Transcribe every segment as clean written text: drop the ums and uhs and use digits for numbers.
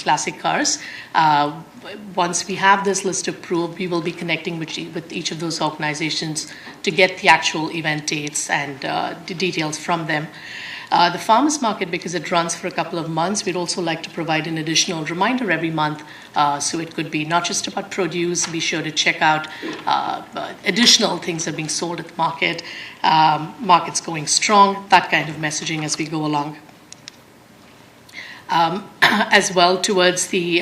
classic cars. Once we have this list approved, we will be connecting with each of those organizations to get the actual event dates and the details from them. The farmers market, because it runs for a couple of months, we'd also like to provide an additional reminder every month. So it could be not just about produce, be sure to check out additional things that are being sold at the market, market's going strong, that kind of messaging as we go along. As well, towards the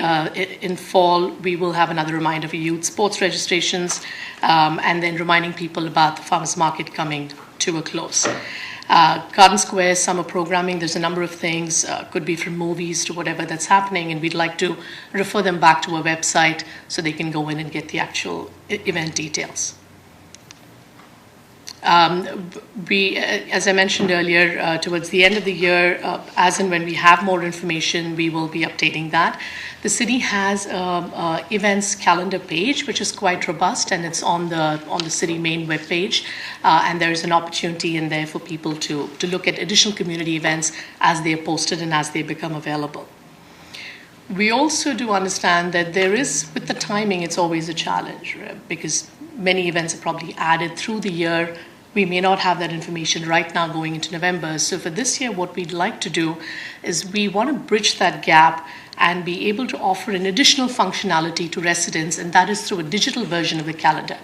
in fall, we will have another reminder for youth sports registrations, and then reminding people about the farmers market coming to a close. Garden Square summer programming, there's a number of things, could be from movies to whatever that's happening, and we'd like to refer them back to our website so they can go in and get the actual event details. We, as I mentioned earlier, towards the end of the year, as and when we have more information, we will be updating that. The city has an events calendar page, which is quite robust, and it's on the city main webpage. And there's an opportunity in there for people to look at additional community events as they are posted and as they become available. We also do understand that there is, with the timing, it's always a challenge, right? Because many events are probably added through the year. We may not have that information right now going into November. So for this year, what we'd like to do is we want to bridge that gap and be able to offer an additional functionality to residents, and that is through a digital version of the calendar.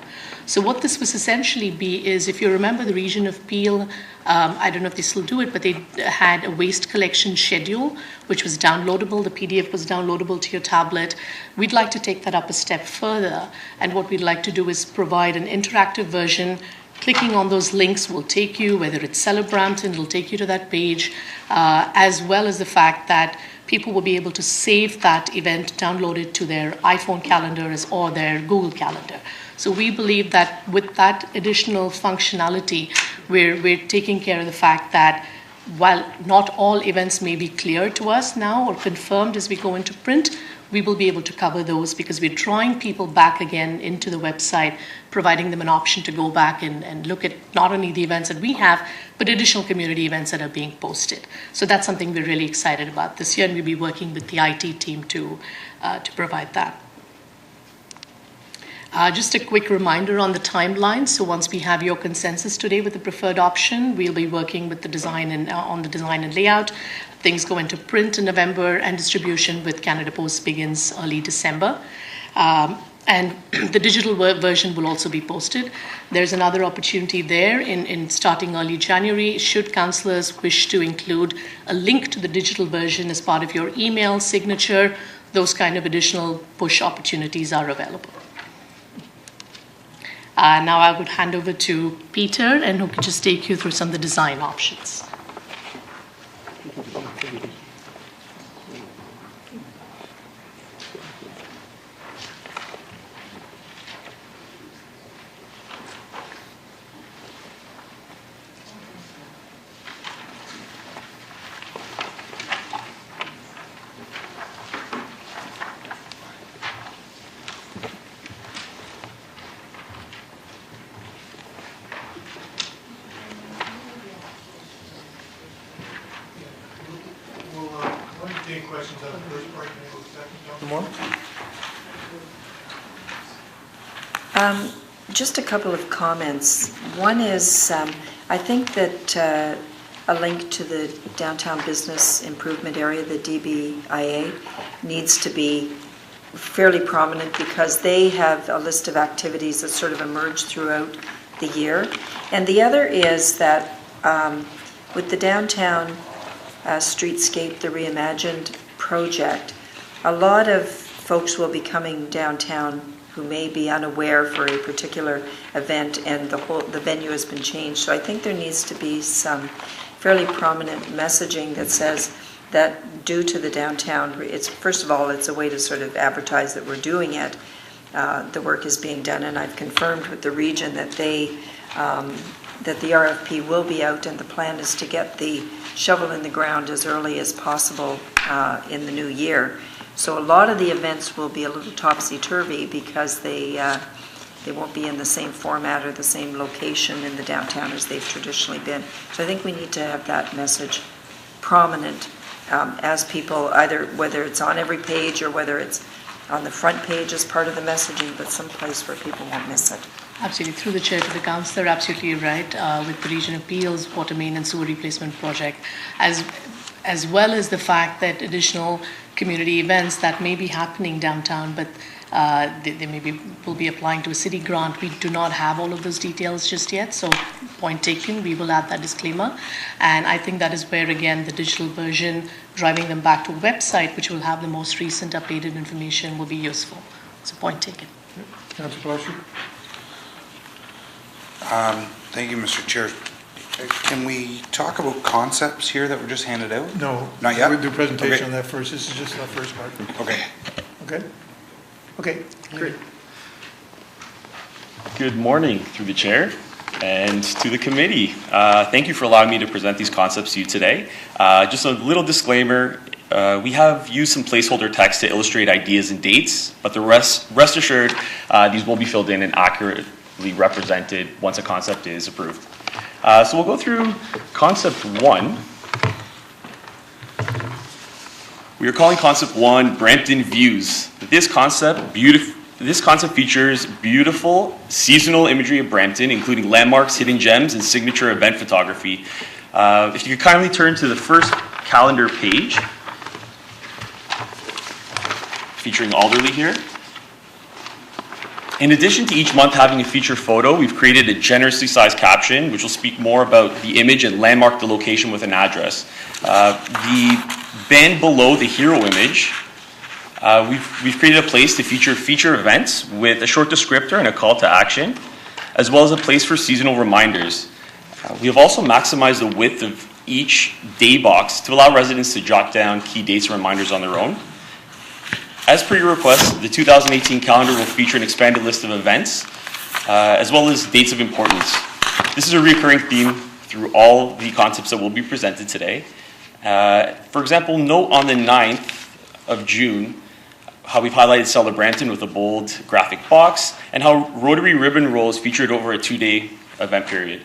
So what this was essentially be is, if you remember the region of Peel, I don't know if they still do it, but they had a waste collection schedule, which was downloadable. The PDF was downloadable to your tablet. We'd like to take that up a step further, and what we'd like to do is provide an interactive version. Clicking on those links will take you, whether it's Brampton, it'll take you to that page, as well as the fact that people will be able to save that event, download it to their iPhone calendars or their Google Calendar. So we believe that with that additional functionality, we're taking care of the fact that while not all events may be clear to us now or confirmed as we go into print, we will be able to cover those because we're drawing people back again into the website, providing them an option to go back and look at not only the events that we have, but additional community events that are being posted. So that's something we're really excited about this year, and we'll be working with the IT team to provide that. Just a quick reminder on the timeline. So once we have your consensus today with the preferred option, we'll be working with the design and on the design and layout. Things go into print in November, and distribution with Canada Post begins early December. And the digital version will also be posted. There's another opportunity there in starting early January. Should councillors wish to include a link to the digital version as part of your email signature, those kind of additional push opportunities are available. Now I would hand over to Peter, and who can just take you through some of the design options. Any questions on the first part and go to the second? More? Just a couple of comments. One is, I think that a link to the Downtown Business Improvement Area, the DBIA, needs to be fairly prominent because they have a list of activities that sort of emerge throughout the year. And the other is that with the downtown Streetscape, the Reimagined project, a lot of folks will be coming downtown who may be unaware for a particular event, and the venue has been changed. So I think there needs to be some fairly prominent messaging that says that due to the downtown, it's first of all, it's a way to sort of advertise that we're doing it. The work is being done, and I've confirmed with the region that that the RFP will be out, and the plan is to get the shovel in the ground as early as possible in the new year. So a lot of the events will be a little topsy-turvy because they won't be in the same format or the same location in the downtown as they've traditionally been. So I think we need to have that message prominent as people, either whether it's on every page or whether it's on the front page as part of the messaging, but someplace where people won't miss it. Absolutely. Through the chair to the councillor, absolutely right. With the region appeals, water main and sewer replacement project, as well as the fact that additional community events that may be happening downtown, but they maybe will be applying to a city grant. We do not have all of those details just yet, so point taken, we will add that disclaimer. And I think that is where, again, the digital version, driving them back to a website, which will have the most recent updated information, will be useful. So point taken. Councillor Fleischer? Thank you, Mr. Chair. Can we talk about concepts here that were just handed out? No. Not yet? We'll do a presentation Okay. on that first. This is just the first part. Okay. Okay? Okay, great. Good morning through the chair and to the committee. Thank you for allowing me to present these concepts to you today. Just a little disclaimer, we have used some placeholder text to illustrate ideas and dates, but the rest assured, these will be filled in and accurately represented once a concept is approved. So we'll go through concept one. We are calling concept one Brampton Views. This concept features beautiful seasonal imagery of Brampton, including landmarks, hidden gems, and signature event photography. If you could kindly turn to the first calendar page, featuring Alderley here. In addition to each month having a feature photo, we've created a generously sized caption, which will speak more about the image and landmark the location with an address. The band below the hero image, we've created a place to feature events with a short descriptor and a call to action, as well as a place for seasonal reminders. We have also maximized the width of each day box to allow residents to jot down key dates and reminders on their own. As per your request, the 2018 calendar will feature an expanded list of events, as well as dates of importance. This is a recurring theme through all the concepts that will be presented today. For example, note on the 9th of June, how we've highlighted Cellar Brampton with a bold graphic box, and how Rotary Ribbon Roll is featured over a 2-day event period.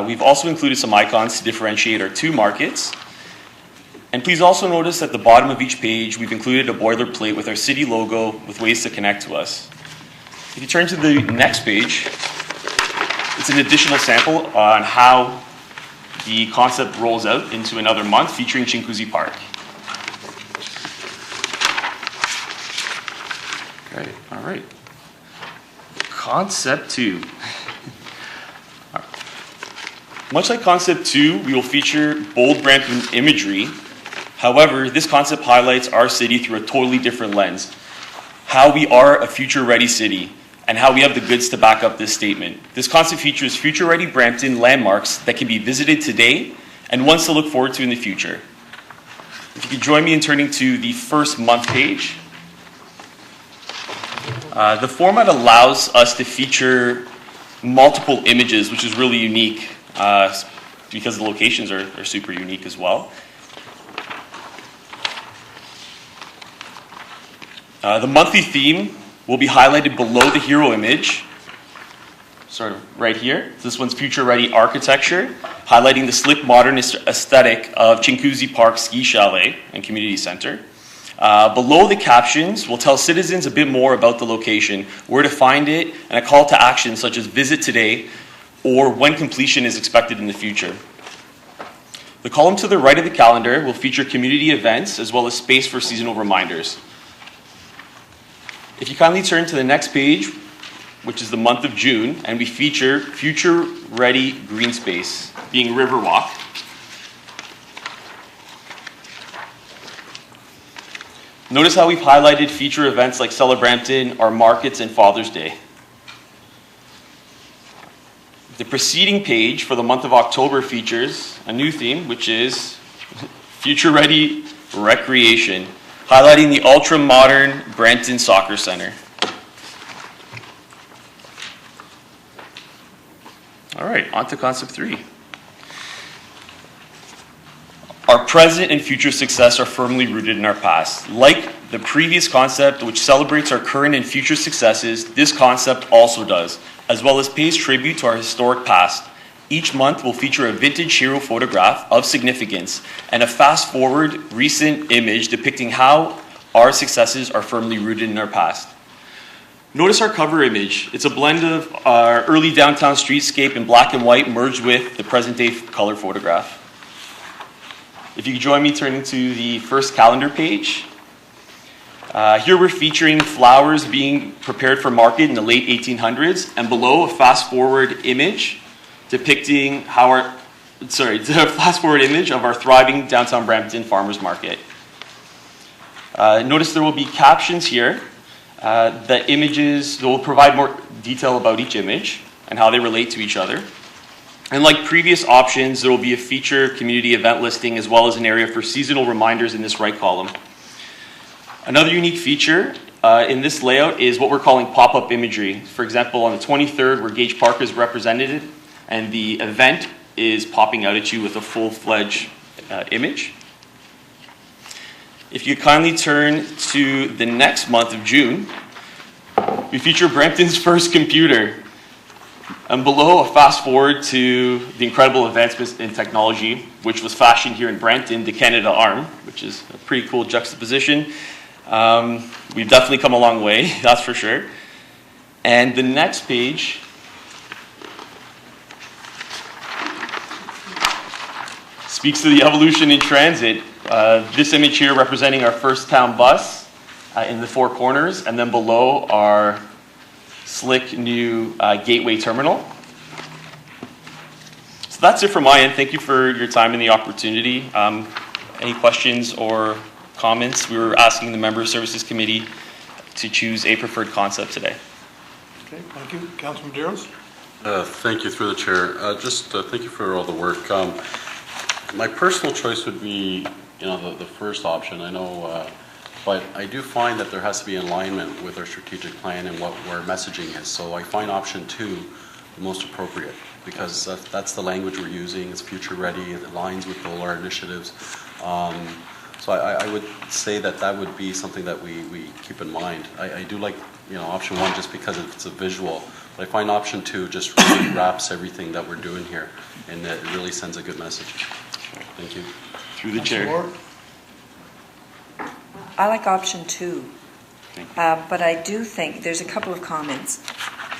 We've also included some icons to differentiate our two markets. And please also notice at the bottom of each page, we've included a boilerplate with our city logo with ways to connect to us. If you turn to the next page, it's an additional sample on how the concept rolls out into another month featuring Chinguacousy Park. Okay, all right. Concept two. Much like concept two, we will feature bold Brampton imagery. However, this concept highlights our city through a totally different lens. How we are a future-ready city, and how we have the goods to back up this statement. This concept features future-ready Brampton landmarks that can be visited today and ones to look forward to in the future. If you could join me in turning to the first month page. The format allows us to feature multiple images, which is really unique because the locations are super unique as well. The monthly theme will be highlighted below the hero image, sort of right here. This one's future-ready architecture, highlighting the slick modernist aesthetic of Chinguacousy Park Ski Chalet and Community Center. Below the captions, we'll tell citizens a bit more about the location, where to find it, and a call to action such as visit today or when completion is expected in the future. The column to the right of the calendar will feature community events as well as space for seasonal reminders. If you kindly turn to the next page, which is the month of June, and we feature future-ready green space, being Riverwalk. Notice how we've highlighted feature events like Cellar Brampton, our markets, and Father's Day. The preceding page for the month of October features a new theme, which is future-ready recreation, highlighting the ultra-modern Brampton Soccer Center. All right, on to concept three. Our present and future success are firmly rooted in our past. Like the previous concept, which celebrates our current and future successes, this concept also does, as well as pays tribute to our historic past Each month will feature a vintage hero photograph of significance and a fast-forward recent image depicting how our successes are firmly rooted in our past. Notice our cover image. It's a blend of our early downtown streetscape in black and white merged with the present-day color photograph. If you could join me turning to the first calendar page. Here we're featuring flowers being prepared for market in the late 1800s, and below a fast-forward image depicting a fast-forward image of our thriving downtown Brampton farmers market. Notice there will be captions here. The images will provide more detail about each image and how they relate to each other. And like previous options, there will be a feature community event listing as well as an area for seasonal reminders in this right column. Another unique feature in this layout is what we're calling pop-up imagery. For example, on the 23rd, where Gage Park is represented, and the event is popping out at you with a full-fledged image. If you kindly turn to the next month of June, we feature Brampton's first computer. And below, a fast forward to the incredible advancements in technology, which was fashioned here in Brampton, the Canada Arm, which is a pretty cool juxtaposition. We've definitely come a long way, that's for sure. And the next page speaks to the evolution in transit. This image here representing our first town bus in the four corners, and then below our slick new gateway terminal. So that's it from my end. Thank you for your time and the opportunity. Any questions or comments? We were asking the Member Services Committee to choose a preferred concept today. Okay, thank you. Councilman Medeiros? Thank you, through the chair. Thank you for all the work. My personal choice would be, the first option. I know, but I do find that there has to be alignment with our strategic plan and what our messaging is. So I find option 2 the most appropriate, because that's the language we're using. It's future ready. It aligns with all our initiatives. So I would say that would be something that we keep in mind. I do like option 1 just because it's a visual. But I find option 2 just really wraps everything that we're doing here, and it really sends a good message. Thank you. Through the Councilor chair. Ward? I like option 2, but I do think there's a couple of comments.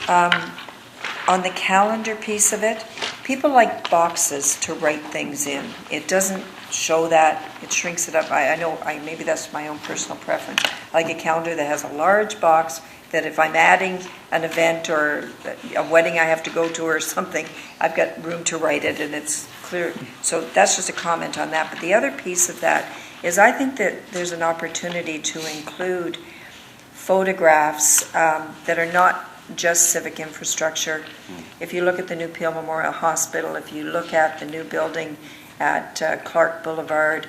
On the calendar piece of it, people like boxes to write things in. It doesn't show that, it shrinks it up. I know, maybe that's my own personal preference. I like a calendar that has a large box that if I'm adding an event or a wedding I have to go to or something, I've got room to write it and it's clear. So that's just a comment on that. But the other piece of that is I think that there's an opportunity to include photographs that are not just civic infrastructure. If you look at the new Peel Memorial Hospital, if you look at the new building at Clark Boulevard,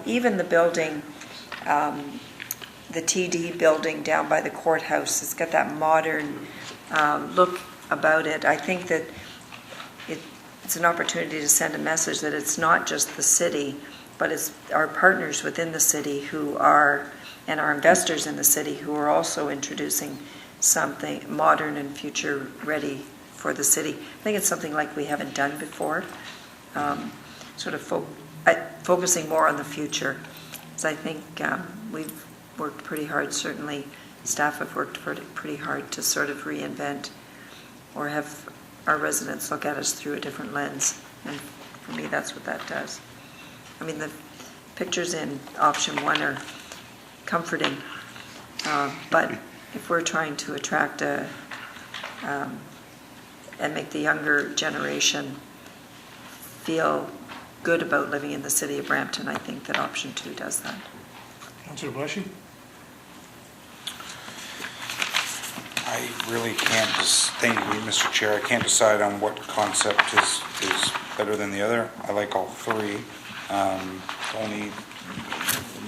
even the building, the TD building down by the courthouse, it's got that modern look about it. I think that it's an opportunity to send a message that it's not just the city, but it's our partners within the city who are, and our investors in the city who are also introducing something modern and future ready for the city. I think it's something like we haven't done before, focusing more on the future. So I think we've worked pretty hard, certainly staff have worked pretty hard to sort of reinvent or have our residents look at us through a different lens. And for me, that's what that does. I mean, the pictures in option 1 are comforting, but if we're trying to attract and make the younger generation feel good about living in the city of Brampton, I think that option 2 does that. Councilor Blashy? I really can't thank you, Mr. Chair. I can't decide on what concept is better than the other. I like all 3. The only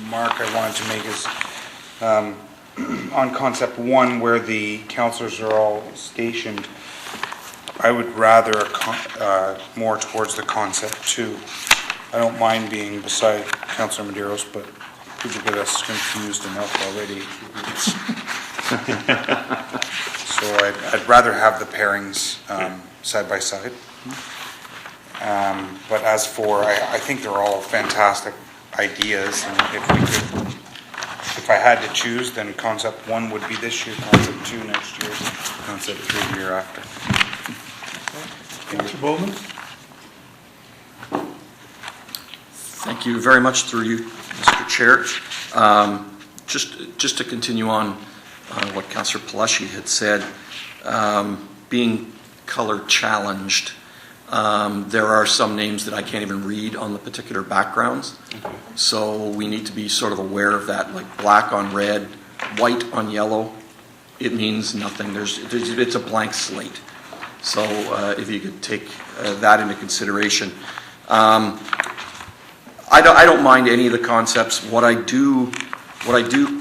remark I wanted to make is on concept 1, where the councillors are all stationed, I would rather more towards the concept 2. I don't mind being beside Councillor Medeiros, but people get us confused enough already. So I'd rather have the pairings side by side. But as for, I think they're all fantastic ideas, and if I had to choose, then concept 1 would be this year, concept 2 next year, concept 3 the year after. Councillor Bowman? Thank you very much through you, Mr. Chair. Just to continue on what Councillor Palashi had said, being color challenged, there are some names that I can't even read on the particular backgrounds. So we need to be sort of aware of that, like black on red, white on yellow. It means nothing. It's a blank slate. So if you could take that into consideration. I don't mind any of the concepts. What I do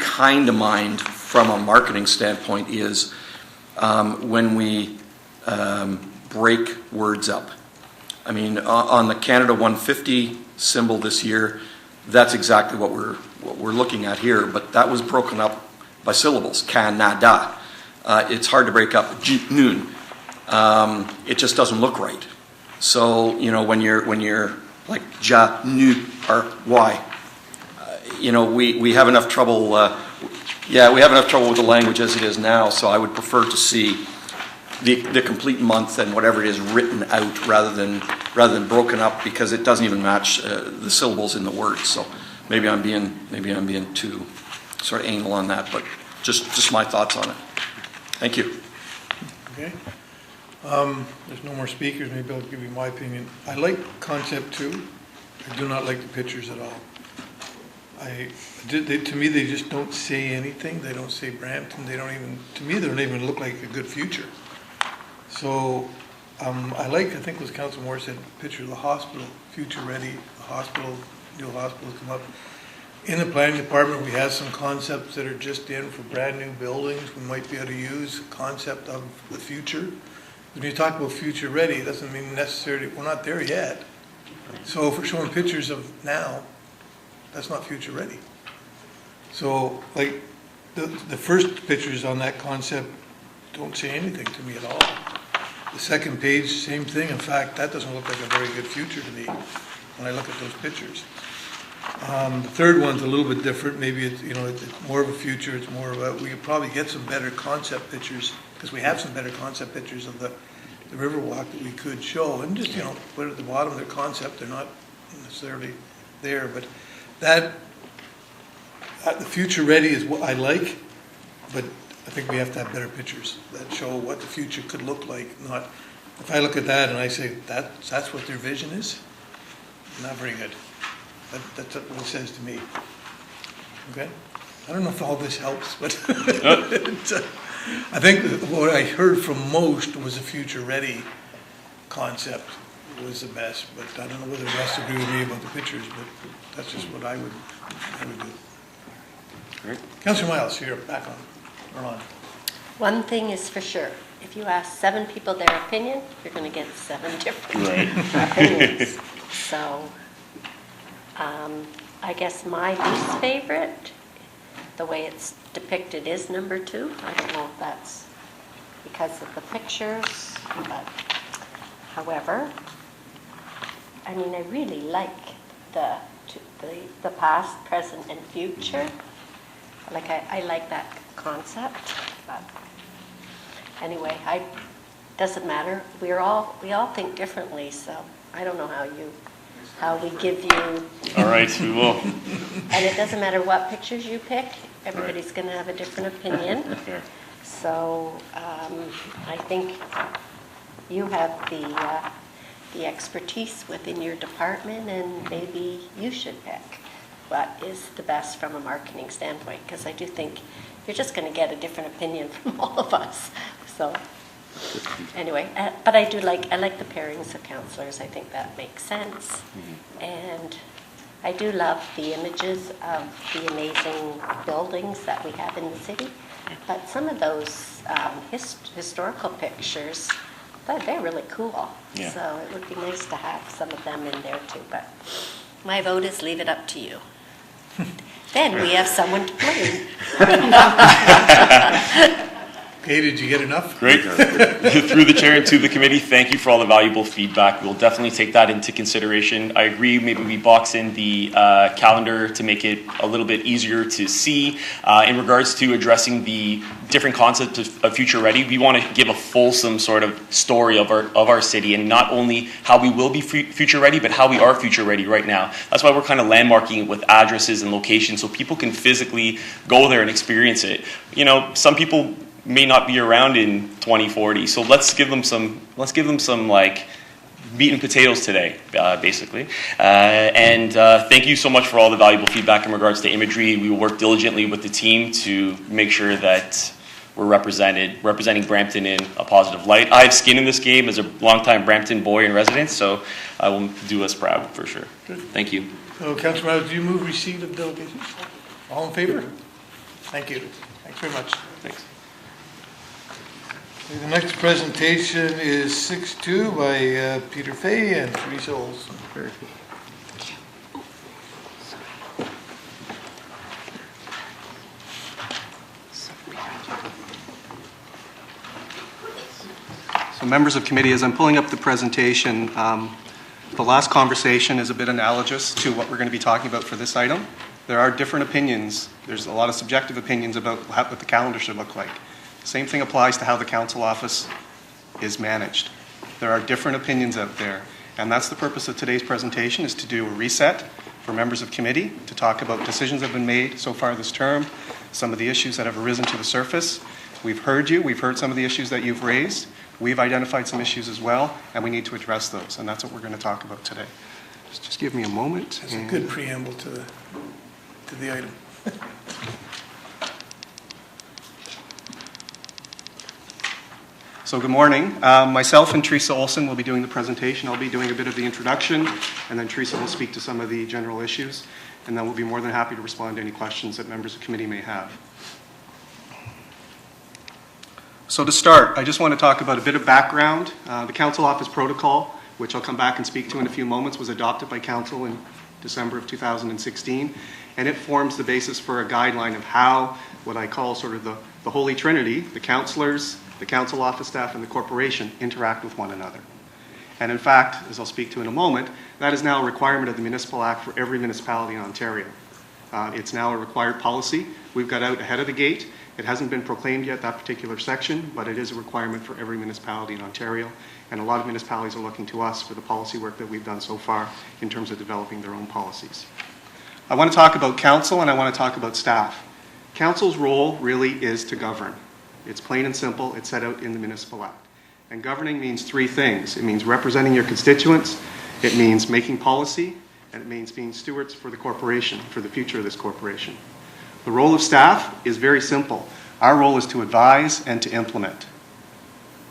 kind of mind from a marketing standpoint is when we break words up. I mean, on the Canada 150 symbol this year, that's exactly what we're looking at here. But that was broken up by syllables. Canada. It's hard to break up. Noon. It just doesn't look right. So when you're like ja, nu, or y, we have enough trouble. We have enough trouble with the language as it is now. So I would prefer to see the complete month and whatever it is written out rather than broken up, because it doesn't even match the syllables in the words. So maybe I'm being too sort of anal on that, but just my thoughts on it. Thank you. Okay. There's no more speakers. Maybe I'll give you my opinion. I like concept 2. I do not like the pictures at all. To me, they just don't say anything. They don't say Brampton. They don't even look like a good future. So I think it was Councillor Moore said, picture of the hospital, future ready, the hospital, new hospital come up. In the planning department, we have some concepts that are just in for brand new buildings. We might be able to use concept of the future. When you talk about future ready, it doesn't mean necessarily, we're not there yet. So if we're showing pictures of now, that's not future ready. So like the first pictures on that concept don't say anything to me at all. The second page, same thing. In fact, that doesn't look like a very good future to me when I look at those pictures. The third one's a little bit different. Maybe it's more of a future. It's more of we could probably get some better concept pictures, because we have some better concept pictures of the Riverwalk that we could show, and just put at the bottom of their concept. They're not necessarily there, but that the future ready is what I like, but I think we have to have better pictures that show what the future could look like. Not if I look at that and I say that's what their vision is, not very good. That's what it says to me. Okay, I don't know if all this helps, but I think what I heard from most was a future-ready concept was the best. But I don't know whether the rest agree with me about the pictures. But that's just what I would do. Great. Councillor Miles, you're back on. Or on. One thing is for sure. If you ask 7 people their opinion, you're going to get 7 different opinions. So I guess my least favorite, the way it's depicted, is number 2. I don't know if that's because of the pictures, but however, I mean, I really like the past, present, and future. Like I like that concept, but anyway, doesn't matter. We all think differently, so I don't know how we give you. All right, we will. And it doesn't matter what pictures you pick. Everybody's going to have a different opinion. Fair. So I think you have the expertise within your department, and maybe you should pick what is the best from a marketing standpoint, because I do think you're just going to get a different opinion from all of us. So anyway, but I like the pairings of councillors. I think that makes sense. Mm-hmm. And I do love the images of the amazing buildings that we have in the city. But some of those historical pictures, they're really cool. Yeah. So it would be nice to have some of them in there too. But my vote is leave it up to you. Then we have someone to blame. Okay, did you get enough? Great. Through the chair and to the committee, thank you for all the valuable feedback. We'll definitely take that into consideration. I agree, maybe we box in the calendar to make it a little bit easier to see. In regards to addressing the different concepts of future ready, we want to give a fulsome sort of story of our city, and not only how we will be future ready, but how we are future ready right now. That's why we're kind of landmarking it with addresses and locations so people can physically go there and experience it. You know, some people may not be around in 2040, so let's give them some like meat and potatoes today, basically. Thank you so much for all the valuable feedback in regards to imagery. We will work diligently with the team to make sure that we're representing Brampton in a positive light. I have skin in this game as a longtime Brampton boy and resident, so I will do us proud for sure. Thank you. So, Councilor Miles, do you move receipt of delegations? All in favor? Thank you. Thanks very much. Thanks. Okay, the next presentation is 6-2 by Peter Fay and Teresa Olson. Very good. So members of committee, as I'm pulling up the presentation, the last conversation is a bit analogous to what we're going to be talking about for this item. There are different opinions. There's a lot of subjective opinions about what the calendar should look like. Same thing applies to how the council office is managed. There are different opinions out there, and that's the purpose of today's presentation, is to do a reset for members of committee, to talk about decisions that have been made so far this term, some of the issues that have arisen to the surface. We've heard you. We've heard some of the issues that you've raised. We've identified some issues as well, and we need to address those, and that's what we're going to talk about today. Just give me a moment. That's a good preamble to the item. So good morning. Myself and Teresa Olson will be doing the presentation. I'll be doing a bit of the introduction, and then Teresa will speak to some of the general issues, and then we'll be more than happy to respond to any questions that members of committee may have. So to start, I just want to talk about a bit of background. The council office protocol, which I'll come back and speak to in a few moments, was adopted by council in December of 2016, and it forms the basis for a guideline of how, what I call sort of the Holy Trinity, the councillors, the council office staff, and the corporation interact with one another. And in fact, as I'll speak to in a moment, that is now a requirement of the Municipal Act for every municipality in Ontario. It's now a required policy. We've got out ahead of the gate. It hasn't been proclaimed yet, that particular section, but it is a requirement for every municipality in Ontario. And a lot of municipalities are looking to us for the policy work that we've done so far in terms of developing their own policies. I want to talk about council, and I want to talk about staff. Council's role really is to govern. It's plain and simple. It's set out in the Municipal Act. And governing means three things. It means representing your constituents, it means making policy, and it means being stewards for the corporation, for the future of this corporation. The role of staff is very simple. Our role is to advise and to implement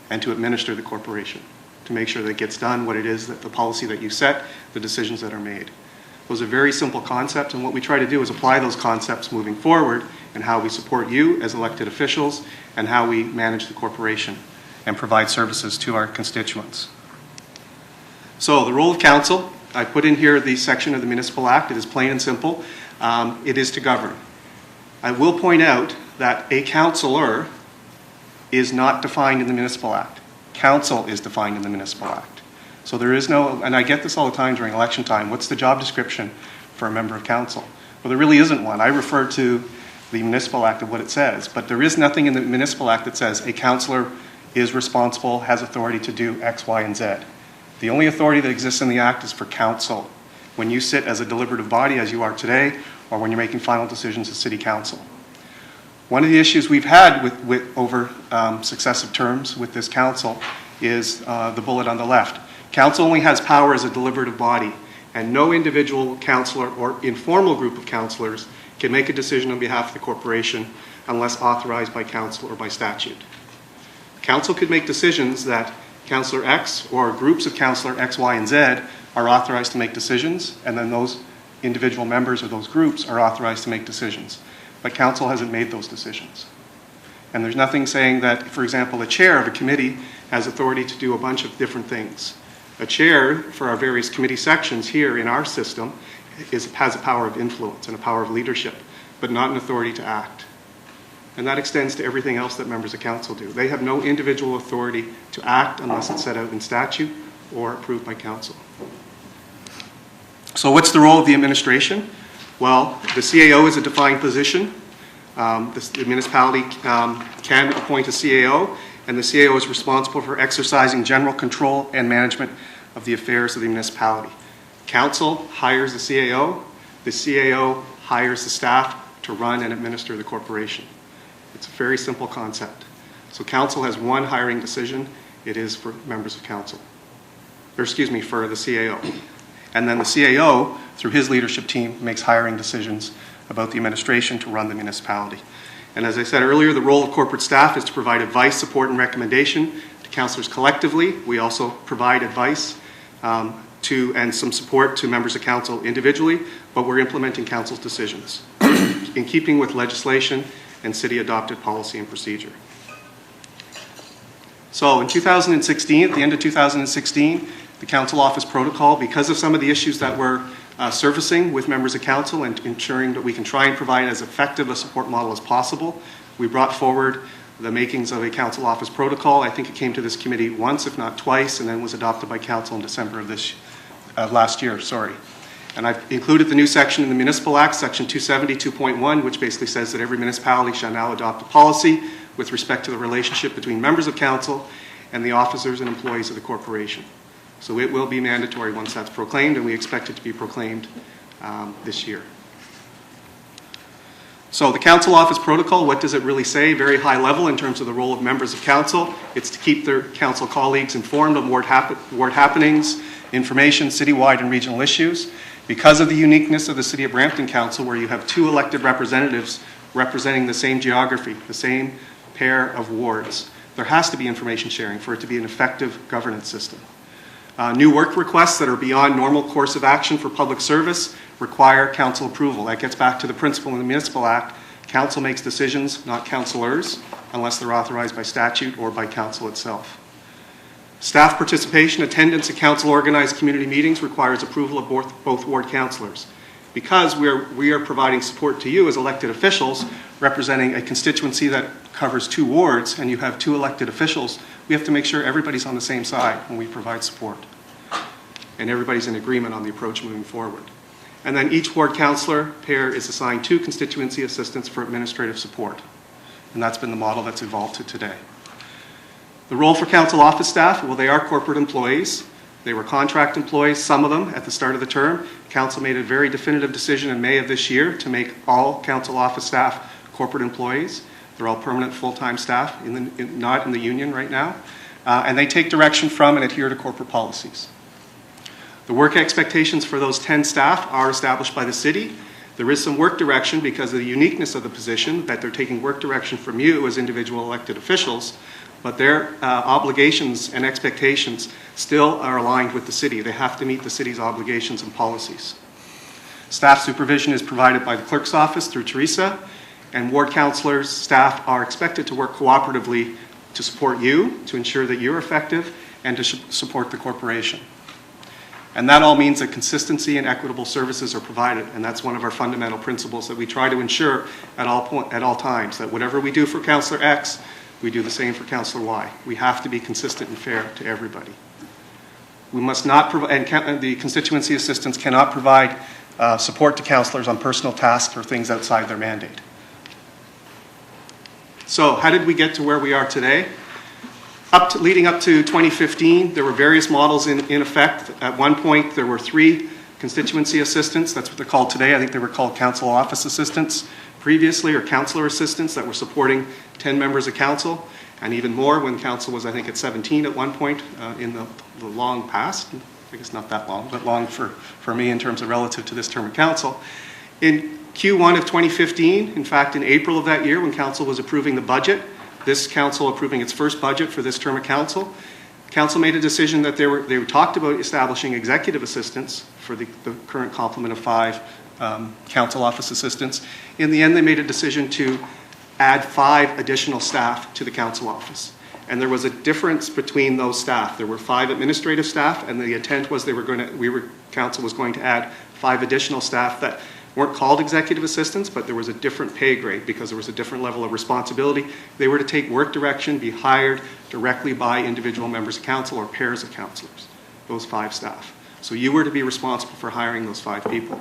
and to administer the corporation, to make sure that it gets done, what it is, that the policy that you set, the decisions that are made. Those are very simple concepts, and what we try to do is apply those concepts moving forward in how we support you as elected officials and how we manage the corporation and provide services to our constituents. So the role of council, I put in here the section of the Municipal Act. It is plain and simple. It is to govern. I will point out that a councillor is not defined in the Municipal Act. Council is defined in the Municipal Act. So there is no, and I get this all the time during election time, what's the job description for a member of council? Well, there really isn't one. I refer to the Municipal Act of what it says, but there is nothing in the Municipal Act that says a councillor is responsible, has authority to do X, Y, and Z. The only authority that exists in the Act is for council, when you sit as a deliberative body, as you are today, or when you're making final decisions as City Council. One of the issues we've had with over successive terms with this council is the bullet on the left. Council only has power as a deliberative body, and no individual councillor or informal group of councillors can make a decision on behalf of the corporation unless authorized by council or by statute. Council could make decisions that Councillor X or groups of Councillor X, Y, and Z are authorized to make decisions, and then those individual members or those groups are authorized to make decisions. But council hasn't made those decisions. And there's nothing saying that, for example, a chair of a committee has authority to do a bunch of different things. A chair for our various committee sections here in our system has a power of influence and a power of leadership, but not an authority to act. And that extends to everything else that members of council do. They have no individual authority to act unless it's set out in statute or approved by council. So what's the role of the administration? Well, the CAO is a defined position. The municipality can appoint a CAO, and the CAO is responsible for exercising general control and management of the affairs of the municipality. Council hires the CAO hires the staff to run and administer the corporation. It's a very simple concept. So council has one hiring decision. It is for members of council, or excuse me, for the CAO. And then the CAO, through his leadership team, makes hiring decisions about the administration to run the municipality. And as I said earlier, the role of corporate staff is to provide advice, support, and recommendation to councillors collectively. We also provide advice and some support to members of council individually, but we're implementing council's decisions in keeping with legislation and city-adopted policy and procedure. So in 2016, at the end of 2016, the council office protocol, because of some of the issues that were surfacing with members of council and ensuring that we can try and provide as effective a support model as possible, we brought forward the makings of a council office protocol. I think it came to this committee once, if not twice, and then was adopted by council in December of last year. And I've included the new section in the Municipal Act, section 270, which basically says that every municipality shall now adopt a policy with respect to the relationship between members of council and the officers and employees of the corporation. So it will be mandatory once that's proclaimed, and we expect it to be proclaimed this year. So the council office protocol, what does it really say? Very high level in terms of the role of members of council. It's to keep their council colleagues informed of ward happenings, information, citywide and regional issues. Because of the uniqueness of the City of Brampton Council, where you have two elected representatives representing the same geography, the same pair of wards, there has to be information sharing for it to be an effective governance system. New work requests that are beyond normal course of action for public service require council approval. That gets back to the principle in the Municipal Act. Council makes decisions, not councillors, unless they're authorized by statute or by council itself. Staff participation, attendance at council-organized community meetings requires approval of both ward councillors. Because we are providing support to you as elected officials, representing a constituency that covers 2 wards, and you have 2 elected officials, we have to make sure everybody's on the same side when we provide support. And everybody's in agreement on the approach moving forward. And then each ward councillor pair is assigned 2 constituency assistants for administrative support. And that's been the model that's evolved to today. The role for council office staff, well, they are corporate employees. They were contract employees, some of them, at the start of the term. Council made a very definitive decision in May of this year to make all council office staff corporate employees. They're all permanent full-time staff, not in the union right now. And they take direction from and adhere to corporate policies. The work expectations for those 10 staff are established by the city. There is some work direction because of the uniqueness of the position, that they're taking work direction from you as individual elected officials, but their obligations and expectations still are aligned with the city. They have to meet the city's obligations and policies. Staff supervision is provided by the clerk's office through Teresa, and ward councillors, staff are expected to work cooperatively to support you, to ensure that you're effective, and to support the corporation. And that all means that consistency and equitable services are provided, and that's one of our fundamental principles that we try to ensure at all times, that whatever we do for Councillor X, we do the same for Councillor Y. We have to be consistent and fair to everybody. We must not provide, and the constituency assistants cannot provide support to councillors on personal tasks or things outside their mandate. So how did we get to where we are today? Leading up to 2015, there were various models in effect. At one point, there were 3 constituency assistants. That's what they're called today. I think they were called council office assistants previously, or councillor assistants that were supporting 10 members of council, and even more when council was, I think, at 17 at one point in the long past. I guess not that long, but long for me in terms of relative to this term of council. In Q1 of 2015, in fact, in April of that year, when council was approving the budget, this council approving its first budget for this term of council, council made a decision that they talked about establishing executive assistants for the current complement of 5 council office assistants. In the end, they made a decision to add 5 additional staff to the council office. And there was a difference between those staff. There were 5 administrative staff, and the intent was council was going to add 5 additional staff that weren't called executive assistants, but there was a different pay grade because there was a different level of responsibility. They were to take work direction, be hired directly by individual members of council or pairs of councillors, those 5 staff. So you were to be responsible for hiring those 5 people.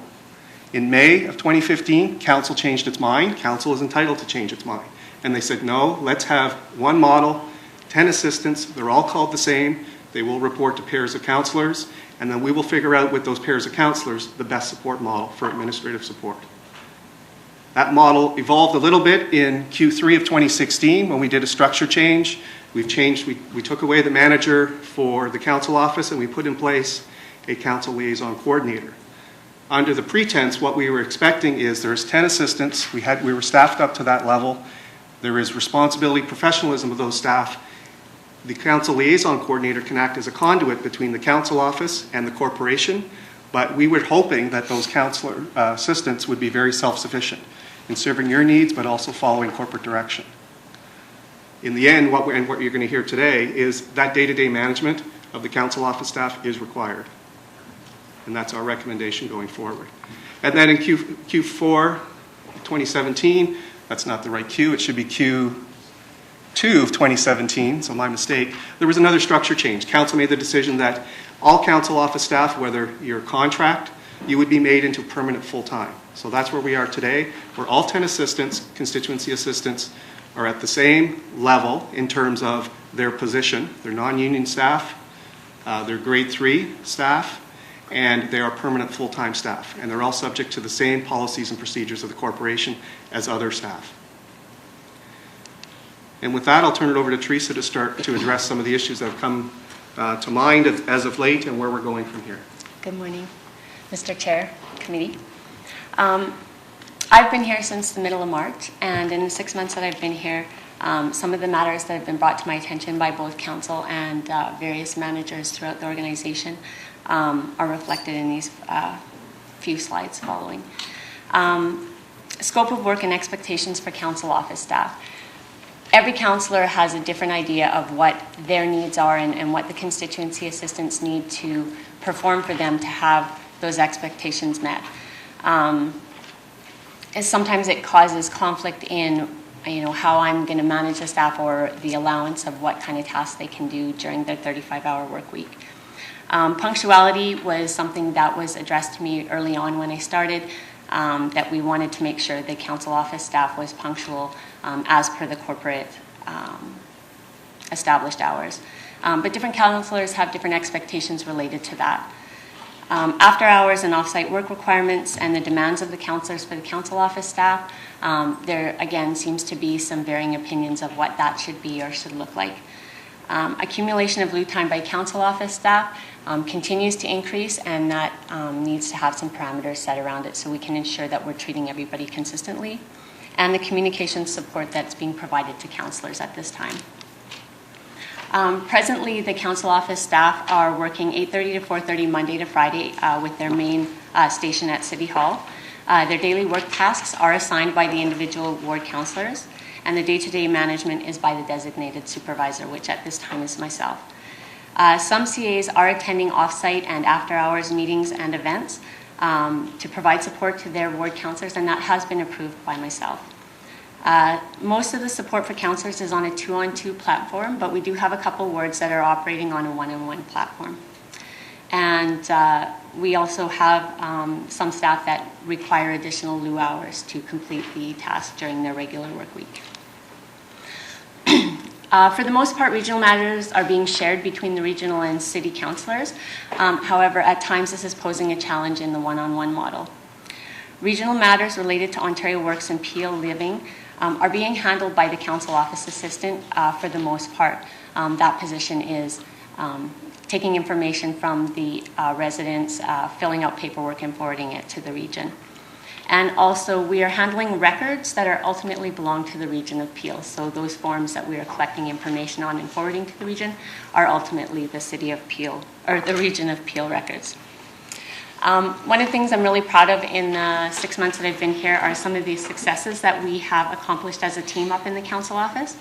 In May of 2015, council changed its mind. Council is entitled to change its mind. And they said, no, let's have one model, 10 assistants, they're all called the same, they will report to pairs of councillors, and then we will figure out with those pairs of councillors the best support model for administrative support. That model evolved a little bit in Q3 of 2016 when we did a structure change. We took away the manager for the council office and we put in place a council liaison coordinator. Under the pretense, what we were expecting is there's 10 assistants, we were staffed up to that level, there is responsibility, professionalism of those staff. The council liaison coordinator can act as a conduit between the council office and the corporation, but we were hoping that those councillor assistants would be very self-sufficient in serving your needs, but also following corporate direction. In the end, what you're going to hear today is that day-to-day management of the council office staff is required. And that's our recommendation going forward. And then in Q4 2017, that's not the right Q, it should be Q2 of 2017, so my mistake, there was another structure change. Council made the decision that all council office staff, whether you're contract, you would be made into permanent full-time. So that's where we are today, where all 10 assistants, constituency assistants, are at the same level in terms of their position. They're non-union staff, they're grade 3 staff, and they are permanent full-time staff. And they're all subject to the same policies and procedures of the corporation as other staff. And with that, I'll turn it over to Teresa to start to address some of the issues that have come to mind as of late and where we're going from here. Good morning, Mr. Chair, Committee. I've been here since the middle of March, and in the 6 months that I've been here, some of the matters that have been brought to my attention by both council and various managers throughout the organization are reflected in these few slides following. Scope of work and expectations for council office staff. Every councillor has a different idea of what their needs are and what the constituency assistants need to perform for them to have those expectations met. Sometimes it causes conflict in how I'm going to manage the staff or the allowance of what kind of tasks they can do during their 35-hour work week. Punctuality was something that was addressed to me early on when I started, that we wanted to make sure the council office staff was punctual as per the corporate established hours. But different councillors have different expectations related to that. After hours and off-site work requirements and the demands of the councillors for the council office staff, there again seems to be some varying opinions of what that should be or should look like. Accumulation of leave time by council office staff continues to increase, and that needs to have some parameters set around it so we can ensure that we're treating everybody consistently, and the communication support that's being provided to councillors at this time. Presently, the council office staff are working 8:30 to 4:30 Monday to Friday with their main station at City Hall. Their daily work tasks are assigned by the individual ward councillors, and the day-to-day management is by the designated supervisor, which at this time is myself. Some CAs are attending off-site and after-hours meetings and events to provide support to their ward councillors, and that has been approved by myself. Most of the support for councillors is on a 2-on-2 platform, but we do have a couple wards that are operating on a 1-on-1 platform. And we also have some staff that require additional lieu hours to complete the task during their regular work week. For the most part, regional matters are being shared between the regional and city councillors. However, at times this is posing a challenge in the 1-on-1 model. Regional matters related to Ontario Works and Peel Living are being handled by the council office assistant for the most part. That position is taking information from the residents, filling out paperwork and forwarding it to the region. And also we are handling records that are ultimately belong to the region of Peel. So those forms that we are collecting information on and forwarding to the region are ultimately the city of Peel, or the region of Peel records. One of the things I'm really proud of in the 6 months that I've been here are some of these successes that we have accomplished as a team up in the council office.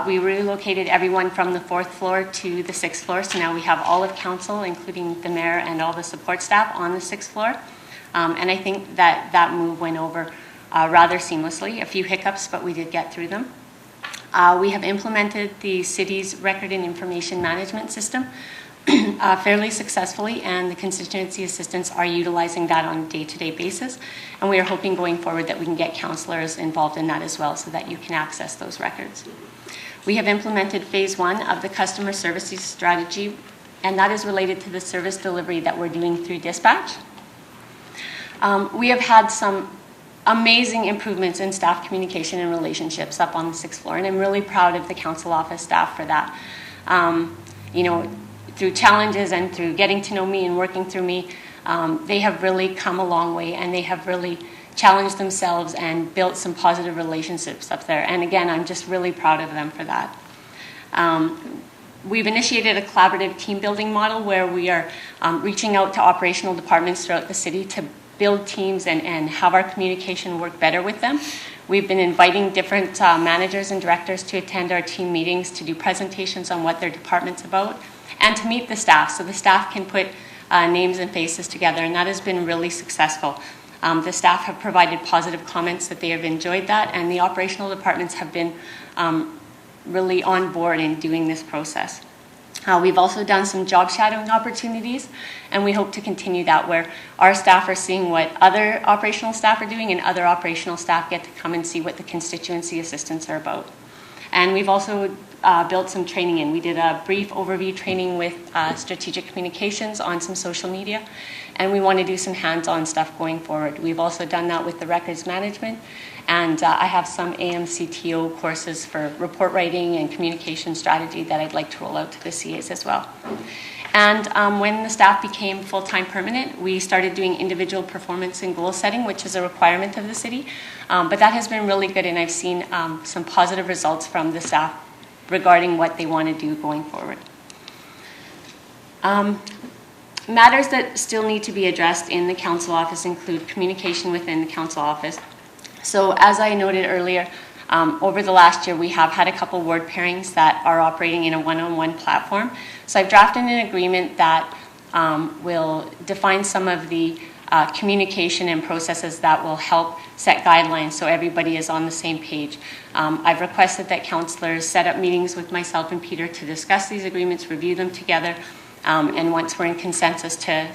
We relocated everyone from the 4th floor to the 6th floor, so now we have all of council, including the mayor and all the support staff, on the 6th floor. And I think that move went over rather seamlessly. A few hiccups, but we did get through them. We have implemented the city's record and information management system fairly successfully, and the constituency assistants are utilizing that on a day-to-day basis. And we are hoping going forward that we can get councillors involved in that as well so that you can access those records. We have implemented phase 1 of the customer services strategy, and that is related to the service delivery that we're doing through dispatch. We have had some amazing improvements in staff communication and relationships up on the 6th floor, and I'm really proud of the council office staff for that. Through challenges and through getting to know me and working through me, they have really come a long way, and they have really challenged themselves and built some positive relationships up there. And again, I'm just really proud of them for that. We've initiated a collaborative team building model where we are reaching out to operational departments throughout the city to build teams and have our communication work better with them. We've been inviting different managers and directors to attend our team meetings to do presentations on what their department's about and to meet the staff so the staff can put names and faces together, and that has been really successful. The staff have provided positive comments that they have enjoyed that, and the operational departments have been really on board in doing this process. We've also done some job shadowing opportunities, and we hope to continue that where our staff are seeing what other operational staff are doing and other operational staff get to come and see what the constituency assistants are about. And we've also built some training in. We did a brief overview training with strategic communications on some social media, and we want to do some hands-on stuff going forward. We've also done that with the records management, and I have some AMCTO courses for report writing and communication strategy that I'd like to roll out to the CAs as well. And when the staff became full-time permanent, we started doing individual performance and goal setting, which is a requirement of the city. But that has been really good, and I've seen some positive results from the staff regarding what they want to do going forward. Matters that still need to be addressed in the council office include communication within the council office. So as I noted earlier, over the last year, we have had a couple ward pairings that are operating in a one-on-one platform. So I've drafted an agreement that will define some of the communication and processes that will help set guidelines so everybody is on the same page. I've requested that councillors set up meetings with myself and Peter to discuss these agreements, review them together, and once we're in consensus to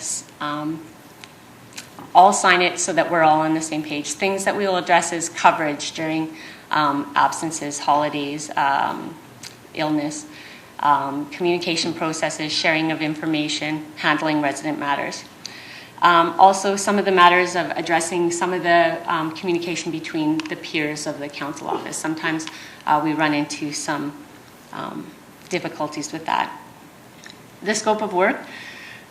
all sign it so that we're all on the same page. Things that we will address is coverage during absences, holidays, illness, communication processes, sharing of information, handling resident matters. Also, some of the matters of addressing some of the communication between the peers of the council office. Sometimes we run into some difficulties with that. The scope of work,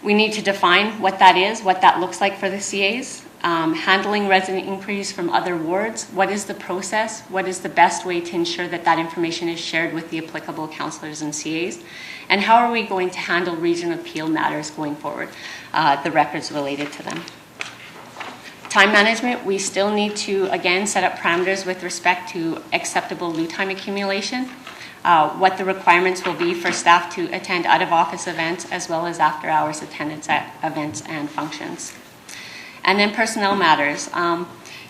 we need to define what that is, what that looks like for the CAs. Handling resident inquiries from other wards. What is the process? What is the best way to ensure that that information is shared with the applicable councillors and CAs? And how are we going to handle region appeal matters going forward, the records related to them? Time management, we still need to, again, set up parameters with respect to acceptable loo time accumulation, what the requirements will be for staff to attend out-of-office events as well as after-hours attendance at events and functions. And then personnel matters.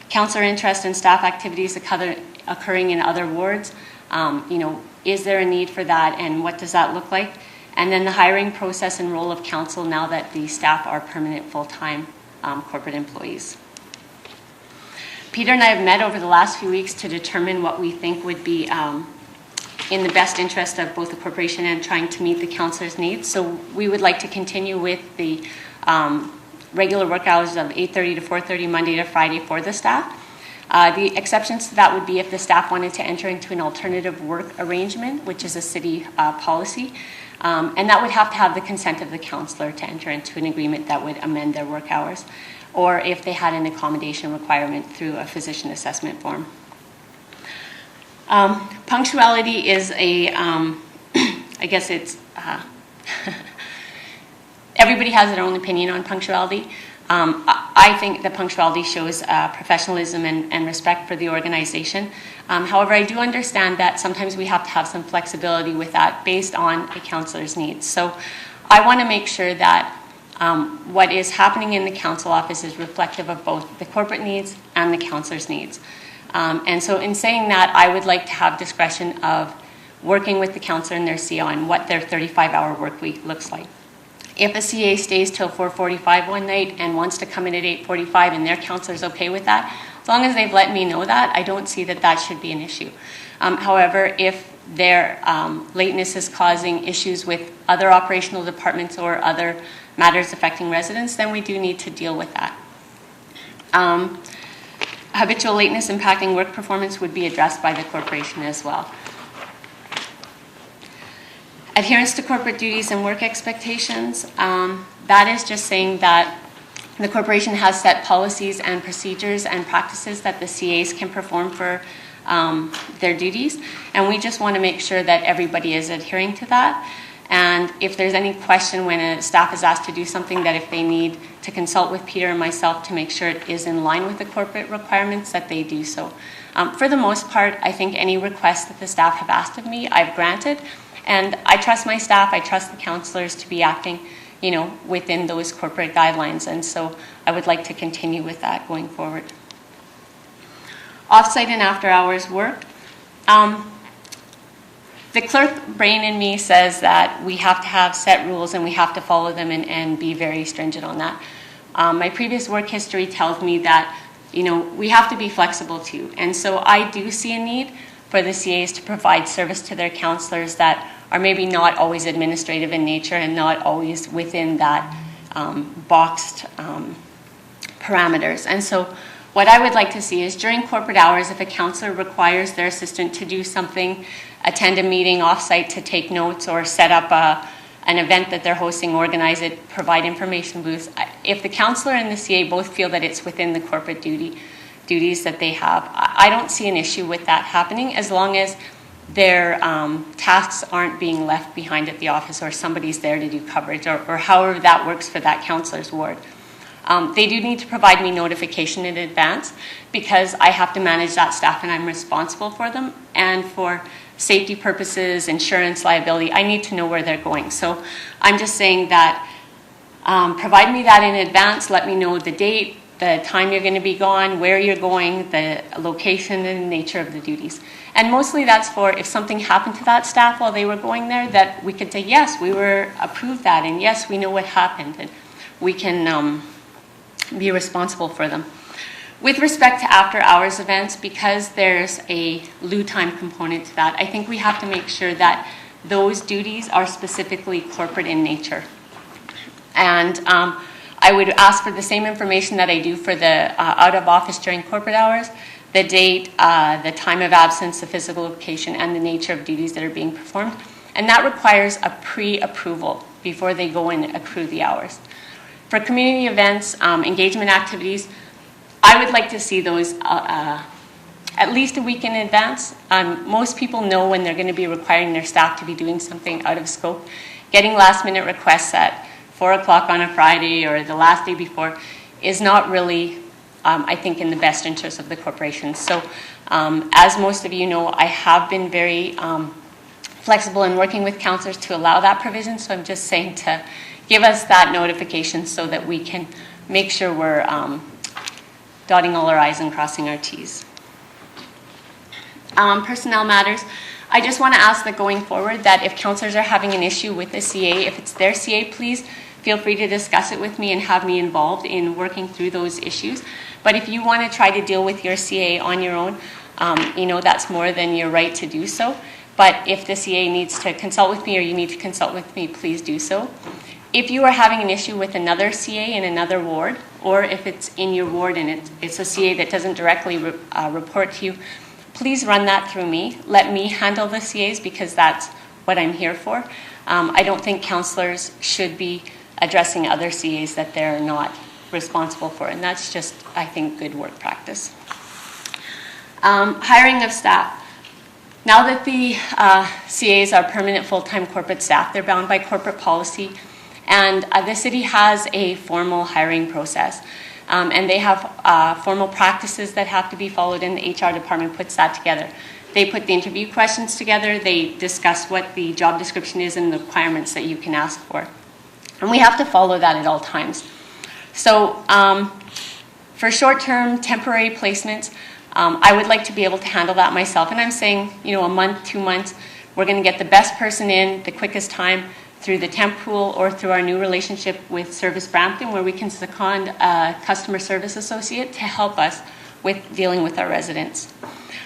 Councillor interest in staff activities occurring in other wards. Is there a need for that and what does that look like? And then the hiring process and role of council now that the staff are permanent full-time corporate employees. Peter and I have met over the last few weeks to determine what we think would be in the best interest of both the corporation and trying to meet the councillors' needs. So we would like to continue with the regular work hours of 8:30 to 4:30 Monday to Friday for the staff. The exceptions to that would be if the staff wanted to enter into an alternative work arrangement, which is a city policy, and that would have to have the consent of the councillor to enter into an agreement that would amend their work hours, or if they had an accommodation requirement through a physician assessment form. Punctuality is I guess it's, everybody has their own opinion on punctuality. I think that punctuality shows professionalism and respect for the organization. However, I do understand that sometimes we have to have some flexibility with that based on a councillor's needs. So I want to make sure that what is happening in the council office is reflective of both the corporate needs and the councillors' needs. And so in saying that, I would like to have discretion of working with the councillor and their CA on what their 35-hour work week looks like. If a CA stays till 4:45 one night and wants to come in at 8:45 and their councillor's okay with that, as long as they've let me know that, I don't see that that should be an issue. However, if their lateness is causing issues with other operational departments or other matters affecting residents, then we do need to deal with that. Habitual lateness impacting work performance would be addressed by the corporation as well. Adherence to corporate duties and work expectations, that is just saying that the corporation has set policies and procedures and practices that the CAs can perform for their duties, and we just want to make sure that everybody is adhering to that. And if there's any question when a staff is asked to do something, that if they need to consult with Peter and myself to make sure it is in line with the corporate requirements, that they do so. For the most part, I think any request that the staff have asked of me, I've granted. And I trust my staff, I trust the councillors to be acting, within those corporate guidelines. And so I would like to continue with that going forward. Off-site and after-hours work. The clerk brain in me says that we have to have set rules and we have to follow them and be very stringent on that. My previous work history tells me that, we have to be flexible too. And so I do see a need for the CAs to provide service to their councillors that are maybe not always administrative in nature and not always within that boxed parameters. And so what I would like to see is during corporate hours, if a councillor requires their assistant to do something, attend a meeting off-site to take notes or set up an event that they're hosting, organize it, provide information booths, if the councillor and the CA both feel that it's within the corporate duties that they have, I don't see an issue with that happening as long as their tasks aren't being left behind at the office or somebody's there to do coverage or however that works for that councillor's ward. They do need to provide me notification in advance because I have to manage that staff and I'm responsible for them. And for safety purposes, insurance, liability, I need to know where they're going. So I'm just saying that provide me that in advance, let me know the date, the time you're going to be gone, where you're going, the location and the nature of the duties. And mostly that's for if something happened to that staff while they were going there, that we could say, yes, we were approved that, and yes, we know what happened, and we can be responsible for them. With respect to after-hours events, because there's a loo time component to that, I think we have to make sure that those duties are specifically corporate in nature. And I would ask for the same information that I do for the out of office during corporate hours, the date, the time of absence, the physical location, and the nature of duties that are being performed. And that requires a pre-approval before they go and accrue the hours. For community events, engagement activities, I would like to see those at least a week in advance. Most people know when they're going to be requiring their staff to be doing something out of scope. Getting last-minute requests at 4 o'clock on a Friday or the last day before is not really, I think, in the best interest of the corporation. So as most of you know, I have been very flexible in working with councillors to allow that provision. So I'm just saying to give us that notification so that we can make sure we're dotting all our I's and crossing our T's. Personnel matters. I just want to ask that going forward that if councillors are having an issue with the CA, if it's their CA, please feel free to discuss it with me and have me involved in working through those issues. But if you want to try to deal with your CA on your own, that's more than your right to do so. But if the CA needs to consult with me or you need to consult with me, please do so. If you are having an issue with another CA in another ward, or if it's in your ward and it's a CA that doesn't directly report to you, please run that through me. Let me handle the CAs because that's what I'm here for. I don't think councillors should be addressing other CAs that they're not responsible for, and that's just, I think, good work practice. Hiring of staff. Now that the CAs are permanent full-time corporate staff, they're bound by corporate policy, and the city has a formal hiring process. And they have formal practices that have to be followed, and the HR department puts that together. They put the interview questions together, they discuss what the job description is and the requirements that you can ask for. And we have to follow that at all times. So for short-term temporary placements, I would like to be able to handle that myself. And I'm saying, a month, 2 months, we're going to get the best person in the quickest time through the temp pool or through our new relationship with Service Brampton, where we can second a customer service associate to help us with dealing with our residents.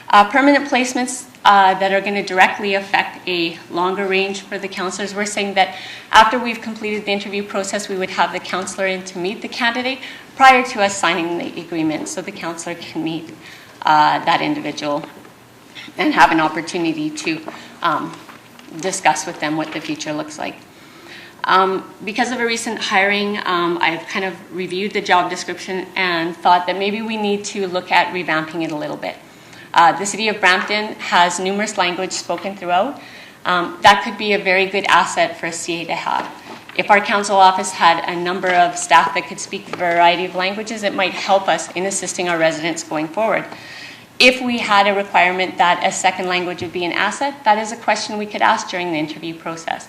Permanent placements that are going to directly affect a longer range for the counselors. We're saying that after we've completed the interview process, we would have the counselor in to meet the candidate prior to us signing the agreement, so the counselor can meet that individual and have an opportunity to discuss with them what the future looks like. Because of a recent hiring, I've kind of reviewed the job description and thought that maybe we need to look at revamping it a little bit. The City of Brampton has numerous languages spoken throughout. That could be a very good asset for a CA to have. If our council office had a number of staff that could speak a variety of languages, it might help us in assisting our residents going forward. If we had a requirement that a second language would be an asset, that is a question we could ask during the interview process.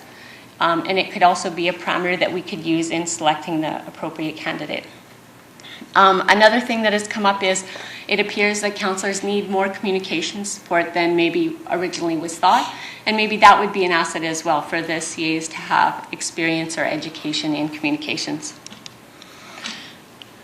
And it could also be a parameter that we could use in selecting the appropriate candidate. Another thing that has come up is it appears that counselors need more communication support than maybe originally was thought, and maybe that would be an asset as well for the CAs to have experience or education in communications.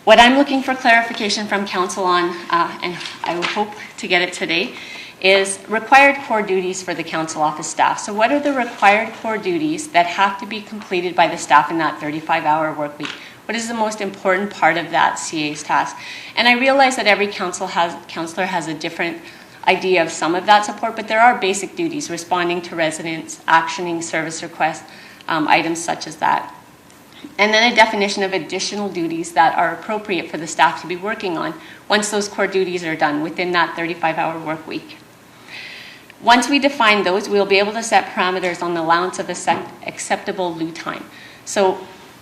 What I'm looking for clarification from council on, and I hope to get it today, is required core duties for the council office staff. So what are the required core duties that have to be completed by the staff in that 35-hour work week? What is the most important part of that CA's task? And I realize that every counselor has a different idea of some of that support, but there are basic duties: responding to residents, actioning service requests, items such as that. And then a definition of additional duties that are appropriate for the staff to be working on once those core duties are done within that 35-hour work week. Once we define those, we'll be able to set parameters on the allowance of acceptable loo time. So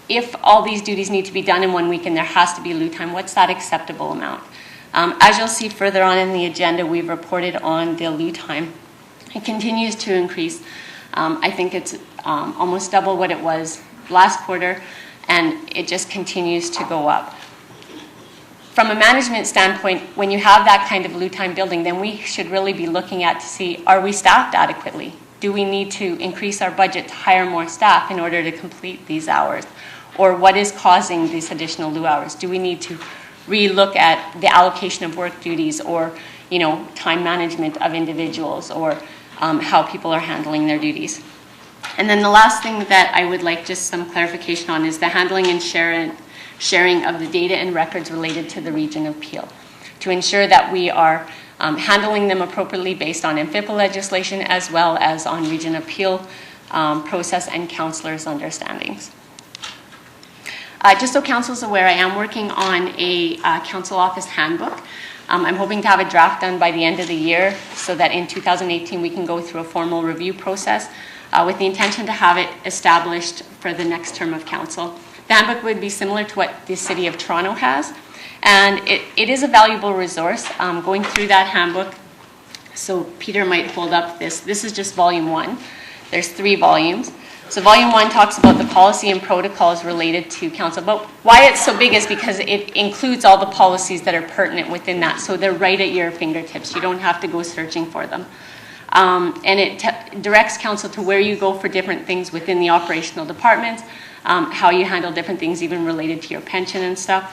if all these duties need to be done in 1 week and there has to be loo time, what's that acceptable amount? As you'll see further on in the agenda, we've reported on the loo time. It continues to increase. I think it's almost double what it was last quarter, and it just continues to go up. From a management standpoint, when you have that kind of loo time building, then we should really be looking at to see, are we staffed adequately? Do we need to increase our budget to hire more staff in order to complete these hours? Or what is causing these additional loo hours? Do we need to re-look at the allocation of work duties, or time management of individuals, or how people are handling their duties? And then the last thing that I would like just some clarification on is the handling and sharing of the data and records related to the region of Peel, to ensure that we are handling them appropriately based on MFIPA legislation as well as on region of Peel process and councillors' understandings. Just so council is aware, I am working on a council office handbook. I'm hoping to have a draft done by the end of the year so that in 2018 we can go through a formal review process with the intention to have it established for the next term of council. The handbook would be similar to what the City of Toronto has, and it is a valuable resource. Going through that handbook, so Peter might hold up this is just volume 1. There's 3 volumes. So volume 1 talks about the policy and protocols related to council, but why it's so big is because it includes all the policies that are pertinent within that, so they're right at your fingertips. You don't have to go searching for them. And it directs council to where you go for different things within the operational departments, how you handle different things even related to your pension and stuff.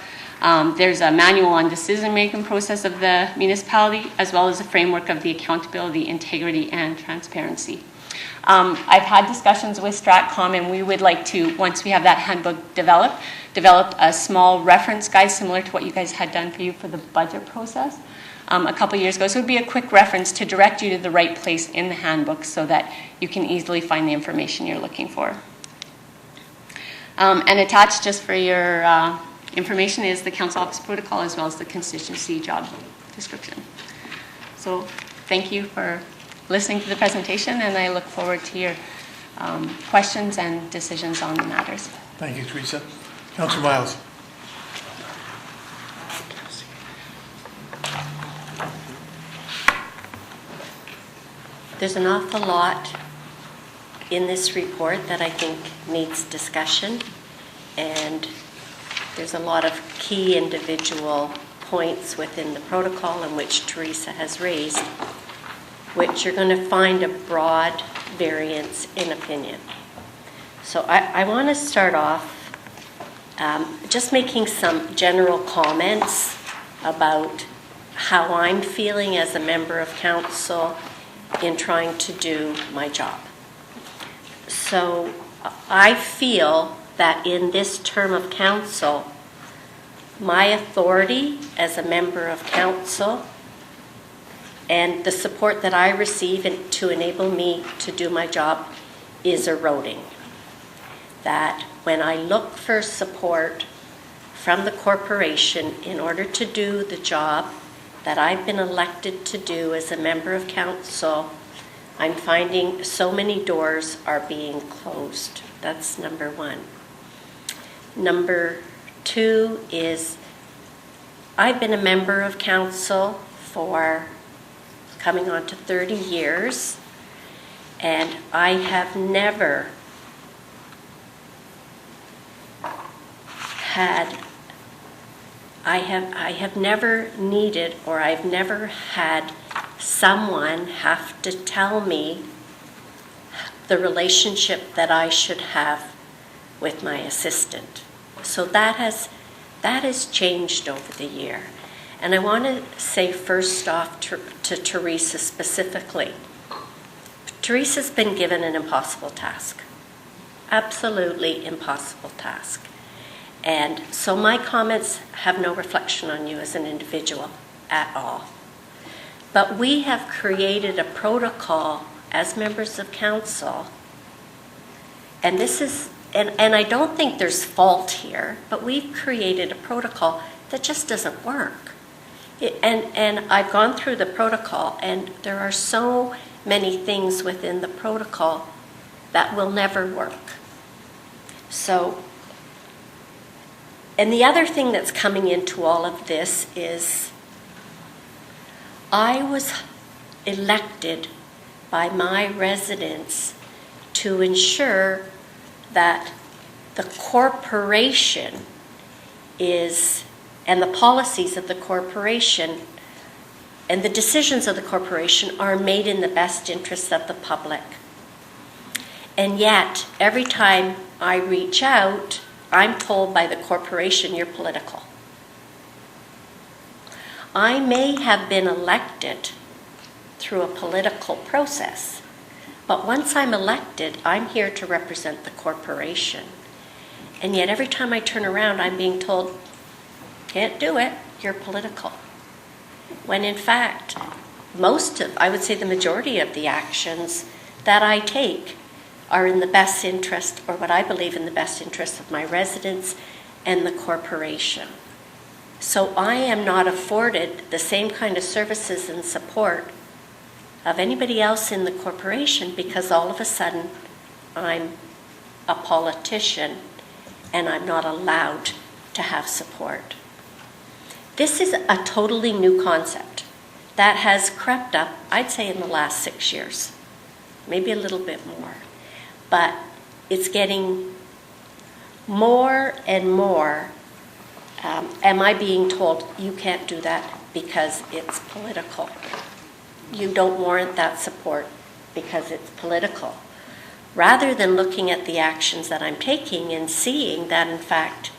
There's a manual on decision-making process of the municipality, as well as a framework of the accountability, integrity, and transparency. I've had discussions with Stratcom, and we would like to, once we have that handbook develop a small reference guide similar to what you guys had done for you for the budget process a couple years ago. So it would be a quick reference to direct you to the right place in the handbook so that you can easily find the information you're looking for. And attached, just for your information, is the council office protocol as well as the constituency job description. So thank you for listening to the presentation, and I look forward to your questions and decisions on the matters. Thank you, Teresa. Councillor Miles. There's an awful lot in this report that I think needs discussion. and there's a lot of key individual points within the protocol in which Teresa has raised, which you're going to find a broad variance in opinion. So I want to start off just making some general comments about how I'm feeling as a member of council in trying to do my job. So I feel that in this term of council, my authority as a member of council and the support that I receive to enable me to do my job is eroding. That when I look for support from the corporation in order to do the job that I've been elected to do as a member of council, I'm finding so many doors are being closed. That's number one. Number two is I've been a member of council for coming on to 30 years, and I have never never needed, or I've never had someone have to tell me the relationship that I should have with my assistant. So that has changed over the year. And I want to say first off to Teresa specifically. Teresa's been given an impossible task. Absolutely impossible task. And so my comments have no reflection on you as an individual at all. But we have created a protocol as members of council, and this is, and I don't think there's fault here, but we've created a protocol that just doesn't work. And I've gone through the protocol, and there are so many things within the protocol that will never work. So, and the other thing that's coming into all of this is I was elected by my residents to ensure that the corporation is, and the policies of the corporation and the decisions of the corporation are made in the best interests of the public. And yet, every time I reach out, I'm told by the corporation, you're political. I may have been elected through a political process, but once I'm elected, I'm here to represent the corporation. And yet every time I turn around, I'm being told, can't do it, you're political. When in fact, I would say the majority of the actions that I take are in the best interest, or what I believe in the best interest of my residents and the corporation. So I am not afforded the same kind of services and support of anybody else in the corporation because all of a sudden I'm a politician and I'm not allowed to have support. This is a totally new concept that has crept up, I'd say, in the last 6 years, maybe a little bit more. But it's getting more and more. Am I being told you can't do that because it's political? You don't warrant that support because it's political. Rather than looking at the actions that I'm taking and seeing that, in fact,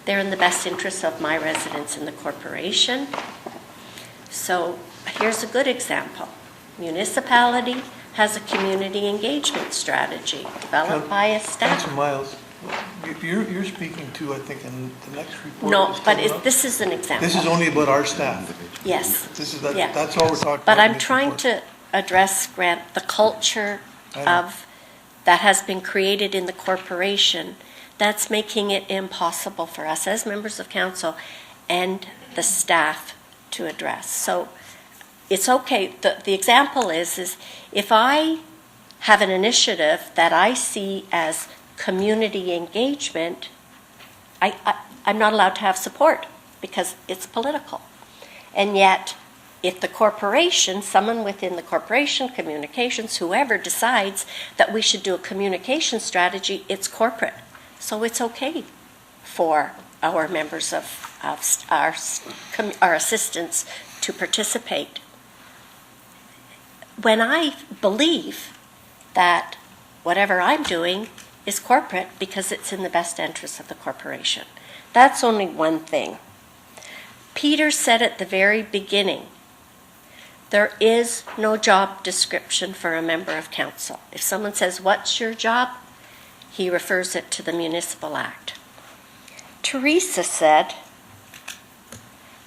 they're in the best interests of my residents and the corporation. So here's a good example. Municipality has a community engagement strategy developed by a staff. Councilor Miles, you're speaking to, I think, in the next report. No, but this is an example. This is only about our staff. Yes. That's all we're talking about. But in I'm this trying report. to address, Grant, the culture that has been created in the corporation that's making it impossible for us as members of council and the staff to address. So it's okay. The example is if I have an initiative that I see as community engagement, I'm not allowed to have support because it's political. And yet, if the corporation, someone within the corporation, communications, whoever decides that we should do a communication strategy, it's corporate. So it's okay for our members of our assistants to participate. When I believe that whatever I'm doing is corporate because it's in the best interest of the corporation. That's only one thing. Peter said at the very beginning, there is no job description for a member of council. If someone says, "What's your job?" he refers it to the Municipal Act. Teresa said,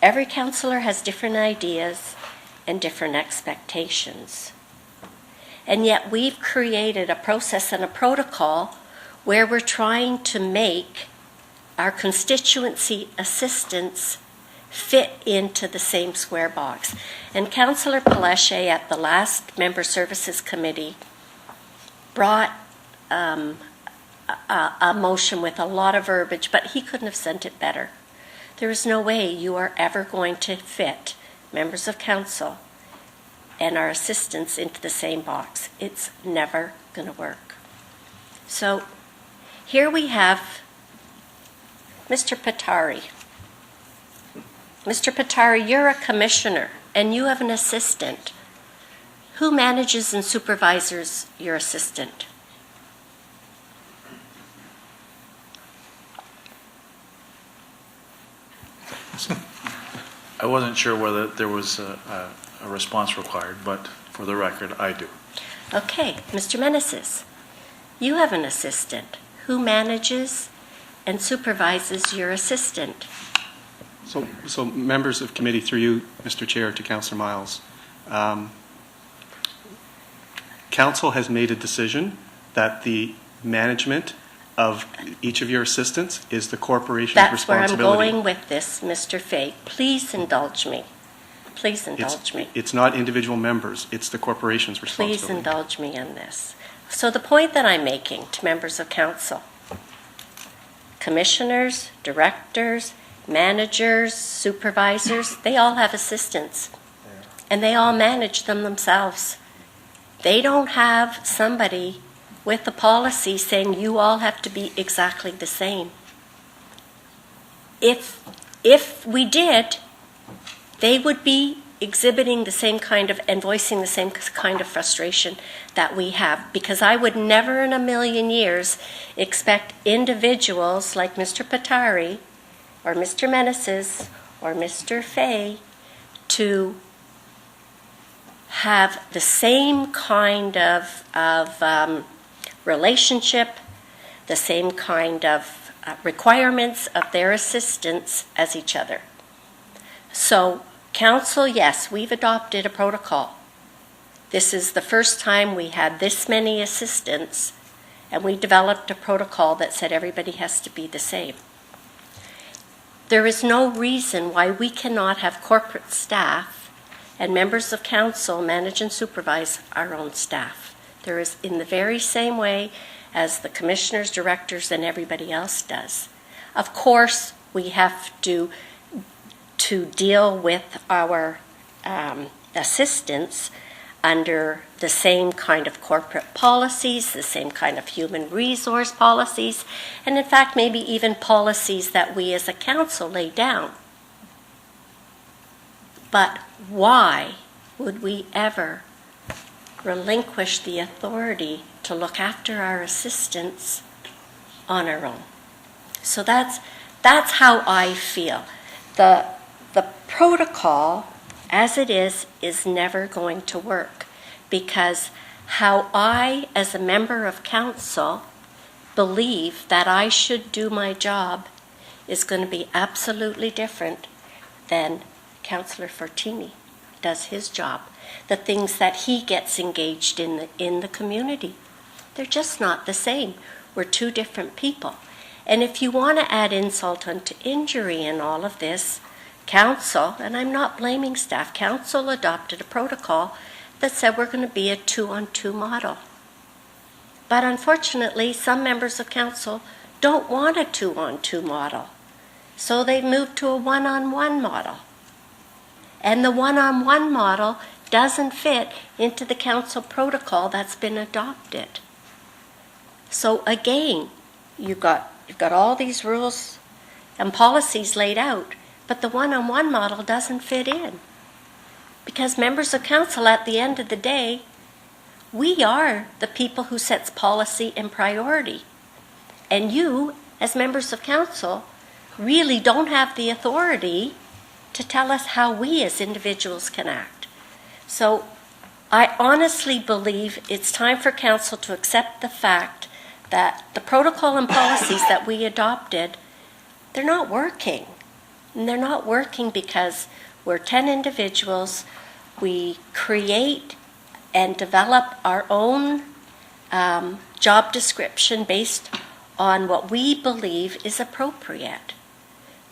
every councillor has different ideas and different expectations. And yet we've created a process and a protocol where we're trying to make our constituency assistants fit into the same square box. And Councillor Palaszczuk at the last Member Services Committee brought a motion with a lot of verbiage, but he couldn't have sent it better. There is no way you are ever going to fit members of council and our assistants into the same box. It's never going to work. So here we have Mr. Patari. Mr. Patari, you're a commissioner and you have an assistant. Who manages and supervises your assistant? I wasn't sure whether there was a response required, but for the record, I do. Okay, Mr. Meneses, you have an assistant. Who manages and supervises your assistant? So members of committee, through you, Mr. Chair, to Councillor Miles, Council has made a decision that the management of each of your assistants is the corporation's That's where I'm responsibility. going with this, Mr. Fay. Please indulge me. Please indulge me. It's not individual members, it's the corporation's responsibility. Please indulge me in this. So the point that I'm making to members of council, commissioners, directors, managers, supervisors, they all have assistants. And they all manage them themselves. They don't have somebody with the policy saying you all have to be exactly the same. If we did, they would be exhibiting the same kind of and voicing the same kind of frustration that we have, because I would never in a million years expect individuals like Mr. Patari or Mr. Meneses or Mr. Fay to have the same kind of relationship, the same kind of requirements of their assistants as each other. So, council, yes, we've adopted a protocol. This is the first time we had this many assistants, and we developed a protocol that said everybody has to be the same. There is no reason why we cannot have corporate staff and members of council manage and supervise our own staff. There is, in the very same way as the commissioners, directors, and everybody else does. Of course, we have to deal with our assistants under the same kind of corporate policies, the same kind of human resource policies, and in fact, maybe even policies that we as a council lay down. But why would we ever relinquish the authority to look after our assistants on our own? So that's how I feel. The protocol, as it is never going to work, because how I, as a member of council, believe that I should do my job is going to be absolutely different than Councillor Fortini does his job. The things that he gets engaged in the community, they're just not the same. We're two different people. And if you want to add insult unto injury in all of this, council, and I'm not blaming staff, council adopted a protocol that said we're going to be a 2-on-2 model. But unfortunately, some members of council don't want a 2-on-2 model. So they've moved to a 1-on-1 model. And the 1-on-1 model doesn't fit into the council protocol that's been adopted. So again, you've got all these rules and policies laid out, but the one-on-one model doesn't fit in. Because members of council, at the end of the day, we are the people who sets policy and priority. And you, as members of council, really don't have the authority to tell us how we as individuals can act. So I honestly believe it's time for council to accept the fact that the protocol and policies that we adopted, they're not working. And they're not working because we're 10 individuals. We create and develop our own job description based on what we believe is appropriate.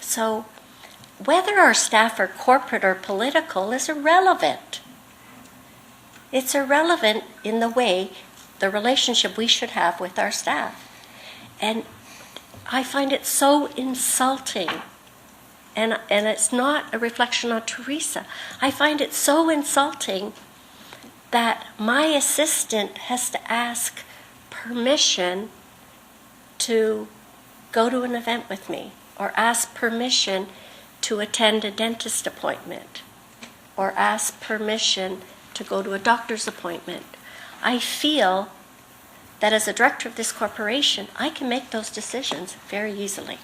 So whether our staff are corporate or political is irrelevant. It's irrelevant in the way, the relationship we should have with our staff. And I find it so insulting, and it's not a reflection on Teresa. I find it so insulting that my assistant has to ask permission to go to an event with me, or ask permission to attend a dentist appointment, or ask permission to go to a doctor's appointment. I feel that as a director of this corporation, I can make those decisions very easily.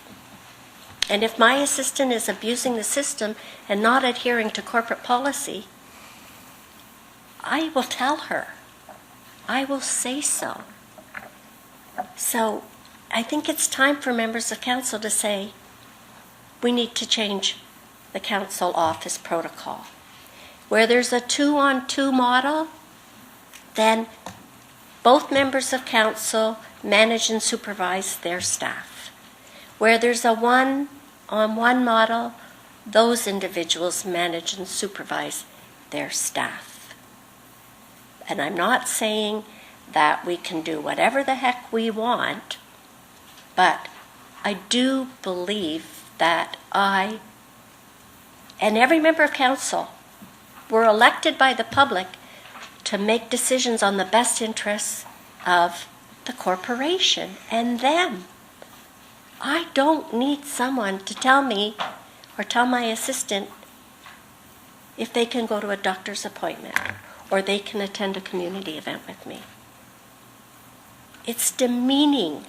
And if my assistant is abusing the system and not adhering to corporate policy, I will tell her. I will say so. So I think it's time for members of council to say, we need to change the council office protocol. Where there's a 2-on-2 model, then both members of council manage and supervise their staff. Where there's a 1-on-1 model, those individuals manage and supervise their staff. And I'm not saying that we can do whatever the heck we want, but I do believe that I and every member of council were elected by the public to make decisions on the best interests of the corporation and them. I don't need someone to tell me or tell my assistant if they can go to a doctor's appointment or they can attend a community event with me. It's demeaning.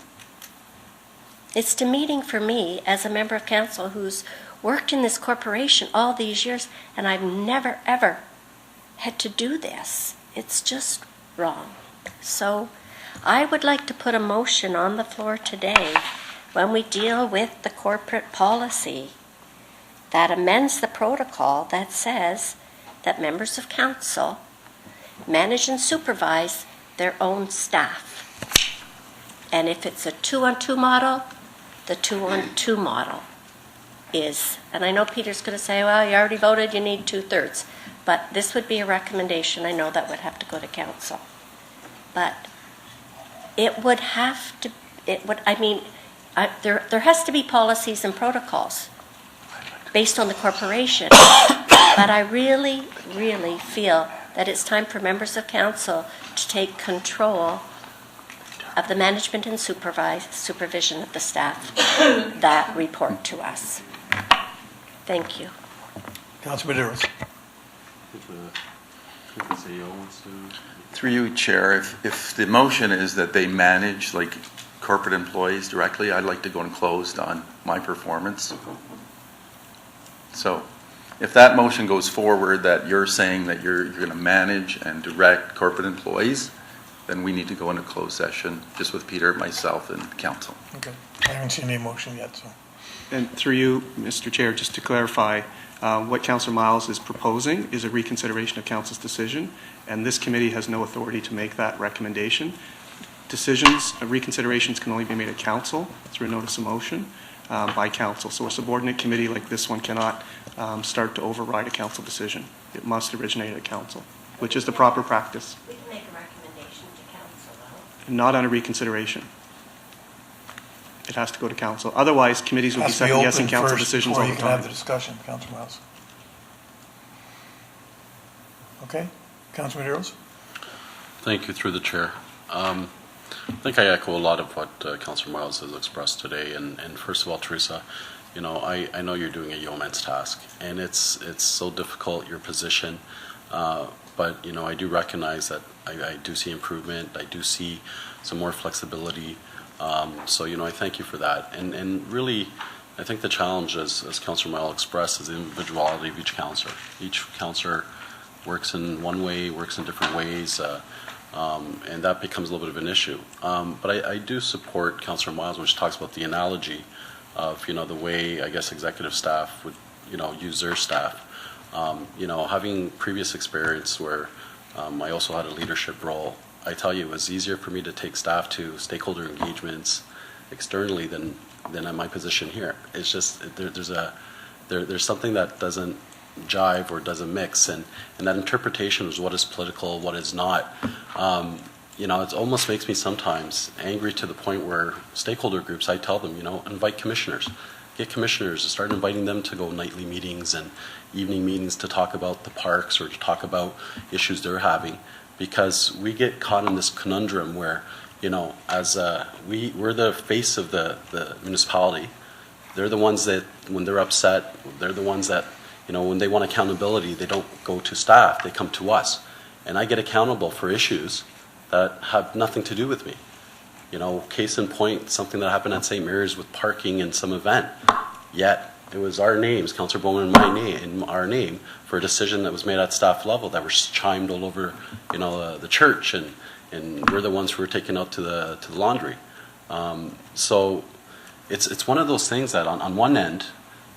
It's demeaning for me as a member of council who's worked in this corporation all these years, and I've never, ever had to do this. It's just wrong. So I would like to put a motion on the floor today when we deal with the corporate policy that amends the protocol that says that members of council manage and supervise their own staff. And if it's a 2-on-2 model, the 2-on-2 model is, and I know Peter's going to say, well, you already voted, you need 2/3. But this would be a recommendation. I know that would have to go to council. But it would have to, there has to be policies and protocols based on the corporation. But I really, really feel that it's time for members of council to take control of the management and supervision of the staff that report to us. Thank you. Councilor Medeiros. If the CEO wants to... Through you, Chair, if the motion is that they manage like corporate employees directly, I'd like to go and closed on my performance. So if that motion goes forward, that you're saying that you're going to manage and direct corporate employees, then we need to go into closed session just with Peter, myself, and council. Okay. I haven't seen any motion yet, so. And through you, Mr. Chair, just to clarify, what Councillor Miles is proposing is a reconsideration of council's decision, and this committee has no authority to make that recommendation. Decisions, reconsiderations can only be made at council through a notice of motion by council. So a subordinate committee like this one cannot start to override a council decision. It must originate at council, which is the proper practice. We can make a recommendation to council, though. Not on a reconsideration. It has to go to council. Otherwise, committees will be second-guessing council decisions all the Before you can have the time. discussion, Councilor Miles. Okay, Councilor Medeiros. Thank you, through the chair. I think I echo a lot of what Councillor Miles has expressed today. And first of all, Teresa, I know you're doing a yeoman's task, and it's so difficult, your position, but, I do recognize that I do see improvement, I do see some more flexibility, so, I thank you for that, and really, I think the challenge, as Councillor Mile expressed, is the individuality of each councillor. Each councillor works in one way, works in different ways, and that becomes a little bit of an issue. But I do support Councillor Miles, which talks about the analogy of, the way, I guess, executive staff would, use their staff. Having previous experience where I also had a leadership role, I tell you, it was easier for me to take staff to stakeholder engagements externally than in my position here. It's just, there's something that doesn't jive or doesn't mix, and that interpretation is what is political, what is not. It almost makes me sometimes angry to the point where stakeholder groups, I tell them, invite commissioners. Get commissioners to start inviting them to go nightly meetings and evening meetings to talk about the parks or to talk about issues they're having, because we get caught in this conundrum where, as we're the face of the municipality. They're the ones that, when they're upset, they're the ones that, when they want accountability, they don't go to staff, they come to us. And I get accountable for issues that have nothing to do with me. Case in point, something that happened at St. Mary's with parking and some event. Yet, it was our names, Councillor Bowman and my name, and our name, for a decision that was made at staff level that was chimed all over, the church, and we're the ones who were taken out to the laundry. So it's one of those things that on one end,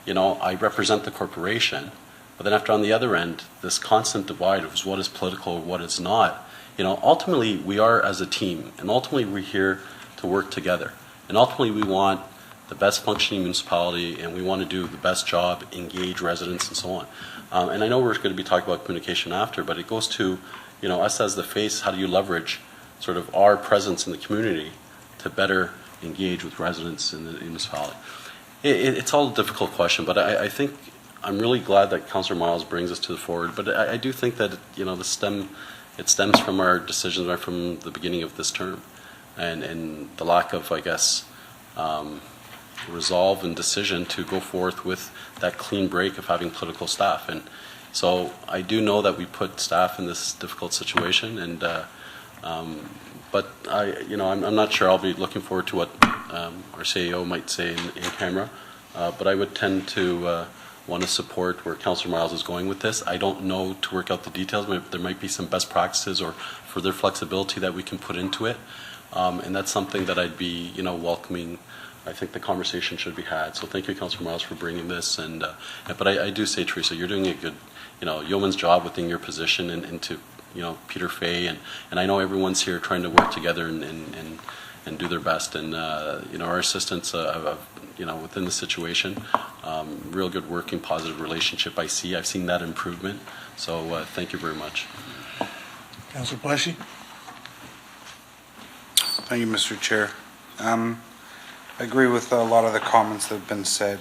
I represent the corporation, but then after on the other end, this constant divide of what is political, what is not. Ultimately we are as a team, and ultimately we're here to work together. And ultimately we want the best functioning municipality, and we want to do the best job, engage residents and so on. And I know we're going to be talking about communication after, but it goes to, us as the face, how do you leverage sort of our presence in the community to better engage with residents in the municipality? It's all a difficult question, but I think I'm really glad that Councillor Miles brings us to the forward. But I do think that it stems from our decisions right from the beginning of this term, and the lack of, I guess, resolve and decision to go forth with that clean break of having political staff. And so I do know that we put staff in this difficult situation, and but I'm not sure. I'll be looking forward to what our CEO might say in camera, but I would tend to want to support where Councillor Miles is going with this. I don't know to work out the details. There might be some best practices or further flexibility that we can put into it, and that's something that I'd be welcoming. I think the conversation should be had. So thank you, Councillor Miles, for bringing this. But I do say, Teresa, you're doing a good yeoman's job within your position, and to Peter Fay, and I know everyone's here trying to work together and do their best, and our assistants within the situation, real good working positive relationship. I've seen that improvement, so thank you very much. Councillor Pleshy? Thank you, Mr. Chair. I agree with a lot of the comments that have been said.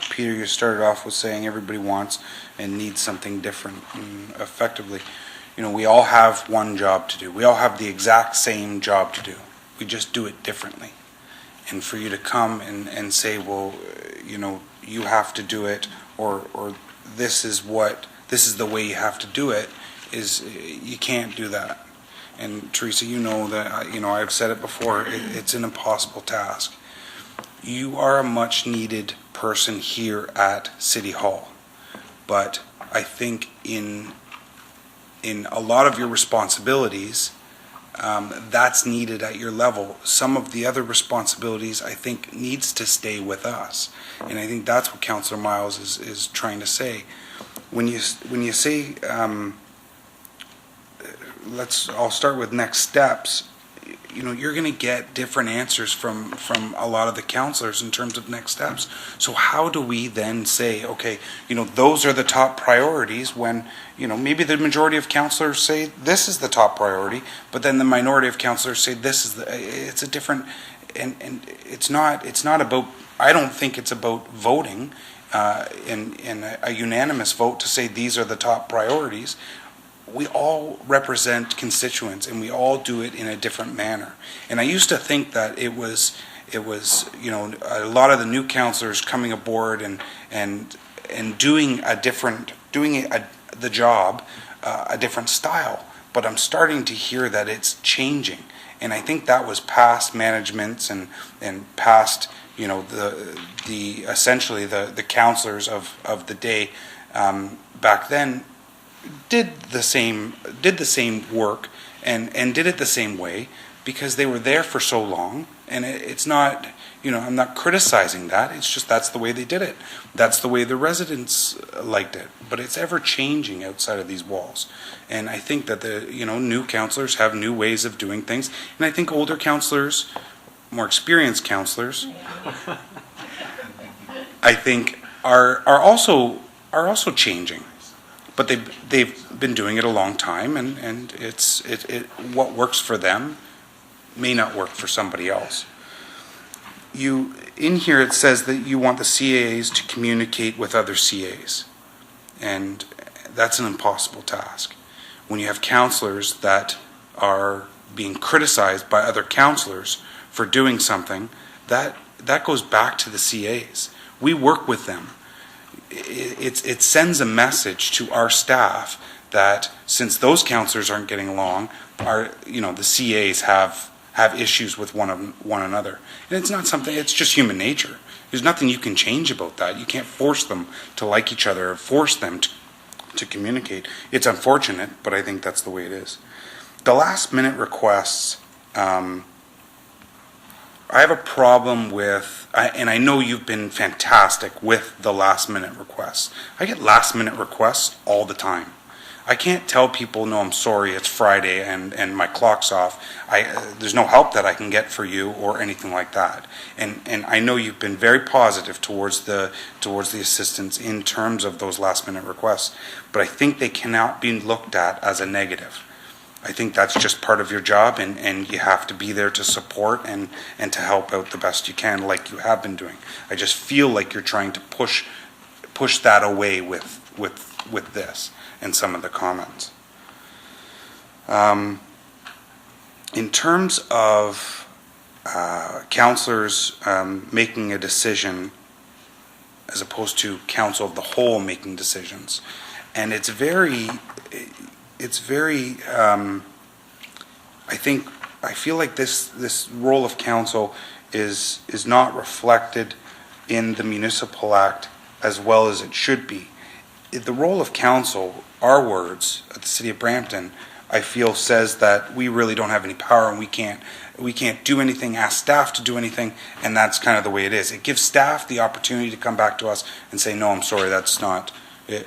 Peter, you started off with saying everybody wants and needs something different, and effectively, we all have one job to do. We all have the exact same job to do. We just do it differently. And for you to come and say, well, you have to do it, or this is the way you have to do it, you can't do that. And Teresa, that, I've said it before, it's an impossible task. You are a much needed person here at City Hall, but I think in a lot of your responsibilities, that's needed at your level. Some of the other responsibilities, I think, needs to stay with us, and I think that's what Councillor Miles is trying to say. When you say, I'll start with next steps. You're going to get different answers from a lot of the councillors in terms of next steps. So how do we then say, okay, those are the top priorities, when maybe the majority of councillors say this is the top priority, but then the minority of councillors say this is it's a different, and it's not about, I don't think it's about voting in a unanimous vote to say these are the top priorities. We all represent constituents, and we all do it in a different manner. And I used to think that it was it was, you know, a lot of the new councillors coming aboard and doing the job a different style. But I'm starting to hear that it's changing, and I think that was past managements and past, you know, the essentially the councillors of the day back then did the same work and did it the same way because they were there for so long. And it's not, you know, I'm not criticizing that. It's just that's the way they did it. That's the way the residents liked it. But it's ever changing outside of these walls. And I think that the, you know, new councillors have new ways of doing things. And I think older councillors, more experienced councillors, I think are also changing. But they've been doing it a long time, and what works for them may not work for somebody else. In here it says that you want the CAAs to communicate with other CAs, and that's an impossible task. When you have councillors that are being criticized by other councillors for doing something, that goes back to the CAs. We work with them. It sends a message to our staff that since those councillors aren't getting along, the CAs have issues with one another. And it's not something, it's just human nature. There's nothing you can change about that. You can't force them to like each other or force them to communicate. It's unfortunate, but I think that's the way it is. The last minute requests, I have a problem with, and I know you've been fantastic with the last minute requests. I get last minute requests all the time. I can't tell people, no, I'm sorry, it's Friday and my clock's off. There's no help that I can get for you or anything like that. And I know you've been very positive towards the assistance in terms of those last minute requests, but I think they cannot be looked at as a negative. I think that's just part of your job, and you have to be there to support and to help out the best you can, like you have been doing. I just feel like you're trying to push that away with this and some of the comments. In terms of councillors making a decision as opposed to council of the whole making decisions, and it's very I feel like this role of council is not reflected in the Municipal Act as well as it should be. The role of council, our words at the City of Brampton, I feel says that we really don't have any power and we can't do anything, ask staff to do anything, and that's kind of the way it is. It gives staff the opportunity to come back to us and say, no, I'm sorry, that's not,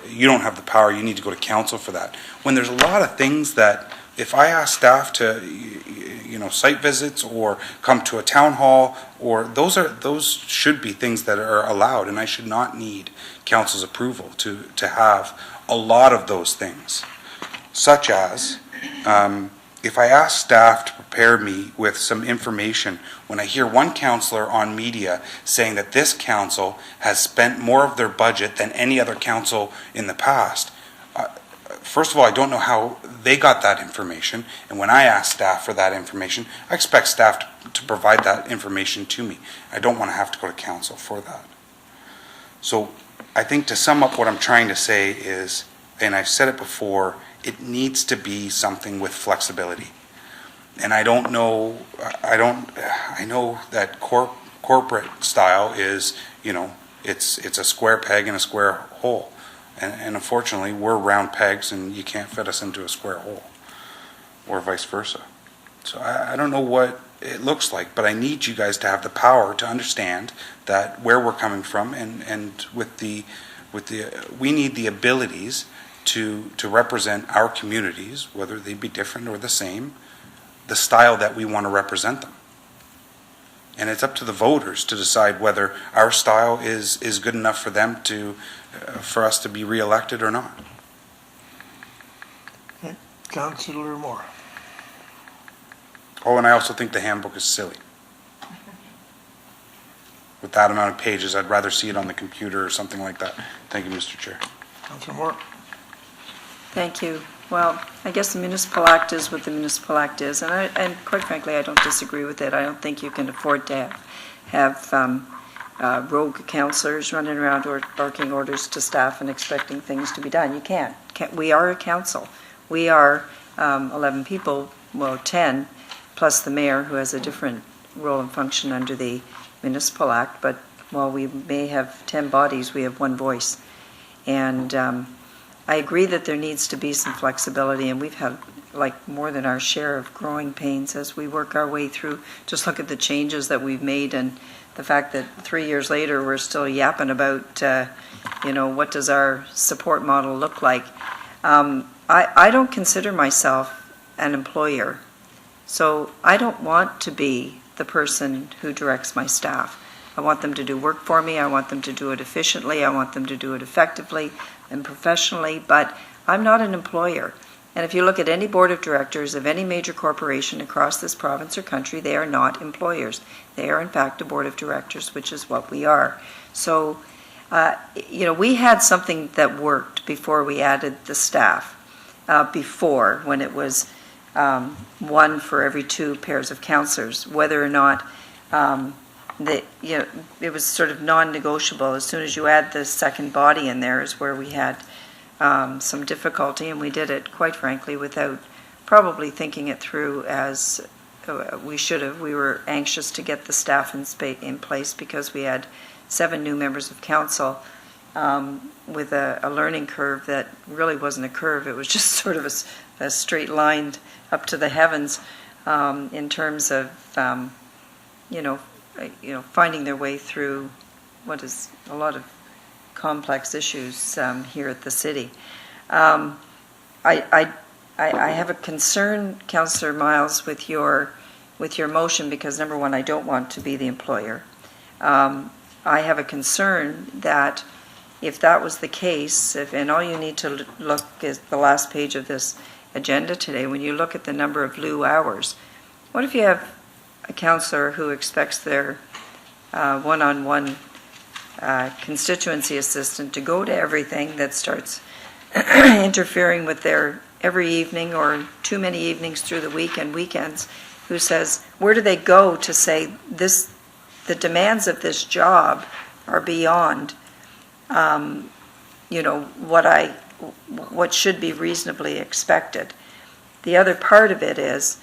you don't have the power, you need to go to council for that. When there's a lot of things that, if I ask staff to, site visits or come to a town hall, or those should be things that are allowed, and I should not need council's approval to have a lot of those things. Such as, if I ask staff to prepare me with some information, when I hear one councillor on media saying that this council has spent more of their budget than any other council in the past, first of all, I don't know how they got that information, and when I ask staff for that information, I expect staff to provide that information to me. I don't want to have to go to council for that. So I think to sum up what I'm trying to say is, and I've said it before, it needs to be something with flexibility. And I know that corporate style is, it's a square peg in a square hole. And unfortunately, we're round pegs and you can't fit us into a square hole, or vice versa. So I don't know what it looks like, but I need you guys to have the power to understand that where we're coming from, and we need the abilities to represent our communities, whether they be different or the same, the style that we want to represent them. And it's up to the voters to decide whether our style is good enough for them for us to be reelected or not. Okay. Councillor Moore. Oh, and I also think the handbook is silly. With that amount of pages, I'd rather see it on the computer or something like that. Thank you, Mr. Chair. Councillor Moore. Thank you. Well, I guess the municipal act is what the municipal act is, and quite frankly, I don't disagree with it. I don't think you can afford to have rogue councillors running around or barking orders to staff and expecting things to be done. You can't. We are a council. We are 11 people, well, 10, plus the mayor, who has a different role and function under the municipal act, but while we may have 10 bodies, we have one voice. And I agree that there needs to be some flexibility, and we've had like more than our share of growing pains as we work our way through. Just look at the changes that we've made and the fact that 3 years later we're still yapping about, what does our support model look like. I don't consider myself an employer, so I don't want to be the person who directs my staff. I want them to do work for me. I want them to do it efficiently. I want them to do it effectively and professionally, but I'm not an employer. And if you look at any board of directors of any major corporation across this province or country, they are not employers. They are, in fact, a board of directors, which is what we are. So, we had something that worked before we added the staff. Before, when it was one for every 2 pairs of councillors, whether or not it was sort of non-negotiable. As soon as you add the second body in there is where we had some difficulty, and we did it, quite frankly, without probably thinking it through as we should have. We were anxious to get the staff in place because we had 7 new members of council with a learning curve that really wasn't a curve. It was just sort of a straight line up to the heavens in terms of, finding their way through what is a lot of complex issues here at the city. I have a concern, Councillor Miles, with your motion because, number one, I don't want to be the employer. I have a concern that if that was the case, and all you need to look is the last page of this agenda today, when you look at the number of lieu hours, what if you have a councillor who expects their one-on-one constituency assistant to go to everything that starts interfering with their every evening or too many evenings through the week and weekends, who says, where do they go to say this? The demands of this job are beyond, what should be reasonably expected. The other part of it is,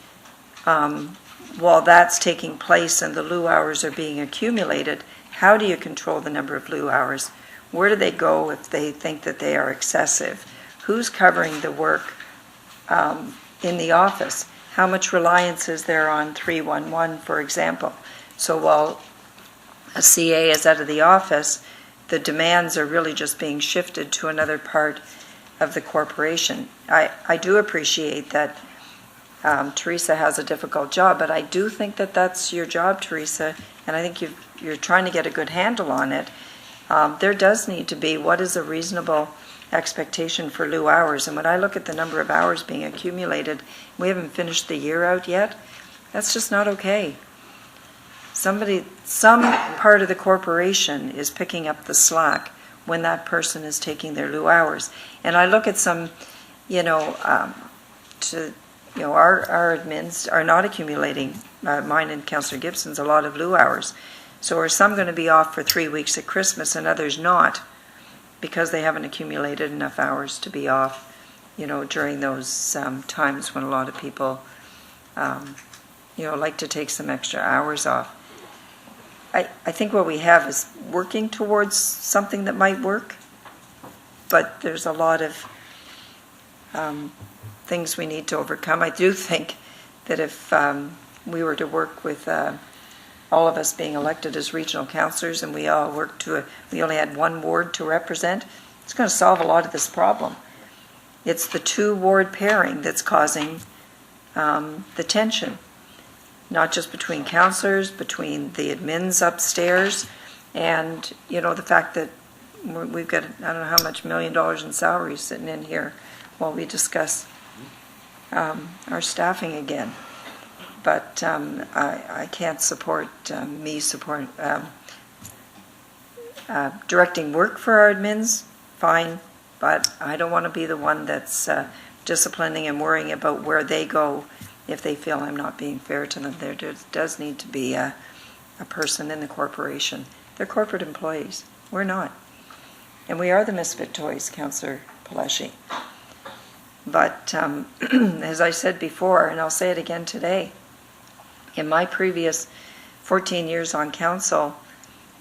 while that's taking place and the lieu hours are being accumulated, how do you control the number of lieu hours? Where do they go if they think that they are excessive? Who's covering the work in the office? How much reliance is there on 311, for example? So while a CA is out of the office, the demands are really just being shifted to another part of the corporation. I do appreciate that Teresa has a difficult job, but I do think that that's your job, Teresa, and I think you're trying to get a good handle on it. There does need to be what is a reasonable expectation for lieu hours, and when I look at the number of hours being accumulated, we haven't finished the year out yet, that's just not okay. Some part of the corporation is picking up the slack when that person is taking their lieu hours. And I look at some, our admins are not accumulating, mine and Councillor Gibson's, a lot of lieu hours. So are some going to be off for 3 weeks at Christmas and others not, because they haven't accumulated enough hours to be off, during those times when a lot of people, like to take some extra hours off. I think what we have is working towards something that might work, but there's a lot of things we need to overcome. I do think that if we were to work with all of us being elected as regional councillors and we all worked we only had one ward to represent, it's going to solve a lot of this problem. It's the 2-ward pairing that's causing the tension. Not just between councillors, between the admins upstairs, and the fact that we've got I don't know how much $1 million in salaries sitting in here while we discuss our staffing again. But I can't support directing work for our admins. Fine, but I don't want to be the one that's disciplining and worrying about where they go if they feel I'm not being fair to them. There does need to be a person in the corporation. They're corporate employees. We're not. And we are the misfit toys, Councillor Palashi. But as I said before, and I'll say it again today, in my previous 14 years on council,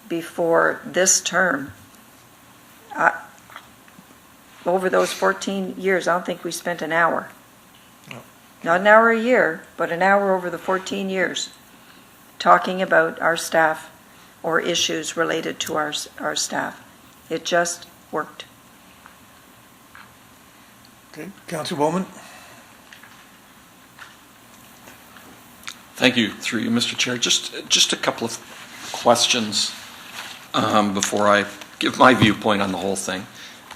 before this term, over those 14 years, I don't think we spent an hour. No. Not an hour a year, but an hour over the 14 years talking about our staff or issues related to our staff. It just worked. Okay, Councillor Bowman? Thank you, through you, Mr. Chair. Just a couple of questions before I give my viewpoint on the whole thing.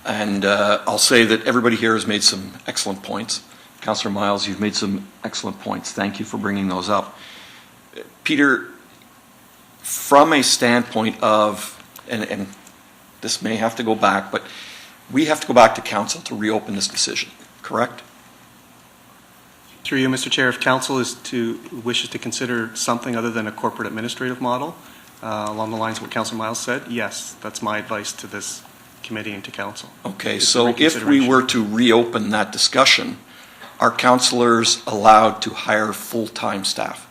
And I'll say that everybody here has made some excellent points. Councillor Miles, you've made some excellent points. Thank you for bringing those up. Peter, from a standpoint of, and this may have to go back, but we have to go back to council to reopen this decision, correct? Through you, Mr. Chair, if council wishes to consider something other than a corporate administrative model, along the lines of what Councillor Miles said, yes, that's my advice to this committee and to council. Okay, so if we were to reopen that discussion, are councillors allowed to hire full-time staff?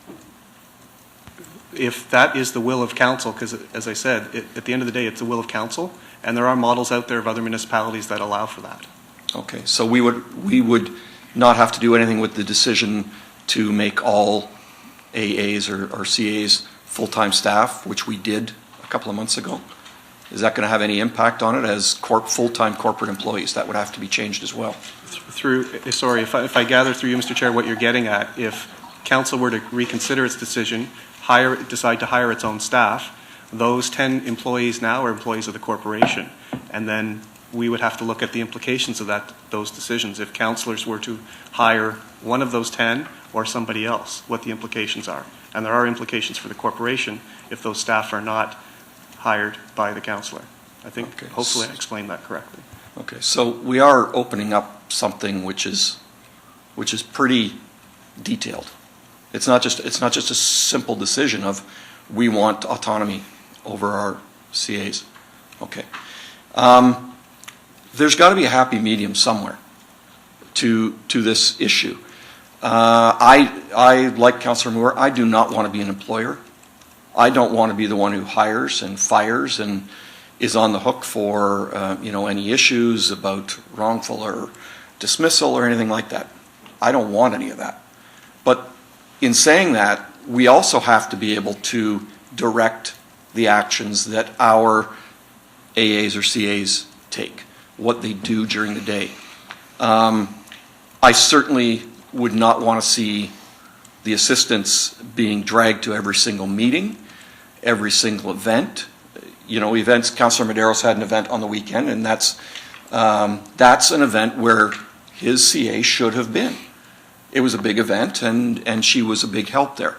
If that is the will of council, because as I said, at the end of the day, it's the will of council, and there are models out there of other municipalities that allow for that. Okay, so we would not have to do anything with the decision to make all AAs or CAs full-time staff, which we did a couple of months ago? Is that going to have any impact on it as full-time corporate employees? That would have to be changed as well. Sorry, if I gather through you, Mr. Chair, what you're getting at, if council were to reconsider its decision, decide to hire its own staff, those 10 employees now are employees of the corporation, and then we would have to look at the implications of those decisions. If councillors were to hire one of those 10 or somebody else, what the implications are. And there are implications for the corporation if those staff are not hired by the councillor. I think, okay, hopefully I explained that correctly. Okay, so we are opening up something which is pretty detailed. It's not just a simple decision of we want autonomy over our CAs. Okay. There's got to be a happy medium somewhere to this issue. I like Councillor Moore, I do not want to be an employer. I don't want to be the one who hires and fires and is on the hook for any issues about wrongful or dismissal or anything like that. I don't want any of that. But in saying that, we also have to be able to direct the actions that our AAs or CAs take, what they do during the day. I certainly would not want to see the assistants being dragged to every single meeting, every single event. Events, Councillor Medeiros had an event on the weekend, and that's an event where his CA should have been. It was a big event, and she was a big help there.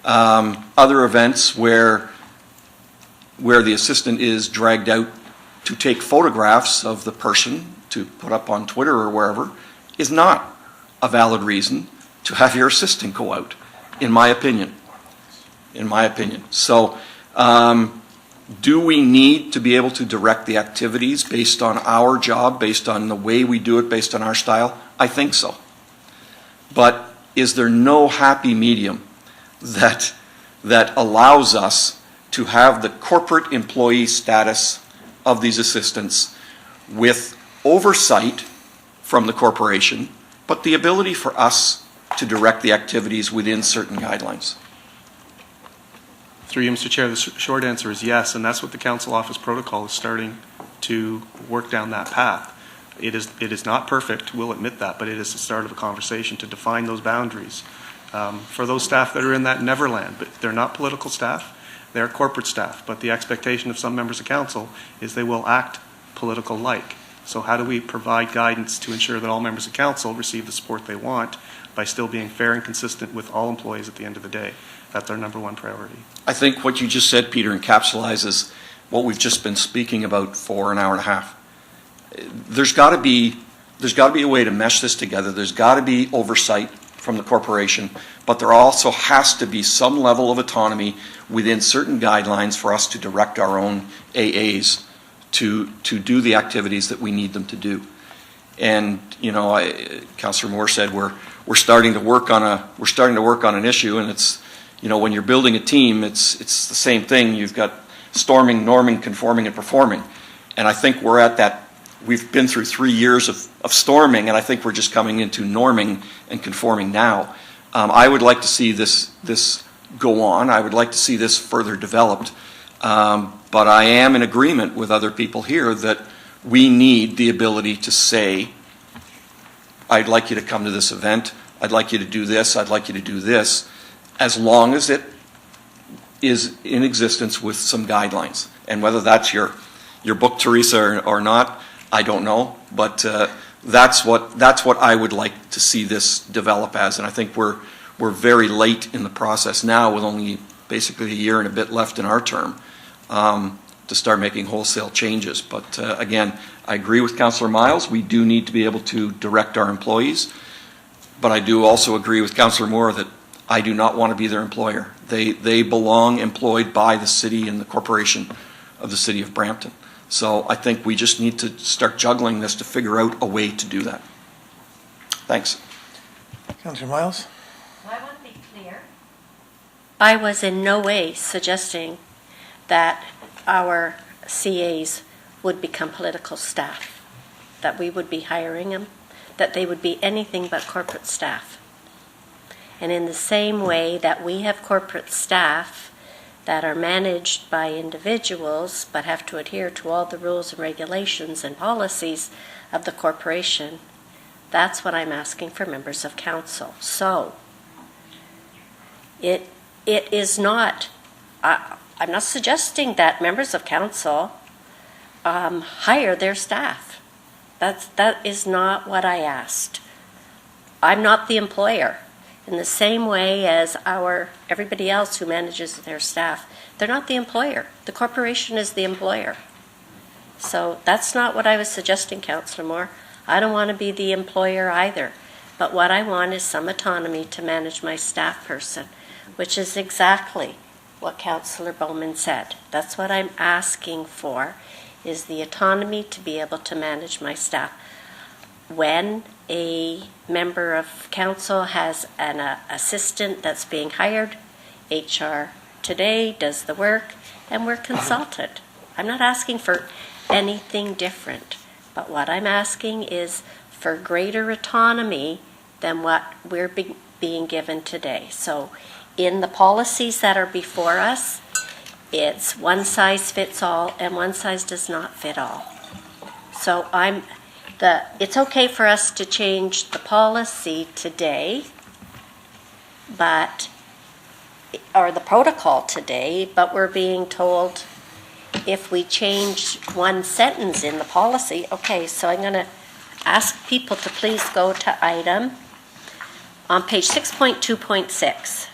Other events where the assistant is dragged out to take photographs of the person to put up on Twitter or wherever is not a valid reason to have your assistant go out, in my opinion. So, do we need to be able to direct the activities based on our job, based on the way we do it, based on our style? I think so. But is there no happy medium that allows us to have the corporate employee status of these assistants with oversight from the corporation, but the ability for us to direct the activities within certain guidelines? Through you, Mr. Chair, the short answer is yes, and that's what the council office protocol is starting to work down that path. It is not perfect, we'll admit that, but it is the start of a conversation to define those boundaries. For those staff that are in that neverland, but they're not political staff, they're corporate staff, but the expectation of some members of council is they will act political-like. So how do we provide guidance to ensure that all members of council receive the support they want by still being fair and consistent with all employees at the end of the day? That's our number one priority. I think what you just said, Peter, encapsulates what we've just been speaking about for an hour and a half. There's got to be there's got to be a way to mesh this together. There's got to be oversight from the corporation, but there also has to be some level of autonomy within certain guidelines for us to direct our own AAs to do the activities that we need them to do. And Councillor Moore said we're starting to work on an issue, and it's when you're building a team, it's the same thing. You've got storming, norming, conforming, and performing, and I think we're at that. We've been through 3 years of storming, and I think we're just coming into norming and conforming now. I would like to see this go on. I would like to see this further developed. But I am in agreement with other people here that we need the ability to say, I'd like you to come to this event, I'd like you to do this, I'd like you to do this, as long as it is in existence with some guidelines. And whether that's your book, Teresa, or not, I don't know, but that's what I would like to see this develop as, and I think we're very late in the process now, with only basically a year and a bit left in our term, to start making wholesale changes. But again, I agree with Councillor Miles. We do need to be able to direct our employees, but I do also agree with Councillor Moore that I do not want to be their employer. They belong employed by the city and the corporation of the city of Brampton. So I think we just need to start juggling this to figure out a way to do that. Thanks. Councillor Miles? I want to be clear. I was in no way suggesting that our CAs would become political staff, that we would be hiring them, that they would be anything but corporate staff. And in the same way that we have corporate staff that are managed by individuals but have to adhere to all the rules and regulations and policies of the corporation, that's what I'm asking for members of council. So it is not, I'm not suggesting that members of council hire their staff. That is not what I asked. I'm not the employer. In the same way as everybody else who manages their staff, they're not the employer. The corporation is the employer. So that's not what I was suggesting, Councillor Moore. I don't want to be the employer either. But what I want is some autonomy to manage my staff person, which is exactly what Councillor Bowman said. That's what I'm asking for, is the autonomy to be able to manage my staff. When a member of council has an assistant that's being hired, HR today does the work, and we're consulted. I'm not asking for anything different, but what I'm asking is for greater autonomy than what we're being given today. So in the policies that are before us, it's one size fits all, and one size does not fit all. So it's okay for us to change the policy today, or the protocol today, but we're being told if we change one sentence in the policy, okay, so I'm going to ask people to please go to item on page 6.2.6.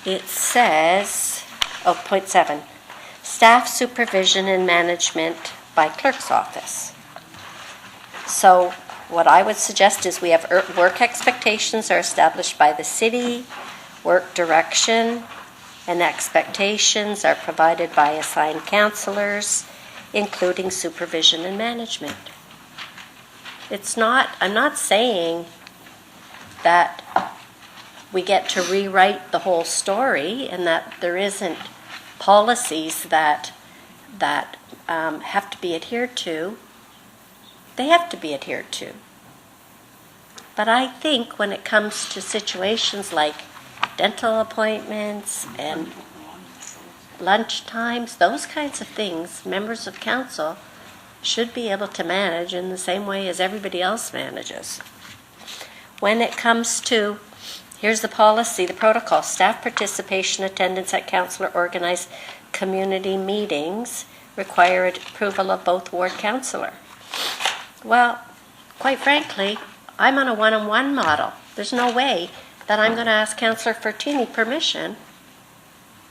It says, point 7. Staff supervision and management by clerk's office. So what I would suggest is we have work expectations are established by the city, work direction and expectations are provided by assigned counselors, including supervision and management. I'm not saying that we get to rewrite the whole story and that there isn't policies that have to be adhered to. They have to be adhered to. But I think when it comes to situations like dental appointments and lunch times, those kinds of things, members of council should be able to manage in the same way as everybody else manages. When it comes to, here's the policy, the protocol, staff participation, attendance at council or organized community meetings require approval of both ward councillor. Well, quite frankly, I'm on a one-on-one model. There's no way that I'm going to ask Councillor Fertini permission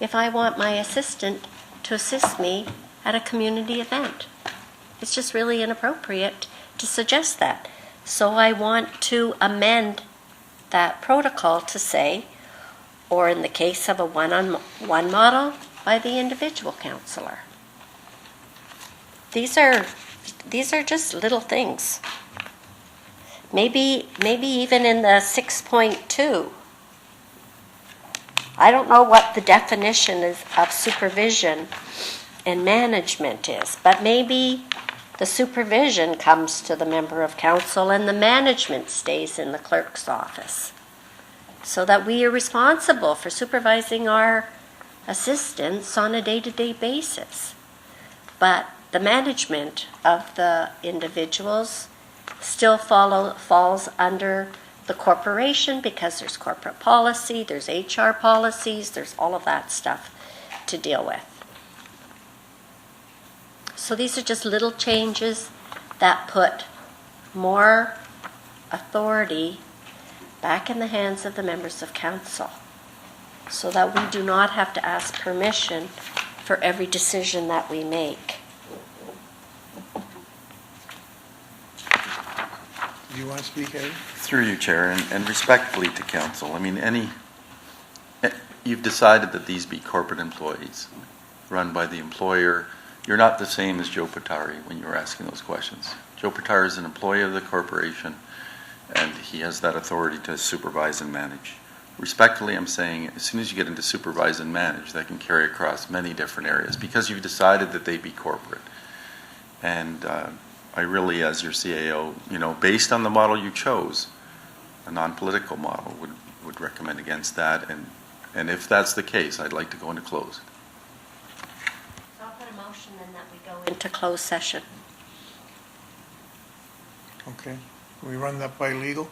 if I want my assistant to assist me at a community event. It's just really inappropriate to suggest that. So I want to amend that protocol to say, or in the case of a one-on-one model, by the individual counselor. These are just little things. Maybe even in the 6.2. I don't know what the definition of supervision and management is, but maybe the supervision comes to the member of council and the management stays in the clerk's office, so that we are responsible for supervising our assistants on a day-to-day basis. But the management of the individuals still falls under the corporation, because there's corporate policy, there's HR policies, there's all of that stuff to deal with. So these are just little changes that put more authority back in the hands of the members of council, so that we do not have to ask permission for every decision that we make. Do you want to speak, Eddie? Through you, Chair, and respectfully to council, I mean, you've decided that these be corporate employees run by the employer. You're not the same as Joe Patari when you were asking those questions. Joe Patari is an employee of the corporation, and he has that authority to supervise and manage. Respectfully, I'm saying as soon as you get into supervise and manage, that can carry across many different areas, because you've decided that they be corporate. And I really, as your CAO, based on the model you chose, a non-political model, would recommend against that. And if that's the case, I'd like to go into close. I'll put a motion in that we go into closed session. Okay. Can we run that by legal?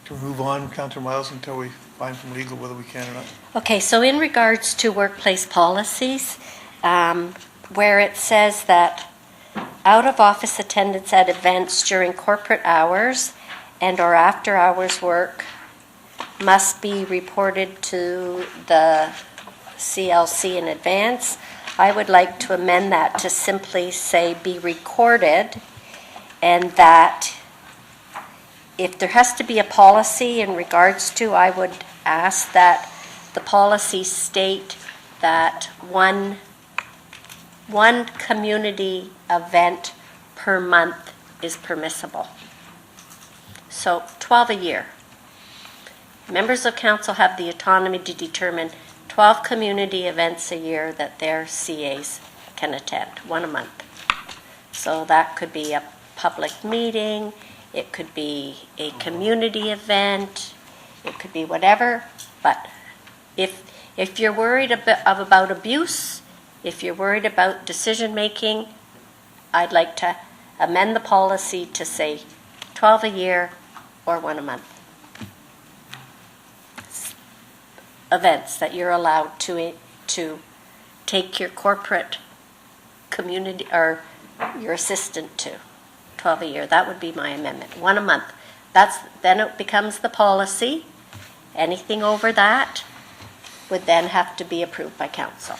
Can we move on, Councillor Miles, until we find from legal whether we can or not? Okay, so in regards to workplace policies, where it says that out-of-office attendance at events during corporate hours and or after-hours work must be reported to the CLC in advance, I would like to amend that to simply say be recorded, and that if there has to be a policy in regards to, I would ask that the policy state that one community event per month is permissible. So 12 a year. Members of council have the autonomy to determine 12 community events a year that their CAs can attend, one a month. So that could be a public meeting, it could be a community event, it could be whatever. But if you're worried about abuse, if you're worried about decision making, I'd like to amend the policy to say 12 a year or one a month. Events that you're allowed to take your corporate community or your assistant to. 12 a year. That would be my amendment. One a month. Then it becomes the policy. Anything over that would then have to be approved by council.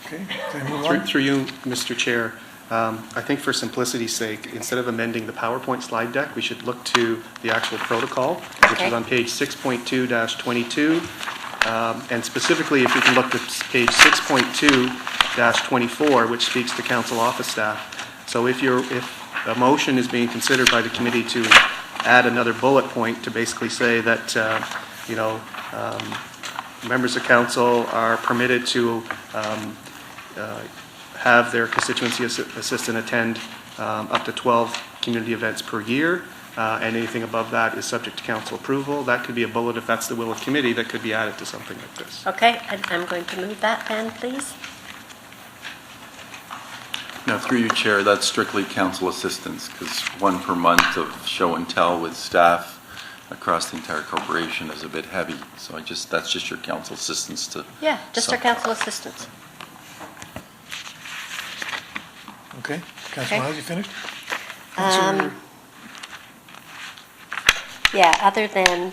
Okay, can I move on? Through you, Mr. Chair, I think for simplicity's sake, instead of amending the PowerPoint slide deck, we should look to the actual protocol, which is on page 6.2-22. And specifically, if you can look to page 6.2-24, which speaks to council office staff. So if a motion is being considered by the committee to add another bullet point to basically say that, members of council are permitted to have their constituency assistant attend up to 12 community events per year, and anything above that is subject to council approval. That could be a bullet, if that's the will of committee, that could be added to something like this. Okay, I'm going to move that then, please. Now, through you, Chair, that's strictly council assistance, because one per month of show and tell with staff across the entire corporation is a bit heavy. So that's just your council assistance to... Yeah, just our council assistants. Okay, Councillor Miles, you finished? Yeah, other than,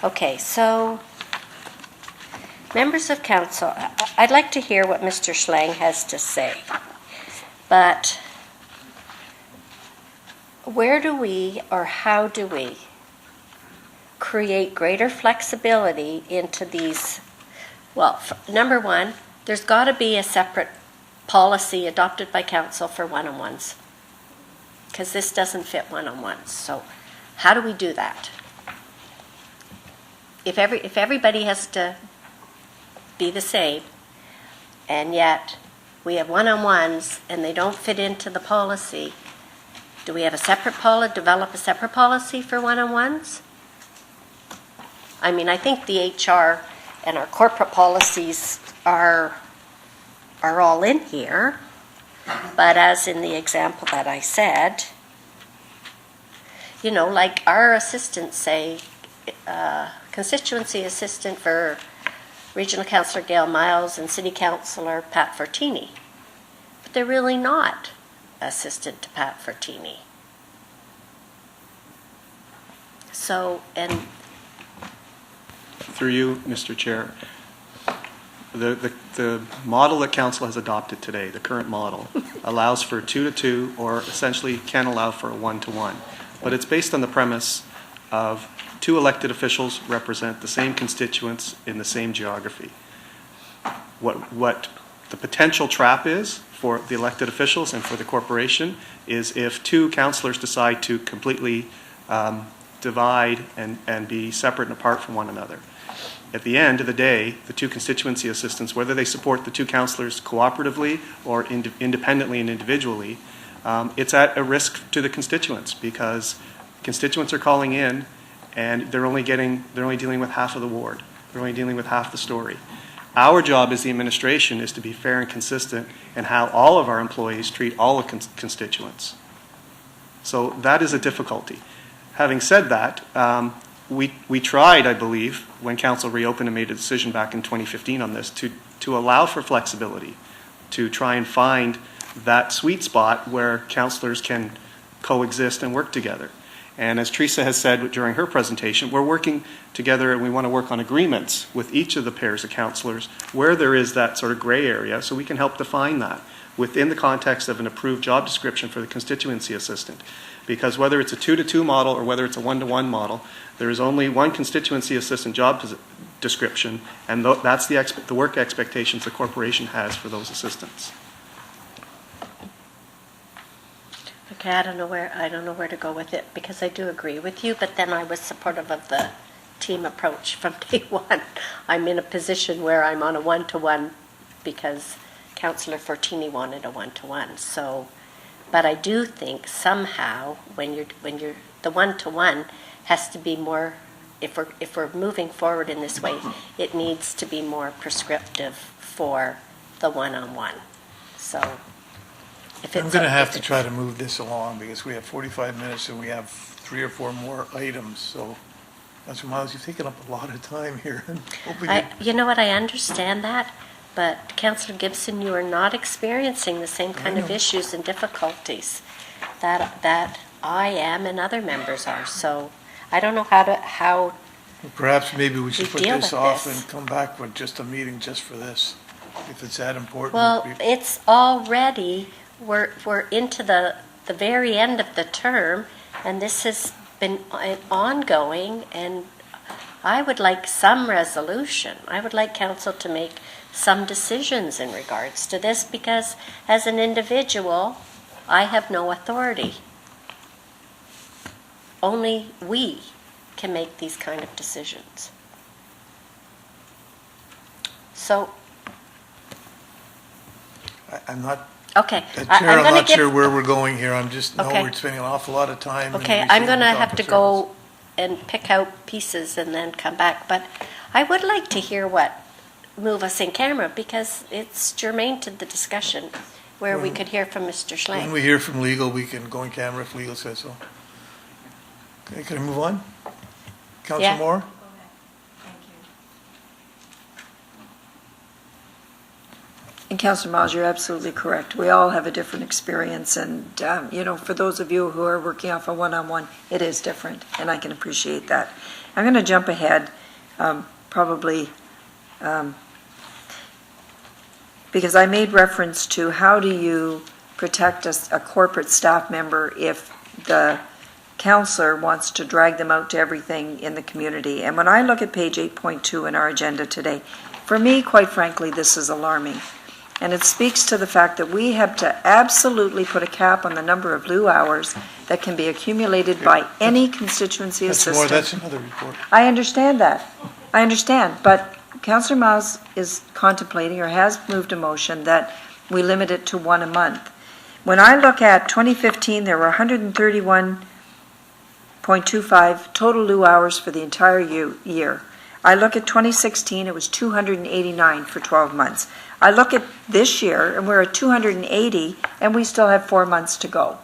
okay, so, members of council, I'd like to hear what Mr. Schlang has to say. But where do we, or how do we, create greater flexibility into these? Well, number one, there's got to be a separate policy adopted by council for one-on-ones, because this doesn't fit one-on-ones. So how do we do that? If everybody has to be the same, and yet we have one-on-ones and they don't fit into the policy, do we have a separate develop a separate policy for one-on-ones? I mean, I think the HR and our corporate policies are all in here, but as in the example that I said, you know, like our assistants say, constituency assistant for Regional Councillor Gail Miles and City Councillor Pat Fortini, but they're really not assistant to Pat Fortini. So, and Through you, Mr. Chair, the model that council has adopted today, the current model, allows for 2-to-2 or essentially can allow for a 1-to-1. But it's based on the premise of 2 elected officials represent the same constituents in the same geography. What the potential trap is for the elected officials and for the corporation is if 2 councillors decide to completely divide and be separate and apart from one another. At the end of the day, the 2 constituency assistants, whether they support the 2 councillors cooperatively or independently and individually, it's at a risk to the constituents because constituents are calling in and they're only dealing with half of the ward. They're only dealing with half the story. Our job as the administration is to be fair and consistent in how all of our employees treat all the constituents. So that is a difficulty. Having said that, we tried, I believe, when council reopened and made a decision back in 2015 on this, to allow for flexibility, to try and find that sweet spot where councillors can coexist and work together. And as Teresa has said during her presentation, we're working together and we want to work on agreements with each of the pairs of councillors where there is that sort of gray area so we can help define that within the context of an approved job description for the constituency assistant. Because whether it's a 2-to-2 model or whether it's a 1-to-1 model, there is only one constituency assistant job description, and that's the work expectations the corporation has for those assistants. okay, I don't know where to go with it because I do agree with you, but then I was supportive of the team approach from day one. I'm in a position where I'm on a 1-to-1 because Councillor Fortini wanted a 1-to-1. So, but I do think somehow when you're the 1-to-1 has to be more. If we're moving forward in this way, it needs to be more prescriptive for the one-on-one. So, if it's I'm going to have to try to move this along because we have 45 minutes and we have 3 or 4 more items. So, Councillor Miles, you've taken up a lot of time here. You know what? I understand that, but Councillor Gibson, you are not experiencing the same kind of issues and difficulties that I am and other members are. So, I don't know how. Perhaps maybe we should put deal this with off this. and come back with just a meeting just for this, if it's that important. Well, it's already, we're into the very end of the term, and this has been ongoing, and I would like some resolution. I would like council to make some decisions in regards to this, because as an individual, I have no authority. Only we can make these kind of decisions. So, I'm not, okay. Chair, I'm not sure where we're going here. I'm just, know Okay. we're spending an awful lot of time. Okay, and I'm going to receiving have to go and pick out pieces and then come back. But I would like to hear what move us in camera because it's germane to the discussion where we could hear from Mr. When Schlang. we hear from legal, we can go in camera if legal says so. Okay, can I move on? Councillor Yeah. And Councillor Miles, you're absolutely correct. We all have a different experience, and for those of you who are working off a one-on-one, it is different, and I can appreciate that. I'm going to jump ahead, probably, because I made reference to how do you protect a corporate staff member if the councillor wants to drag them out to everything in the community. And when I look at page 8.2 in our agenda today, for me, quite frankly, this is alarming. And it speaks to the fact that we have to absolutely put a cap on the number of lieu hours that can be accumulated by any constituency assistant. That's another report. I understand that. I understand. But Councillor Miles is contemplating or has moved a motion that we limit it to one a month. When I look at 2015, there were 131.25 total lieu hours for the entire year. I look at 2016, it was 289 for 12 months. I look at this year, and we're at 280, and we still have 4 months to go.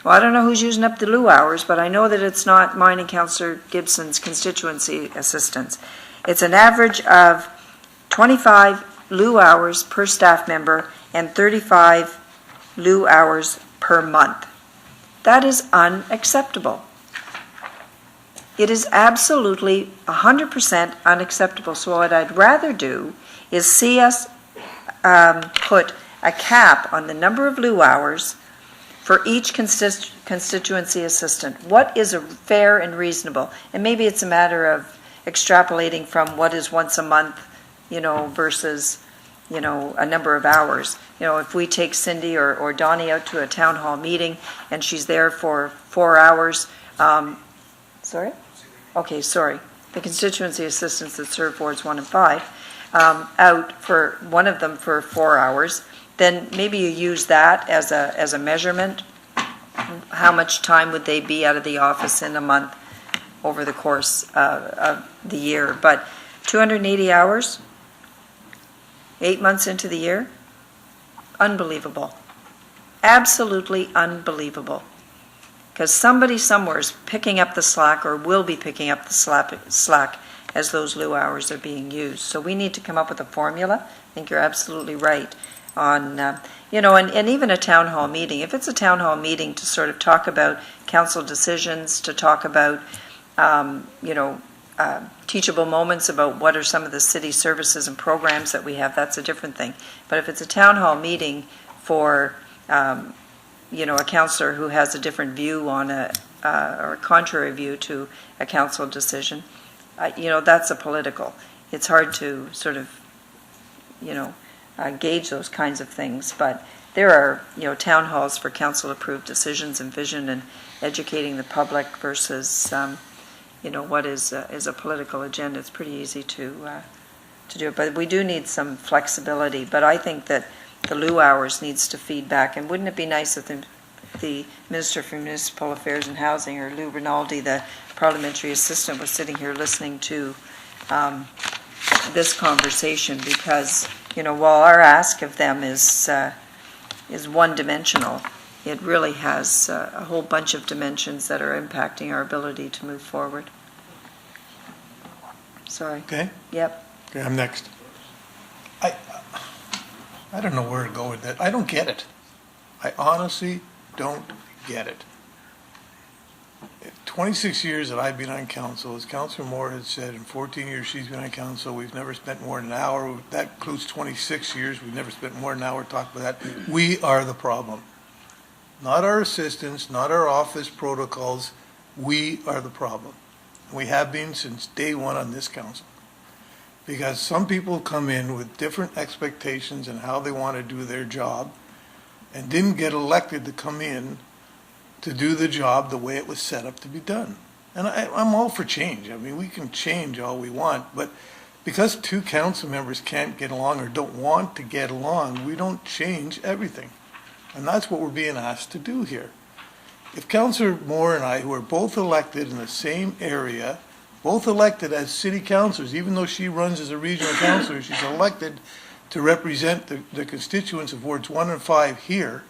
Well, I don't know who's using up the lieu hours, but I know that it's not mine and Councillor Gibson's constituency assistants. It's an average of 25 lieu hours per staff member and 35 lieu hours per month. That is unacceptable. It is absolutely 100% unacceptable. So what I'd rather do is see us put a cap on the number of lieu hours for each constituency assistant. What is fair and reasonable? And maybe it's a matter of extrapolating from what is once a month, versus, a number of hours. If we take Cindy or Donnie out to a town hall meeting and she's there for 4 hours, sorry? Okay, sorry. The constituency assistants that serve wards 1 and 5, out for one of them for 4 hours, then maybe you use that as a measurement. How much time would they be out of the office in a month over the course of the year? But 280 hours, 8 months into the year, unbelievable. Absolutely unbelievable. Because somebody somewhere is picking up the slack or will be picking up the slack as those lieu hours are being used. So we need to come up with a formula. I think you're absolutely right on, and even a town hall meeting. If it's a town hall meeting to sort of talk about council decisions, to talk about, teachable moments about what are some of the city services and programs that we have, that's a different thing. But if it's a town hall meeting for, a councillor who has a different view on or a contrary view to a council decision, that's a political. It's hard to sort of, gauge those kinds of things. But there are, town halls for council-approved decisions and vision and educating the public versus, what is a political agenda. It's pretty easy to do it. But we do need some flexibility. But I think that the lieu hours needs to feed back. And wouldn't it be nice if the Minister for Municipal Affairs and Housing, or Lou Rinaldi, the parliamentary assistant, was sitting here listening to this conversation, because, while our ask of them is one-dimensional, it really has a whole bunch of dimensions that are impacting our ability to move forward. Sorry. Okay? Yep. Okay, I'm next. I don't know where to go with that. I don't get it. I honestly don't get it. 26 years that I've been on council, as Councillor Moore had said, in 14 years she's been on council, we've never spent more than an hour. That includes 26 years. We've never spent more than an hour talking about that. We are the problem. Not our assistants, not our office protocols. We are the problem. We have been since day one on this council. Because some people come in with different expectations and how they want to do their job and didn't get elected to come in to do the job the way it was set up to be done. And I'm all for change. I mean, we can change all we want, but because two council members can't get along or don't want to get along, we don't change everything. And that's what we're being asked to do here. If Councillor Moore and I, who are both elected in the same area, both elected as city councillors, even though she runs as a regional councillor, she's elected to represent the constituents of wards 1 and 5 here.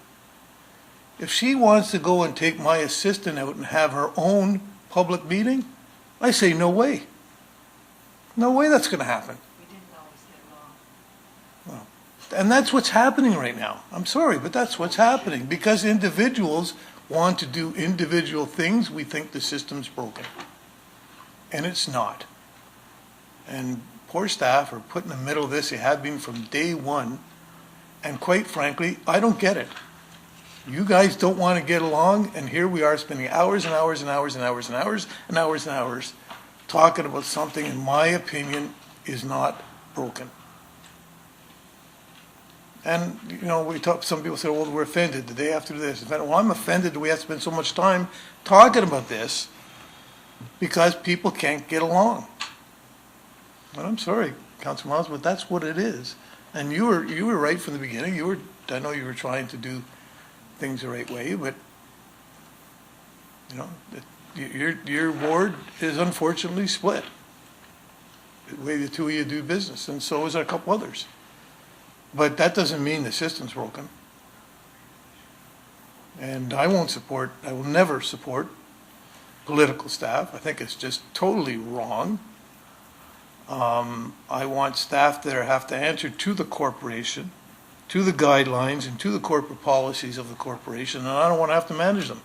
If she wants to go and take my assistant out and have her own public meeting, I say no way. No way that's going to happen. We didn't always get along. Well, And that's what's happening right now. I'm sorry, but that's what's happening. Because individuals want to do individual things, we think the system's broken. And it's not. And poor staff are put in the middle of this. They have been from day one. And quite frankly, I don't get it. You guys don't want to get along, and here we are spending hours and hours and hours and hours and hours and hours and hours talking about something, in my opinion, is not broken. And, some people say, well, we're offended. Did they have to do this? Well, I'm offended that we have to spend so much time talking about this because people can't get along. But I'm sorry, Councilor Miles, but that's what it is. And you were right from the beginning. I know you were trying to do things the right way, but your ward is unfortunately split the way the two of you do business, and so is a couple others. But that doesn't mean the system's broken. And I will never support political staff. I think it's just totally wrong. I want staff that have to answer to the corporation, to the guidelines and to the corporate policies of the corporation, and I don't want to have to manage them.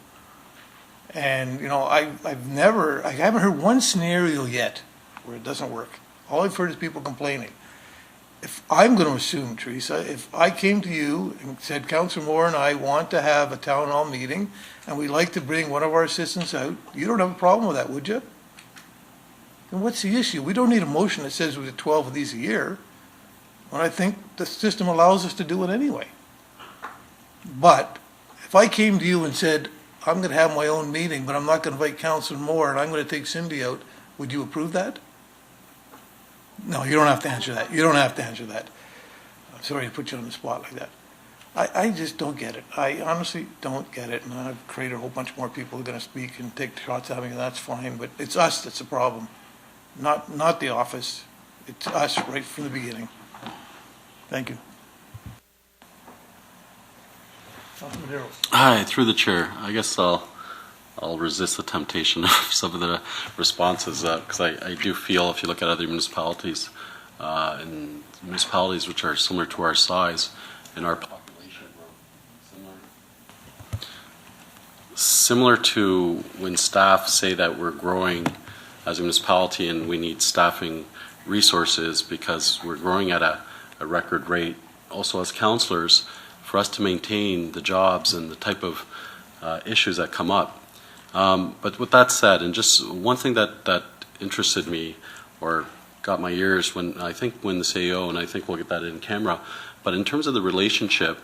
And, I haven't heard one scenario yet where it doesn't work. All I've heard is people complaining. If I'm going to assume, Teresa, if I came to you and said, Councillor Moore and I want to have a town hall meeting, and we'd like to bring one of our assistants out, you don't have a problem with that, would you? Then what's the issue? We don't need a motion that says we do 12 of these a year. When I think the system allows us to do it anyway. But if I came to you and said, I'm going to have my own meeting, but I'm not going to invite Councillor Moore and I'm going to take Cindy out, would you approve that? No, you don't have to answer that. You don't have to answer that. I'm sorry to put you on the spot like that. I just don't get it. I honestly don't get it. And I've created a whole bunch more people who are going to speak and take shots at me, and that's fine. But it's us that's the problem, not the office. It's us right from the beginning. Thank you. Hi, through the chair. I guess I'll resist the temptation of some of the responses because I do feel if you look at other municipalities and municipalities which are similar to our size and our population, similar to when staff say that we're growing as a municipality and we need staffing resources because we're growing at a record rate. Also, as councillors, for us to maintain the jobs and the type of issues that come up. But with that said, and just one thing that interested me or got my ears when the CAO, and I think we'll get that in camera, but in terms of the relationship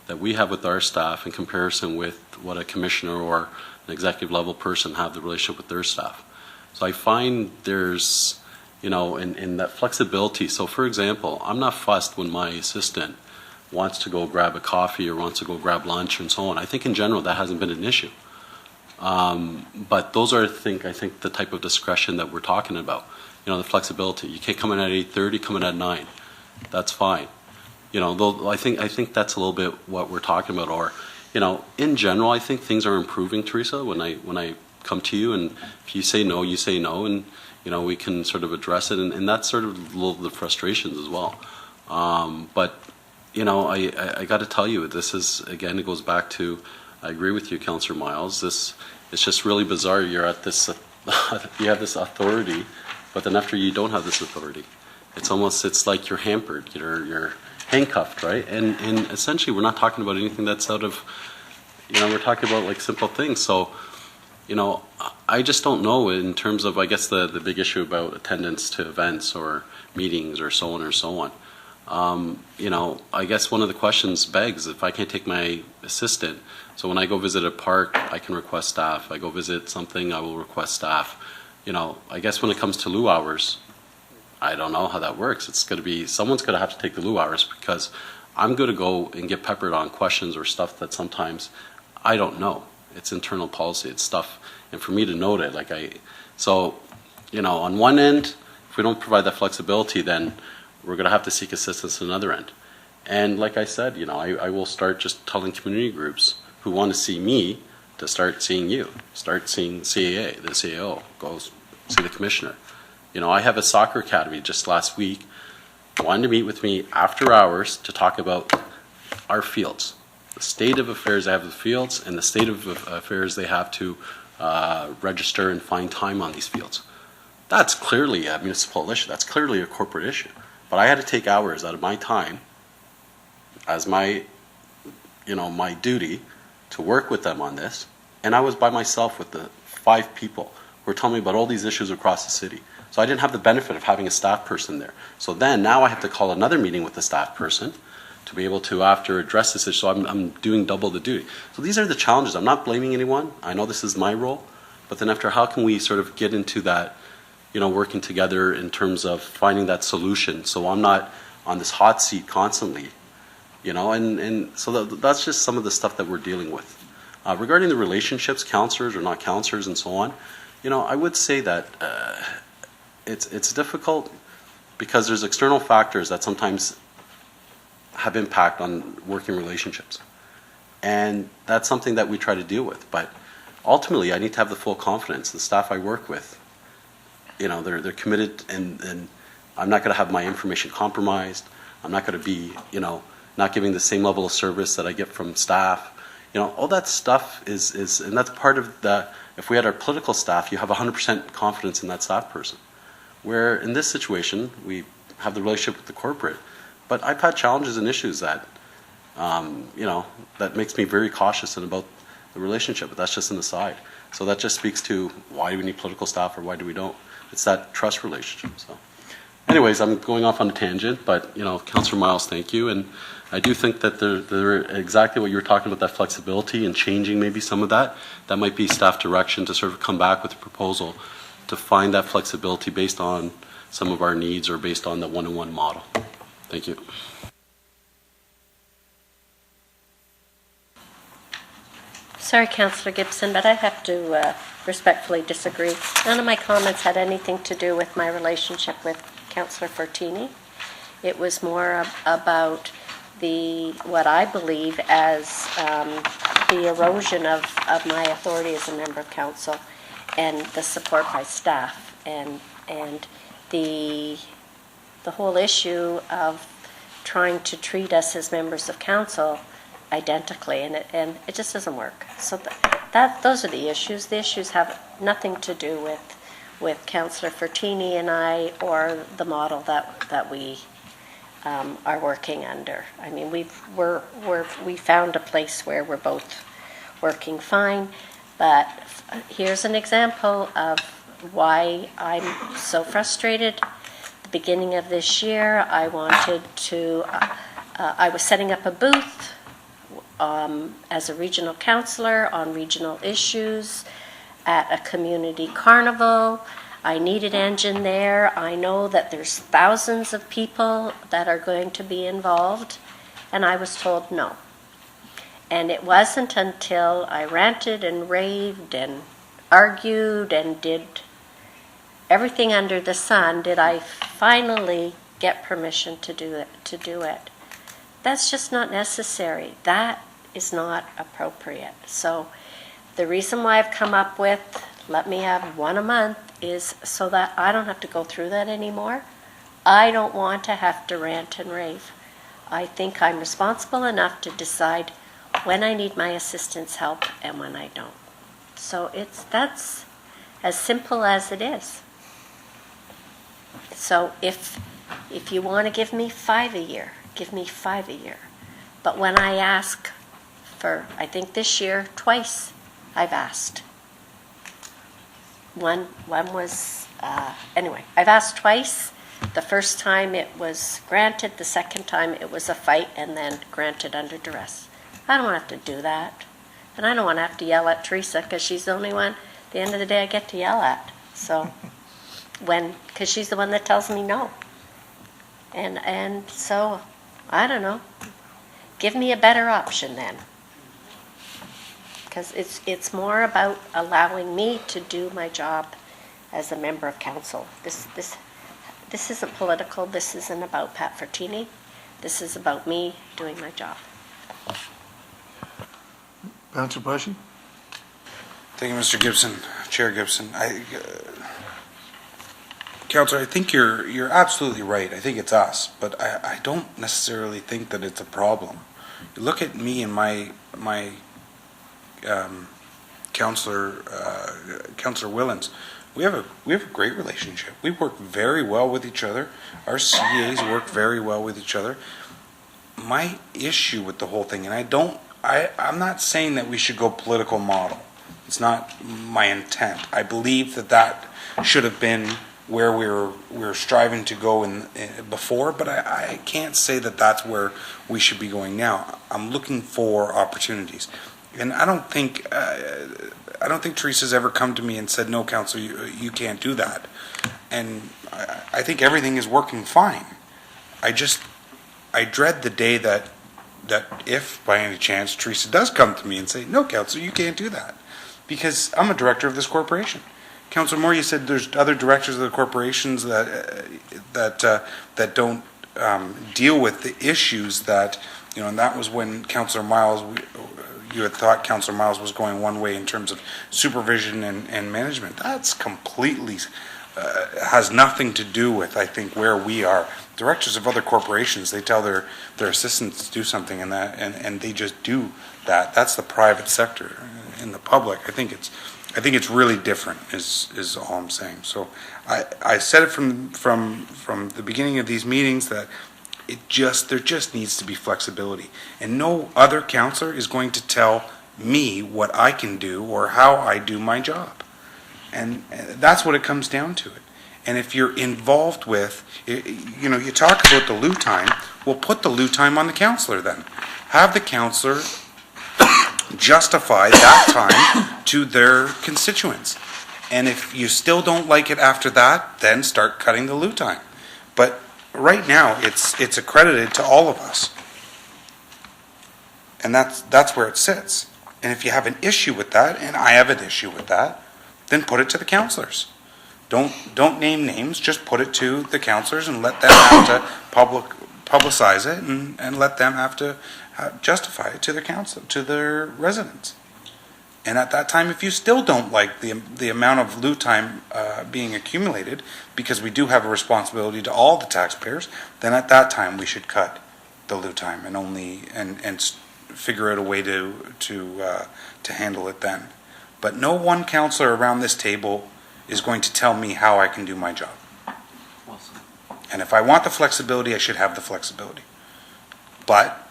that we have with our staff in comparison with what a commissioner or an executive level person have the relationship with their staff. So I find there's, in that flexibility. So for example, I'm not fussed when my assistant wants to go grab a coffee or wants to go grab lunch and so on. I think in general that hasn't been an issue. But those are, I think the type of discretion that we're talking about. The flexibility. You can't come in at 8:30, come in at 9. That's fine. Though I think that's a little bit what we're talking about. Or, in general, I think things are improving, Teresa. When I come to you, and if you say no, you say no, and we can sort of address it, and that's sort of a little of the frustrations as well. But I got to tell you, this is, again, it goes back to, I agree with you, Councillor Miles. It's just really bizarre. You're at this, you have this authority, but then after you don't have this authority, it's like you're hampered. You're handcuffed, right? And essentially, we're not talking about anything that's out of, we're talking about like simple things. So, I just don't know in terms of, I guess, the big issue about attendance to events or meetings or so on or so on. I guess one of the questions begs, if I can't take my assistant, so when I go visit a park, I can request staff. I go visit something, I will request staff. I guess when it comes to loo hours, I don't know how that works. It's going to be, someone's going to have to take the loo hours because I'm going to go and get peppered on questions or stuff that sometimes I don't know. It's internal policy, it's stuff, and for me to note it, on one end, if we don't provide that flexibility, then we're going to have to seek assistance on another end. And like I said, I will start just telling community groups who want to see me to start seeing you, start seeing CAA, the CAO, go see the commissioner. I have a soccer academy just last week. wanted to meet with me after hours to talk about our fields, the state of affairs they have with the fields, and the state of affairs they have to register and find time on these fields. That's clearly a municipal issue. That's clearly a corporate issue. But I had to take hours out of my time as my duty to work with them on this. And I was by myself with the 5 people who were telling me about all these issues across the city. So I didn't have the benefit of having a staff person there. So then now I have to call another meeting with the staff person to be able to after address this issue. So I'm doing double the duty. So these are the challenges. I'm not blaming anyone. I know this is my role. But then after, how can we sort of get into that, working together in terms of finding that solution so I'm not on this hot seat constantly, and so that's just some of the stuff that we're dealing with. Regarding the relationships, counselors or not counselors and so on, I would say that it's difficult because there's external factors that sometimes have impact on working relationships. And that's something that we try to deal with. But ultimately, I need to have the full confidence. The staff I work with, they're committed, and I'm not going to have my information compromised. I'm not going to be, not giving the same level of service that I get from staff. All that stuff is, and that's part of the, if we had our political staff, you have 100% confidence in that staff person. Where in this situation, we have the relationship with the corporate. But I've had challenges and issues that, that makes me very cautious about the relationship, but that's just an aside. So that just speaks to why do we need political staff or why do we don't. It's that trust relationship. So anyways, I'm going off on a tangent, but, Councillor Miles, thank you. And I do think that there exactly what you were talking about, that flexibility and changing maybe some of that might be staff direction to sort of come back with a proposal to find that flexibility based on some of our needs or based on the one-on-one model. Thank you. Sorry, Councillor Gibson, but I have to respectfully disagree. None of my comments had anything to do with my relationship with Councillor Fortini. It was more about what I believe as the erosion of my authority as a member of council and the support by staff and the whole issue of trying to treat us as members of council identically, and it just doesn't work. So those are the issues. The issues have nothing to do with Councillor Fortini and I or the model that we are working under. I mean, we found a place where we're both working fine, but here's an example of why I'm so frustrated. At the beginning of this year, I wanted to, I was setting up a booth as a regional councillor on regional issues at a community carnival. I needed engine there. I know that there's thousands of people that are going to be involved, and I was told no. And it wasn't until I ranted and raved and argued and did everything under the sun did I finally get permission to do it. That's just not necessary. That is not appropriate. So the reason why I've come up with let me have one a month is so that I don't have to go through that anymore. I don't want to have to rant and rave. I think I'm responsible enough to decide when I need my assistance help and when I don't. So that's as simple as it is. So if you want to give me 5 a year, give me 5 a year. But when I ask for, I think this year, twice I've asked. One was, anyway, I've asked twice. The first time it was granted, the second time it was a fight and then granted under duress. I don't want to have to do that. And I don't want to have to yell at Teresa because she's the only one, at the end of the day, I get to yell at. So, because she's the one that tells me no. And so, I don't know. Give me a better option then. Because it's more about allowing me to do my job as a member of council. This isn't political. This isn't about Pat Fortini. This is about me doing my job. Councillor Bushy? Thank you, Mr. Gibson, Chair Gibson. Counselor, I think you're absolutely right. I think it's us, but I don't necessarily think that it's a problem. You look at me and my Counselor Willens. We have a great relationship. We work very well with each other. Our CAs work very well with each other. My issue with the whole thing, and I'm not saying that we should go political model. It's not my intent. I believe that should have been where we were striving to go before, but I can't say that that's where we should be going now. I'm looking for opportunities, and I don't think Teresa's ever come to me and said, "No, Councillor, you can't do that." And I think everything is working fine. I dread the day that if by any chance Teresa does come to me and say, "No, Councillor, you can't do that," because I'm a director of this corporation. Councillor Moore, you said there's other directors of the corporations that don't deal with the issues that, and that was when Councillor Miles, you had thought Councillor Miles was going one way in terms of supervision and management. That's completely has nothing to do with, I think, where we are. Directors of other corporations, they tell their assistants to do something, and they just do that. That's the private sector. In the public, I think it's really different. Is all I'm saying. So I said it from the beginning of these meetings that there just needs to be flexibility, and no other councillor is going to tell me what I can do or how I do my job, and that's what it comes down to. It. And if you're involved with, you talk about the loo time. Well, put the loo time on the councillor then. Have the councillor justify that time to their constituents. And if you still don't like it after that, then start cutting the loo time. But right now, it's accredited to all of us. And that's where it sits. And if you have an issue with that, and I have an issue with that, then put it to the councillors. Don't name names, just put it to the councillors and let them have to publicize it and let them have to justify it to their council, to their residents. And at that time, if you still don't like the amount of loo time being accumulated, because we do have a responsibility to all the taxpayers, then at that time we should cut the loo time and figure out a way to handle it then. But no one councillor around this table is going to tell me how I can do my job. And if I want the flexibility, I should have the flexibility. But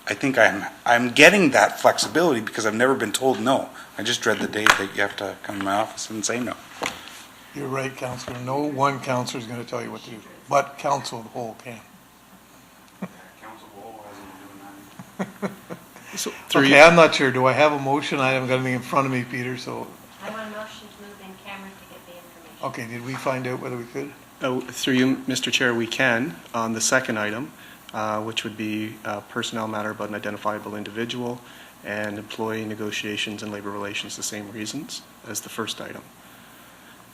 I think I'm getting that flexibility because I've never been told no. I just dread the day that you have to come to my office and say no. You're right, Councillor. No one councillor is going to tell you what to do, but Council of the Whole can. Council Wall hasn't been doing that. Okay, I'm not sure. Do I have a motion? I haven't got anything in front of me, Peter, so. I want a motion to move in camera to get the information. Okay, did we find out whether we could? Through you, Mr. Chair, we can on the second item, which would be a personnel matter about an identifiable individual and employee negotiations and labor relations, the same reasons as the first item.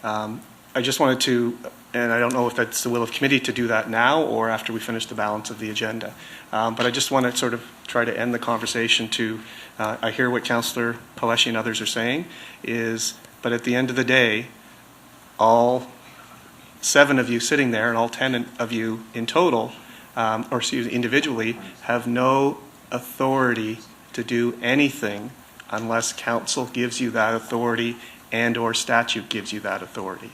I just wanted to, and I don't know if that's the will of committee to do that now or after we finish the balance of the agenda, but I just want to sort of try to end the conversation to, I hear what Councillor Paleshi and others are saying, but at the end of the day, all 7 of you sitting there and all 10 of you in total, individually, have no authority to do anything unless council gives you that authority and or statute gives you that authority.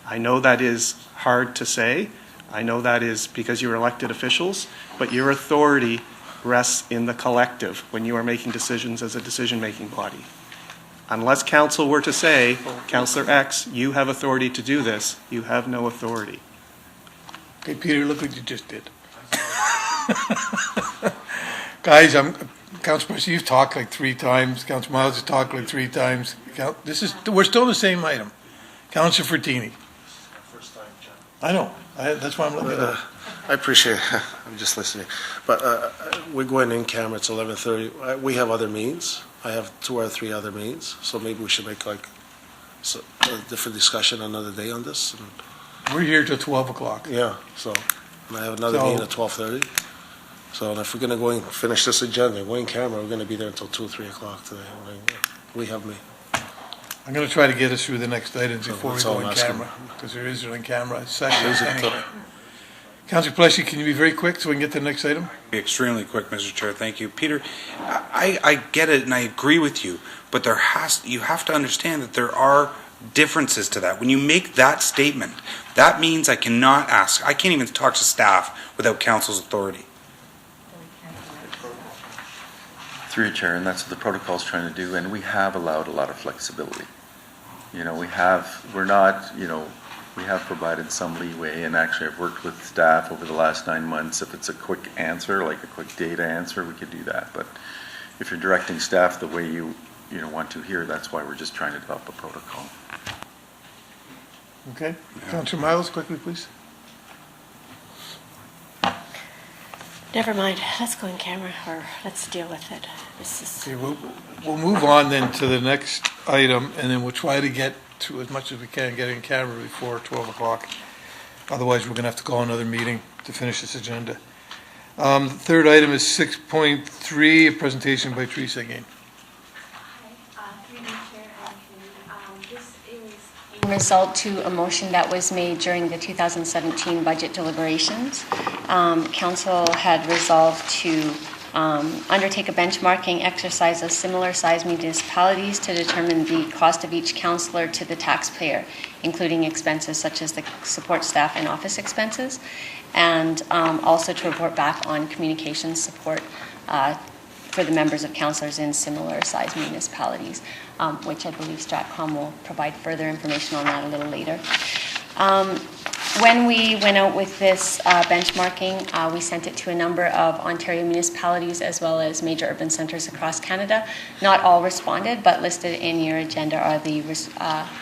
I know that is hard to say. I know that is because you're elected officials, but your authority rests in the collective when you are making decisions as a decision-making body. Unless council were to say, Councillor X, you have authority to do this, you have no authority. Okay, Peter, look what you just did. Guys, Councillor Percy, you've talked like 3 times. Councillor Miles has talked like 3 times. We're still the same item. Councillor Fertini. First time, John. I know. That's why I'm looking at that. I appreciate it. I'm just listening. But we're going in camera. It's 11:30. We have other meetings. I have 2 or 3 other meetings. So maybe we should make a different discussion another day on this. And, we're here till 12 o'clock. Yeah. So and I have another meeting at 12:30. So and if we're going to go and finish this agenda, go in camera, we're going to be there until 2 or 3 o'clock today. We have me. I'm going to try to get us through the next items before we that's all go I'm in asking. camera, because there is an in-camera session Is it anyway. Councillor Pleshy, can you be very quick so we can get to the next item? Be extremely quick, Mr. Chair. Thank you. Peter, I get it and I agree with you, but you have to understand that there are differences to that. When you make that statement, that means I can't even talk to staff without council's authority. Through your chair, and that's what the protocol's trying to do, and we have allowed a lot of flexibility. We have provided some leeway, and actually I've worked with staff over the last 9 months. If it's a quick answer, like a quick data answer, we could do that. But if you're directing staff the way you want to here, that's why we're just trying to develop a protocol. Okay. Councillor Miles, quickly, please. Never mind, let's go in camera, or let's deal with it. This is, Okay, we'll move on then to the next item, and then we'll try to get to as much as we can get in camera before 12 o'clock. Otherwise, we're going to have to call another meeting to finish this agenda. The third item is 6.3, a presentation by Teresa again. Result to a motion that was made during the 2017 budget deliberations. Council had resolved to undertake a benchmarking exercise of similar sized municipalities to determine the cost of each councillor to the taxpayer, including expenses such as the support staff and office expenses, and also to report back on communications support for the members of councillors in similar sized municipalities, which I believe Stratcom will provide further information on that a little later. When we went out with this benchmarking, we sent it to a number of Ontario municipalities as well as major urban centres across Canada. Not all responded, but listed in your agenda are the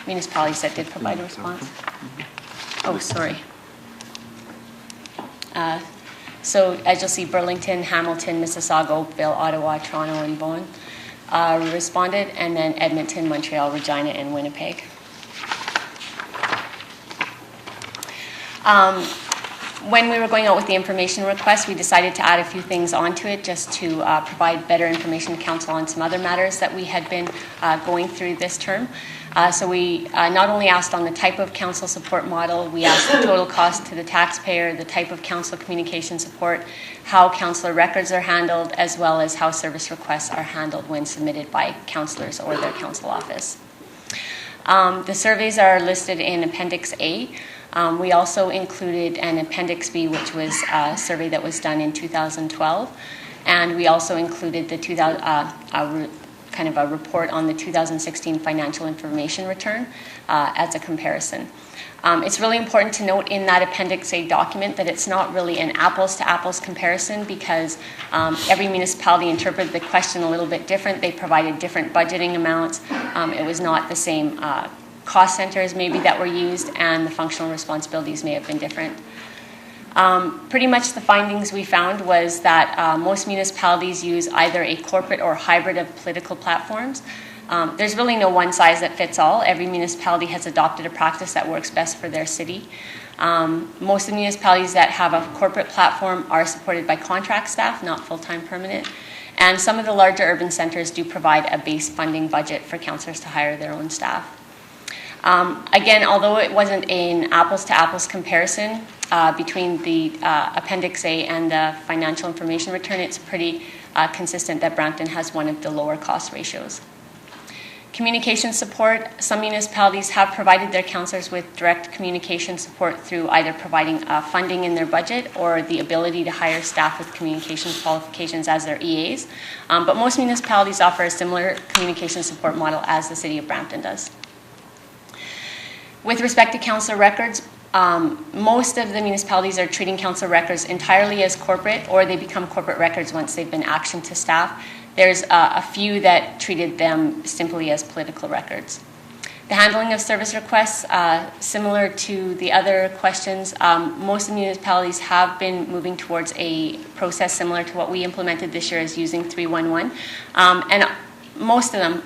municipalities that did provide a response. Oh, sorry. So as you'll see, Burlington, Hamilton, Mississauga, Oakville, Ottawa, Toronto, and Vaughan responded, and then Edmonton, Montreal, Regina, and Winnipeg. When we were going out with the information request, we decided to add a few things onto it just to provide better information to council on some other matters that we had been going through this term. So we not only asked on the type of council support model, we asked the total cost to the taxpayer, the type of council communication support, how councillor records are handled, as well as how service requests are handled when submitted by councillors or their council office. The surveys are listed in Appendix A. We also included an Appendix B, which was a survey that was done in 2012, and we also included the kind of a report on the 2016 financial information return as a comparison. It's really important to note in that Appendix A document that it's not really an apples-to-apples comparison because every municipality interpreted the question a little bit different. They provided different budgeting amounts. It was not the same cost centers maybe that were used, and the functional responsibilities may have been different. Pretty much the findings we found was that most municipalities use either a corporate or hybrid of political platforms. There's really no one size that fits all. Every municipality has adopted a practice that works best for their city. Most of the municipalities that have a corporate platform are supported by contract staff, not full-time permanent. And some of the larger urban centers do provide a base funding budget for councillors to hire their own staff. Again, although it wasn't an apples-to-apples comparison between the Appendix A and the financial information return, it's pretty consistent that Brampton has one of the lower cost ratios. Communication support. Some municipalities have provided their councillors with direct communication support through either providing funding in their budget or the ability to hire staff with communication qualifications as their EAs. But most municipalities offer a similar communication support model as the City of Brampton does. With respect to council records, most of the municipalities are treating council records entirely as corporate, or they become corporate records once they've been actioned to staff. There's a few that treated them simply as political records. The handling of service requests, similar to the other questions, most of the municipalities have been moving towards a process similar to what we implemented this year as using 311. And most of them,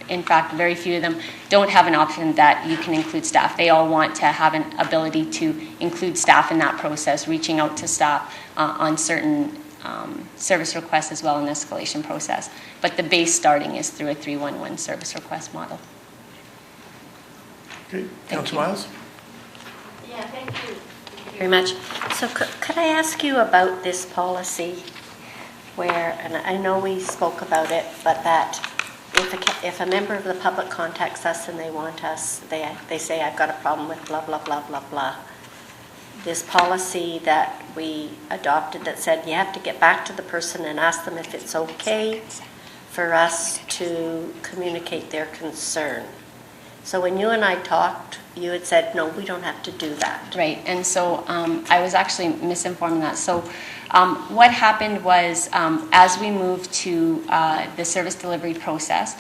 in fact, very few of them don't have an option that you can include staff. They all want to have an ability to include staff in that process, reaching out to staff on certain service requests as well in the escalation process. But the base starting is through a 311 service request model. Okay, Councillor Miles? Yeah, thank you. Very much. So could I ask you about this policy where, and I know we spoke about it, but that if a member of the public contacts us and they want us, they say, I've got a problem with blah, blah, blah, blah, blah. This policy that we adopted that said you have to get back to the person and ask them if it's okay for us to communicate their concern. So when you and I talked, you had said, no, we don't have to do that. Right, and so I was actually misinformed that. So what happened was as we moved to the service delivery process,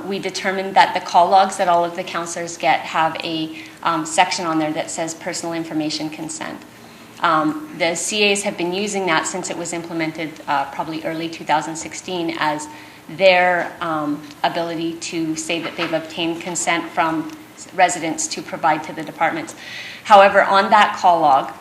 we determined that the call logs that all of the counselors get have a section on there that says personal information consent. The CAs have been using that since it was implemented probably early 2016 as their ability to say that they've obtained consent from residents to provide to the departments. However, on that call log,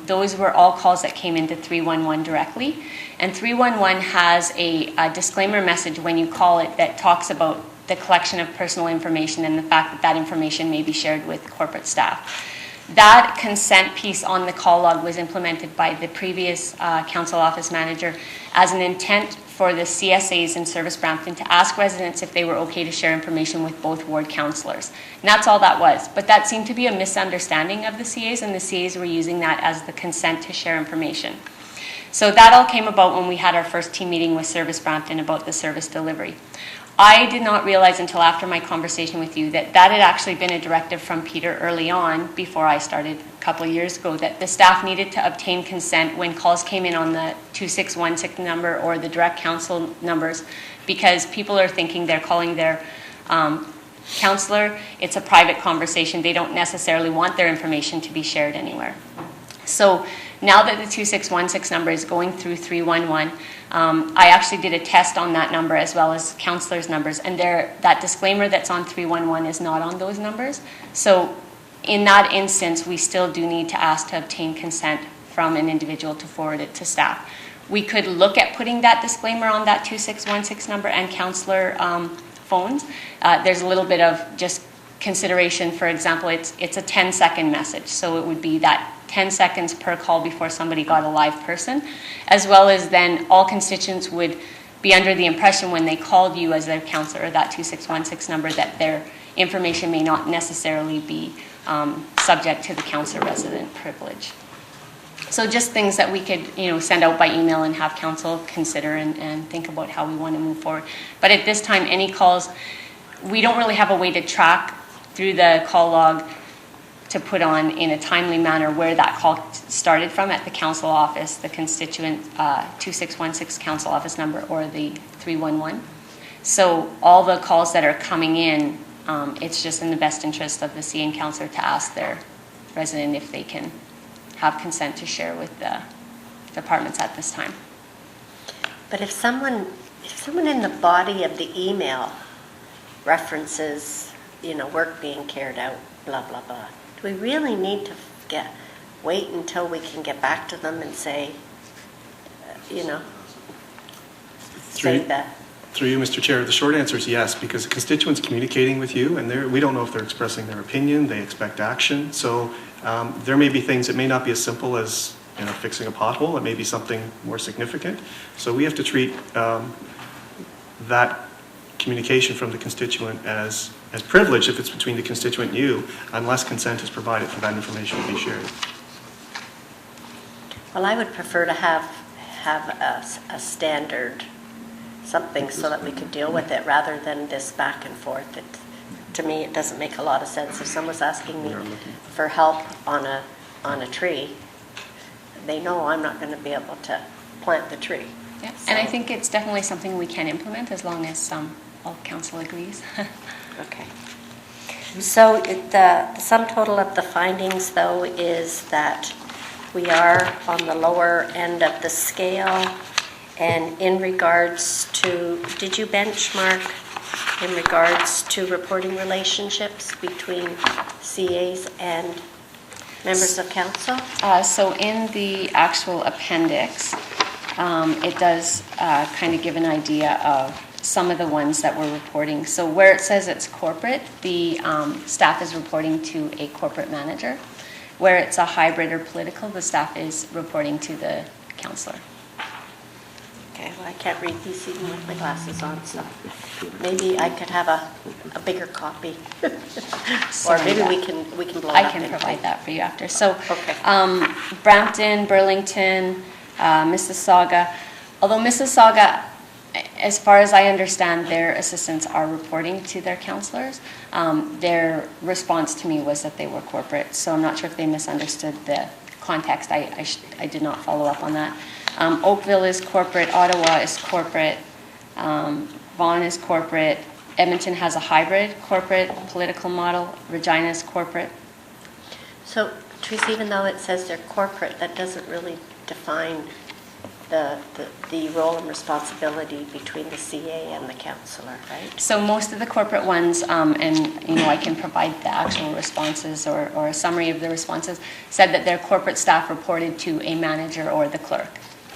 those were all calls that came into 311 directly. And 311 has a disclaimer message when you call it that talks about the collection of personal information and the fact that that information may be shared with corporate staff. That consent piece on the call log was implemented by the previous council office manager as an intent for the CSAs in Service Brampton to ask residents if they were okay to share information with both ward councillors. And that's all that was. But that seemed to be a misunderstanding of the CAs, and the CAs were using that as the consent to share information. So that all came about when we had our first team meeting with Service Brampton about the service delivery. I did not realize until after my conversation with you that that had actually been a directive from Peter early on, before I started a couple of years ago, that the staff needed to obtain consent when calls came in on the 2616 number or the direct council numbers, because people are thinking they're calling their councillor. It's a private conversation. They don't necessarily want their information to be shared anywhere. So now that the 2616 number is going through 311, I actually did a test on that number as well as councillors' numbers, and that disclaimer that's on 311 is not on those numbers. So in that instance, we still do need to ask to obtain consent from an individual to forward it to staff. We could look at putting that disclaimer on that 2616 number and councillor phones. There's a little bit of just consideration. For example, it's a 10-second message, so it would be that 10 seconds per call before somebody got a live person, as well as then all constituents would be under the impression when they called you as their councillor or that 2616 number that their information may not necessarily be subject to the councillor resident privilege. So just things that we could send out by email and have council consider and think about how we want to move forward. But at this time, any calls, we don't really have a way to track through the call log to put on in a timely manner where that call started from at the council office, the constituent 2616 council office number or the 311. So all the calls that are coming in, it's just in the best interest of the CN councillor to ask their resident if they can have consent to share with the departments at this time. But if someone in the body of the email references, work being carried out, blah, blah, blah, do we really need to wait until we can get back to them and say, say that? Through you, Mr. Chair, the short answer is yes, because the constituent's communicating with you, and we don't know if they're expressing their opinion, they expect action. So there may be things that may not be as simple as fixing a pothole. It may be something more significant. So we have to treat that communication from the constituent as privileged if it's between the constituent and you, unless consent is provided for that information to be shared. Well, I would prefer to have a standard something so that we could deal with it rather than this back and forth. To me, it doesn't make a lot of sense. If someone's asking me for help on a tree, they know I'm not going to be able to plant the tree. Yeah. So. And I think it's definitely something we can implement as long as all council agrees. Okay. So the sum total of the findings, though, is that we are on the lower end of the scale. And in regards to, did you benchmark in regards to reporting relationships between CAs and members of council? So in the actual appendix, it does kind of give an idea of some of the ones that we're reporting. So where it says it's corporate, the staff is reporting to a corporate manager. Where it's a hybrid or political, the staff is reporting to the councillor. Okay, well, I can't read these even with my glasses on, so maybe I could have a bigger copy. Or maybe we can blow it I up can into- provide that for you after. So, Okay. Brampton, Burlington, Mississauga. Although Mississauga, as far as I understand, their assistants are reporting to their councillors. Their response to me was that they were corporate, so I'm not sure if they misunderstood the context. I did not follow up on that. Oakville is corporate, Ottawa is corporate, Vaughan is corporate, Edmonton has a hybrid corporate political model, Regina is corporate. So, Teresa, even though it says they're corporate, that doesn't really define the role and responsibility between the CA and the councillor, right? So most of the corporate ones, and I can provide the actual responses or a summary of the responses, said that their corporate staff reported to a manager or the clerk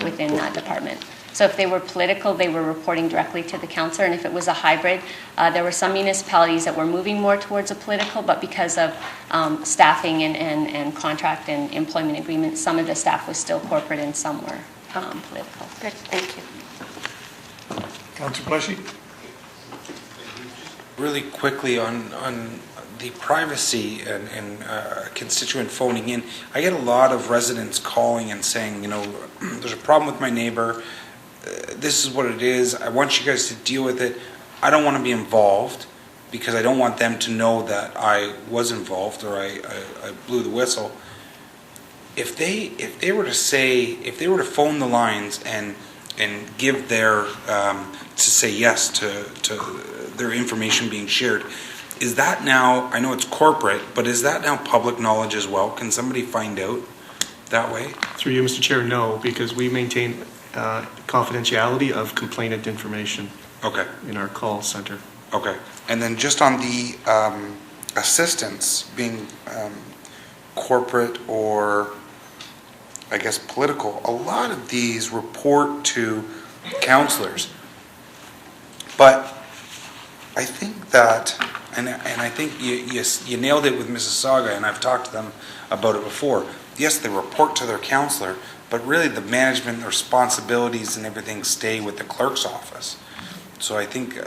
within that department. So if they were political, they were reporting directly to the councillor, and if it was a hybrid, there were some municipalities that were moving more towards a political, but because of staffing and contract and employment agreements, some of the staff was still corporate and some were political. Good, thank you. Councillor Pleshy? Really quickly on the privacy and constituent phoning in, I get a lot of residents calling and saying, there's a problem with my neighbor, this is what it is, I want you guys to deal with it, I don't want to be involved because I don't want them to know that I was involved or I blew the whistle. If they were to phone the lines and give their to say yes to their information being shared, is that now, I know it's corporate, but is that now public knowledge as well? Can somebody find out that way? Through you, Mr. Chair, no, because we maintain confidentiality of complainant information Okay. in our call center. Okay. And then just on the assistants being corporate or I guess political, a lot of these report to councillors. But I think that, and I think you nailed it with Mississauga, and I've talked to them about it before. Yes, they report to their councillor, but really the management, the responsibilities and everything stay with the clerk's office. So I think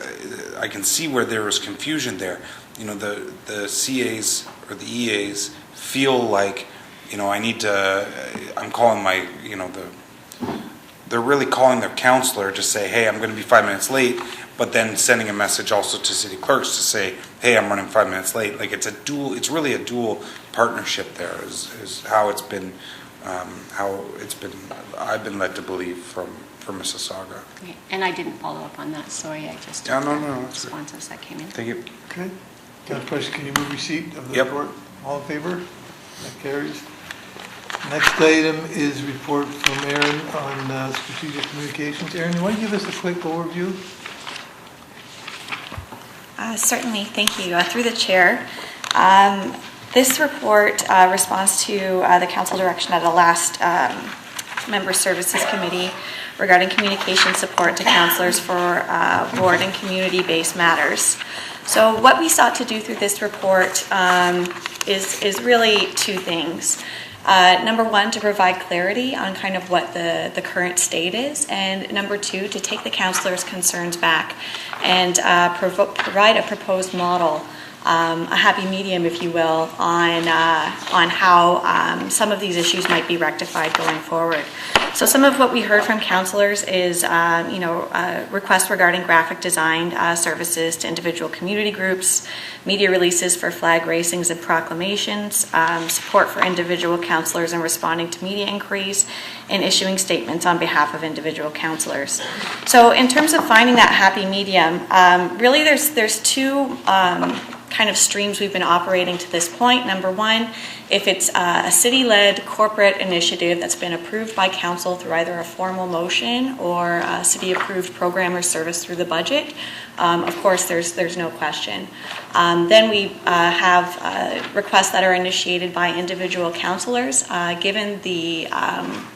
I can see where there is confusion there. The CAs or the EAs feel like, I'm calling they're really calling their counselor to say, hey, I'm going to be 5 minutes late, but then sending a message also to city clerks to say, hey, I'm running 5 minutes late. Like it's really a dual partnership there is how it's been, I've been led to believe from Mississauga. Okay. And I didn't follow up on that, sorry, I just Yeah, took no, the that's good. responses that came in. Thank you. Okay. Councillor Pleshy, can you move receipt of the Yep. report? All in favor? That carries. Next item is report from Aaron on strategic communications. Aaron, you want to give us a quick overview? Certainly, thank you. Through the chair, this report responds to the council direction at the last member services committee regarding communication support to councillors for ward and community-based matters. So what we sought to do through this report is really two things. Number one, to provide clarity on kind of what the current state is, and number two, to take the councillors' concerns back and provide a proposed model, a happy medium, if you will, on how some of these issues might be rectified going forward. So some of what we heard from councillors is, requests regarding graphic design services to individual community groups, media releases for flag racings and proclamations, support for individual councillors in responding to media inquiries, and issuing statements on behalf of individual councillors. So in terms of finding that happy medium, really there's two kind of streams we've been operating to this point. Number one If it's a city-led corporate initiative that's been approved by council through either a formal motion or a city-approved program or service through the budget, of course, there's no question. Then we have requests that are initiated by individual councillors. Given the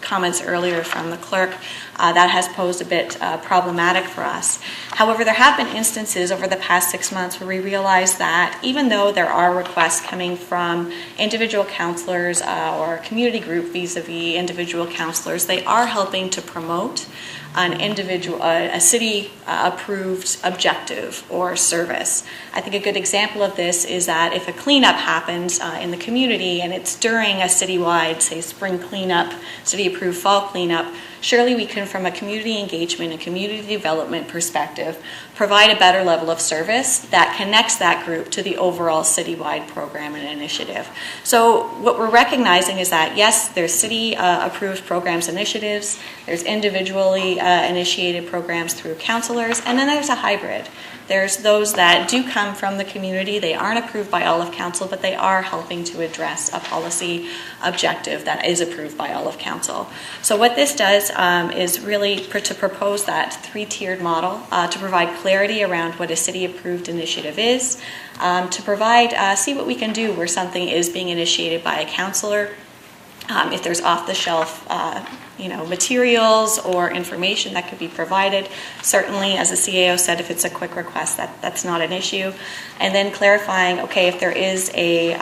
comments earlier from the clerk, that has posed a bit problematic for us. However, there have been instances over the past 6 months where we realized that even though there are requests coming from individual councillors or a community group vis-a-vis individual councillors, they are helping to promote an individual, a city-approved objective or service. I think a good example of this is that if a cleanup happens in the community and it's during a citywide, say, spring cleanup, city-approved fall cleanup, surely we can, from a community engagement and community development perspective, provide a better level of service that connects that group to the overall citywide program and initiative. So what we're recognizing is that, yes, there's city-approved programs, initiatives, there's individually initiated programs through councillors, and then there's a hybrid. There's those that do come from the community. They aren't approved by all of council, but they are helping to address a policy objective that is approved by all of council. So what this does is really to propose that three-tiered model to provide clarity around what a city-approved initiative is, to provide, see what we can do where something is being initiated by a councillor. If there's off-the-shelf materials or information that could be provided. Certainly, as the CAO said, if it's a quick request, that's not an issue. And then clarifying, okay, if there is a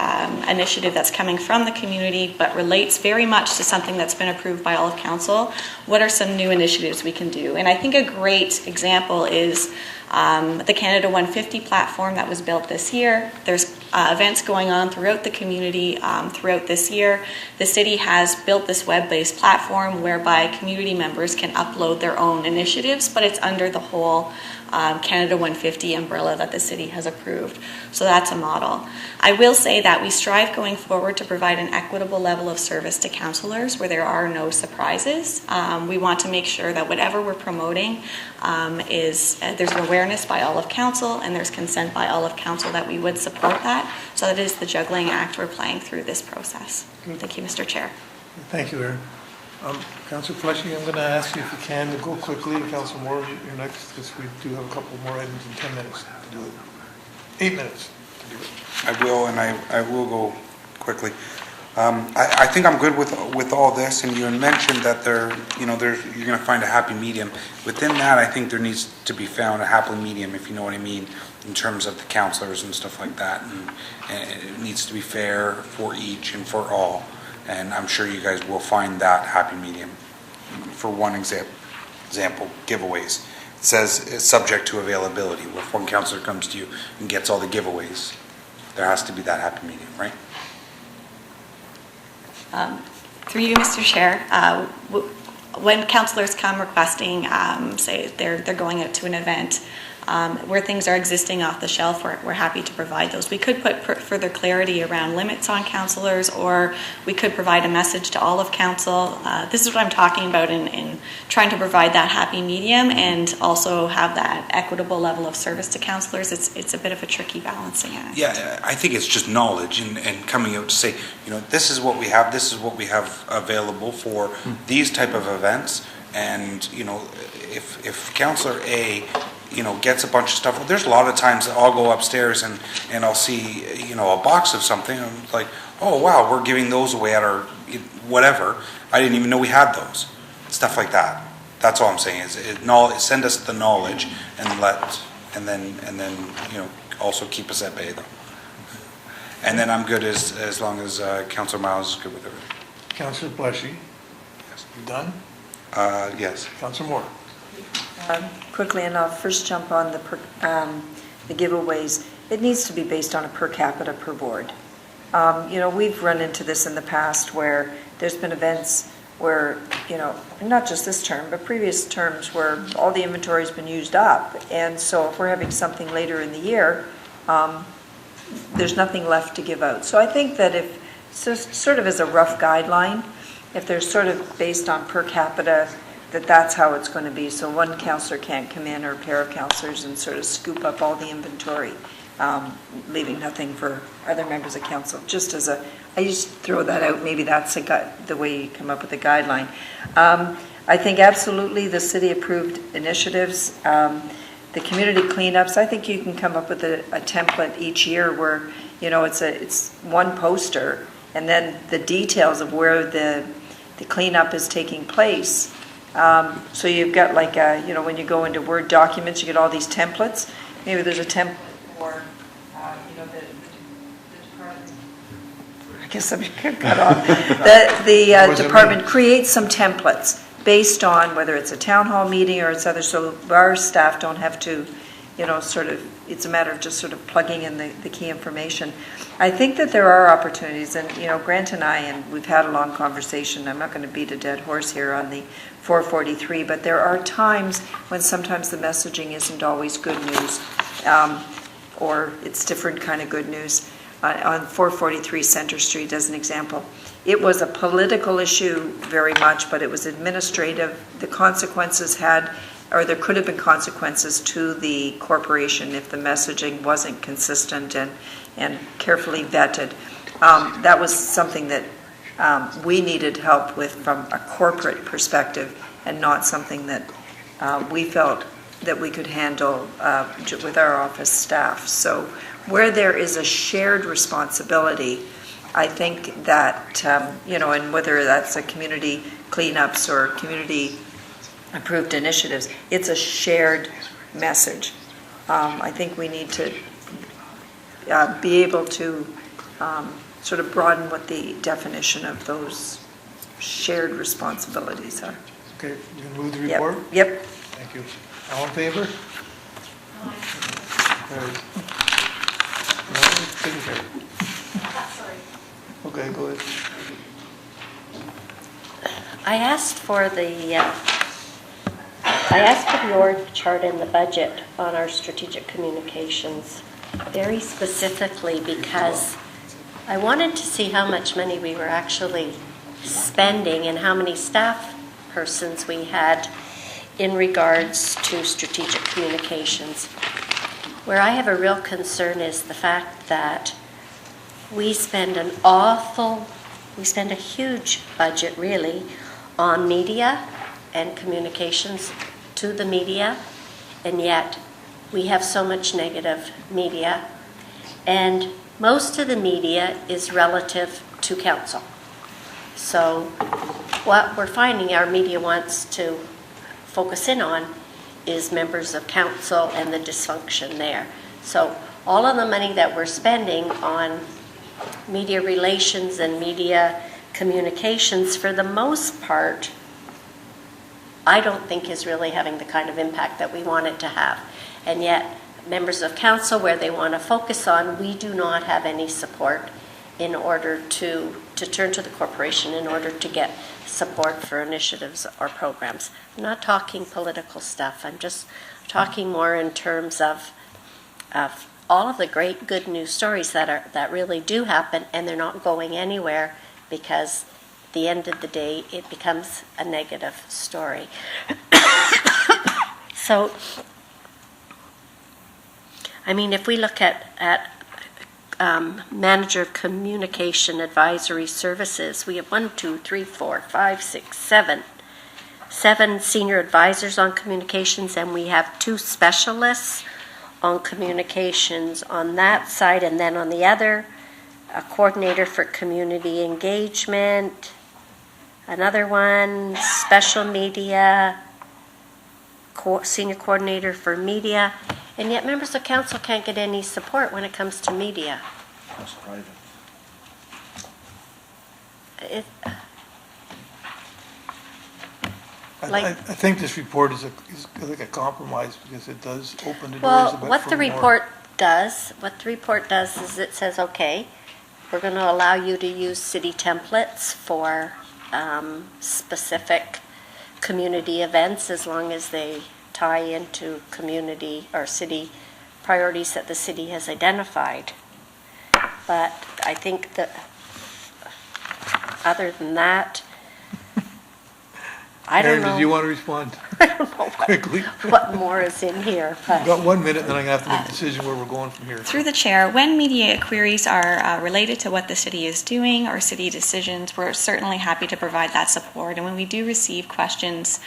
initiative that's coming from the community but relates very much to something that's been approved by all of council, what are some new initiatives we can do? And I think a great example is the Canada 150 platform that was built this year. There's events going on throughout the community throughout this year. The city has built this web-based platform whereby community members can upload their own initiatives, but it's under the whole Canada 150 umbrella that the city has approved. So that's a model. I will say that we strive going forward to provide an equitable level of service to councillors where there are no surprises. We want to make sure that whatever we're promoting there's an awareness by all of council and there's consent by all of council that we would support that. So that is the juggling act we're playing through this process. Thank you, Mr. Chair. Thank you, Erin. Councillor Fleshy, I'm going to ask you if you can to go quickly. Councillor Moore, you're next because we do have a couple more items in 10 minutes to do it. 8 minutes to do it. I will, and I will go quickly. I think I'm good with all this, and you had mentioned that you're going to find a happy medium. Within that, I think there needs to be found a happy medium, if you know what I mean, in terms of the councillors and stuff like that, and it needs to be fair for each and for all, and I'm sure you guys will find that happy medium. For one example, giveaways. It says it's subject to availability. Well, if one councillor comes to you and gets all the giveaways, there has to be that happy medium, right? Through you, Mr. Chair, when councillors come requesting, say they're going out to an event where things are existing off the shelf, we're happy to provide those. We could put further clarity around limits on councillors, or we could provide a message to all of council. This is what I'm talking about in trying to provide that happy medium and also have that equitable level of service to councillors. It's a bit of a tricky balancing act. Yeah, I think it's just knowledge and coming out to say, this is what we have available for these type of events, and if Councillor A gets a bunch of stuff. Well, there's a lot of times that I'll go upstairs and I'll see, a box of something. I'm like, oh, wow, we're giving those away at our whatever. I didn't even know we had those. Stuff like that. That's all I'm saying is send us the knowledge and then also keep us at bay though. And then I'm good as long as Councillor Miles is good with everything. Councillor Fleshy. Yes. You done? Yes. Councillor Moore. Quickly, and I'll first jump on the giveaways. It needs to be based on a per capita per board. We've run into this in the past where there's been events where, not just this term, but previous terms where all the inventory has been used up. And so if we're having something later in the year, there's nothing left to give out. So I think that if, sort of as a rough guideline, if they're sort of based on per capita, that's how it's going to be. So one councillor can't come in or a pair of councillors and sort of scoop up all the inventory. leaving nothing for other members of council, just as I just throw that out, maybe that's the way you come up with a guideline. I think absolutely the city approved initiatives. The community cleanups, I think you can come up with a template each year where, it's one poster, and then the details of where the cleanup is taking place. So you've got like, when you go into Word documents, you get all these templates. Maybe there's a template for, the department. I guess I'm cut off. The department creates some templates based on whether it's a town hall meeting or it's other, so our staff don't have to, it's a matter of just sort of plugging in the key information. I think that there are opportunities, and, Grant and I, and we've had a long conversation, I'm not going to beat a dead horse here on the 443, but there are times when sometimes the messaging isn't always good news, or it's different kind of good news. On 443 Center Street, as an example, it was a political issue very much, but it was administrative. The consequences there could have been consequences to the corporation if the messaging wasn't consistent and carefully vetted. That was something that we needed help with from a corporate perspective, and not something that we felt that we could handle with our office staff. So where there is a shared responsibility, I think that, and whether that's a community cleanups or community approved initiatives, it's a shared message. I think we need to be able to sort of broaden what the definition of those shared responsibilities are. Okay, you can move the report? Yep. Thank you. All in favor? Carried. No, it's taken care of. Sorry. Okay, go ahead. I asked for the org chart in the budget on our strategic communications very specifically because I wanted to see how much money we were actually spending and how many staff persons we had in regards to strategic communications. Where I have a real concern is the fact that we spend a huge budget really on media and communications to the media, and yet we have so much negative media, and most of the media is relative to council. So what we're finding our media wants to focus in on is members of council and the dysfunction there. So all of the money that we're spending on media relations and media communications, for the most part, I don't think is really having the kind of impact that we want it to have. And yet, members of council, where they want to focus on, we do not have any support in order to turn to the corporation in order to get support for initiatives or programs. I'm not talking political stuff. I'm just talking more in terms of all of the great good news stories that really do happen, and they're not going anywhere because at the end of the day it becomes a negative story. So, I mean, if we look at Manager of Communication Advisory Services, we have 7 senior advisors on communications, and we have 2 specialists on communications on that side, and then on the other, a coordinator for community engagement, another one, special media, senior coordinator for media, and yet members of council can't get any support when it comes to media. That's private. I think this report is like a compromise because it does open the doors Well, a bit what for the more. report does is it says, okay, we're going to allow you to use city templates for specific community events as long as they tie into community or city priorities that the city has identified. But I think that other than that, I don't Aaron, know. did you want to respond I don't know quickly? what more is in here, We've but got 1 minute, then I'm going to have to make a decision where we're going from here. Through the chair, when media queries are related to what the city is doing or city decisions, we're certainly happy to provide that support. And when we do receive questions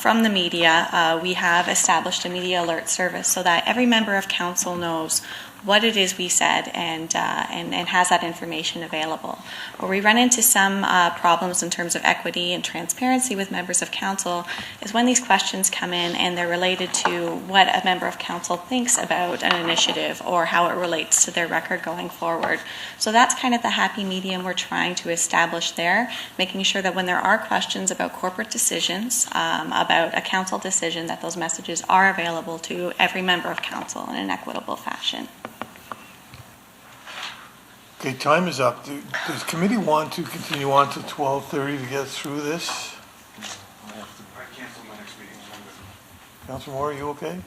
from the media, we have established a media alert service so that every member of council knows what it is we said and has that information available. Where we run into some problems in terms of equity and transparency with members of council is when these questions come in and they're related to what a member of council thinks about an initiative or how it relates to their record going forward. So that's kind of the happy medium we're trying to establish there, making sure that when there are questions about corporate decisions, about a council decision, that those messages are available to every member of council in an equitable fashion. Okay, time is up. Does committee want to continue on to 12:30 to get through this? I cancel my next meeting. Councilor Moore, are you okay?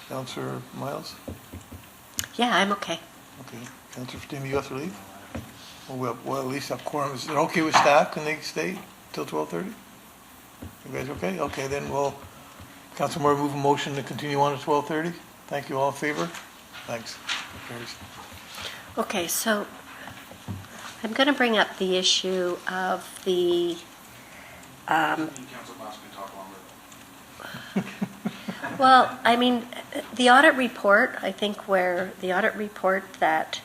Councilor Miles? yeah, I'm okay. Okay. Councilor Fatima, you have to leave? Well, at least have quorum. Is it okay with staff? Can they stay till 12:30? You guys okay? Okay, then we'll, Councilor Moore, move a motion to continue on to 12:30. Thank you. All in favor? Thanks. Carries. Okay, so I'm going to bring up the issue of the, well, I mean, the audit report, I think where the audit report that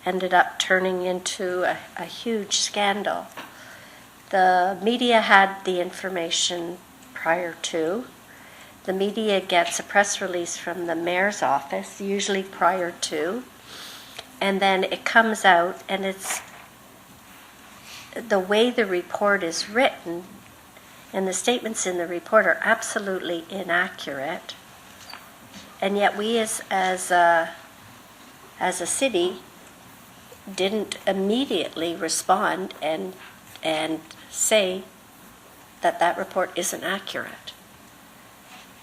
ended up turning into a huge scandal. The media had the information prior to. The media gets a press release from the mayor's office, usually prior to. And then it comes out, and it's the way the report is written, and the statements in the report are absolutely inaccurate. And yet we as a city didn't immediately respond and say that report isn't accurate.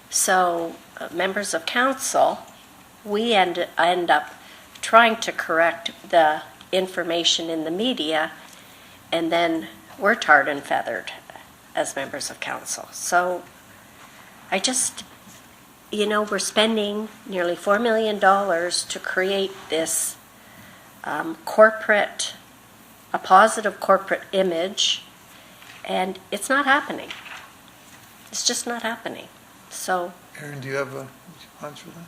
So members of council, we end up trying to correct the information in the media, and then we're tarred and feathered as members of council. So I just, we're spending nearly $4 million to create this a positive corporate image, and it's not happening. It's just not happening. So, Aaron, do you have a response for that?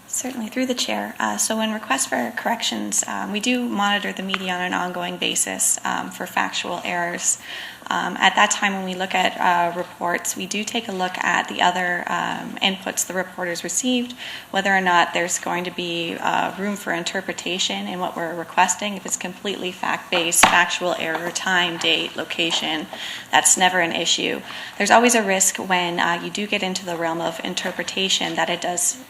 Certainly, through the chair. So when requests for corrections, we do monitor the media on an ongoing basis for factual errors. At that time, when we look at reports, we do take a look at the other inputs the reporters received, whether or not there's going to be room for interpretation in what we're requesting. If it's completely fact-based, factual error, time, date, location, that's never an issue. There's always a risk when you do get into the realm of interpretation that it does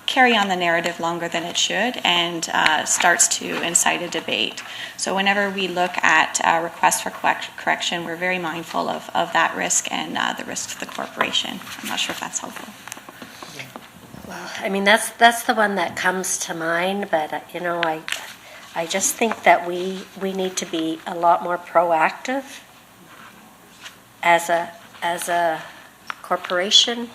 carry on the narrative longer than it should and starts to incite a debate. So whenever we look at requests for correction, we're very mindful of that risk and the risk to the corporation. I'm not sure if that's helpful. well, I mean, that's the one that comes to mind, but I just think that we need to be a lot more proactive as a corporation,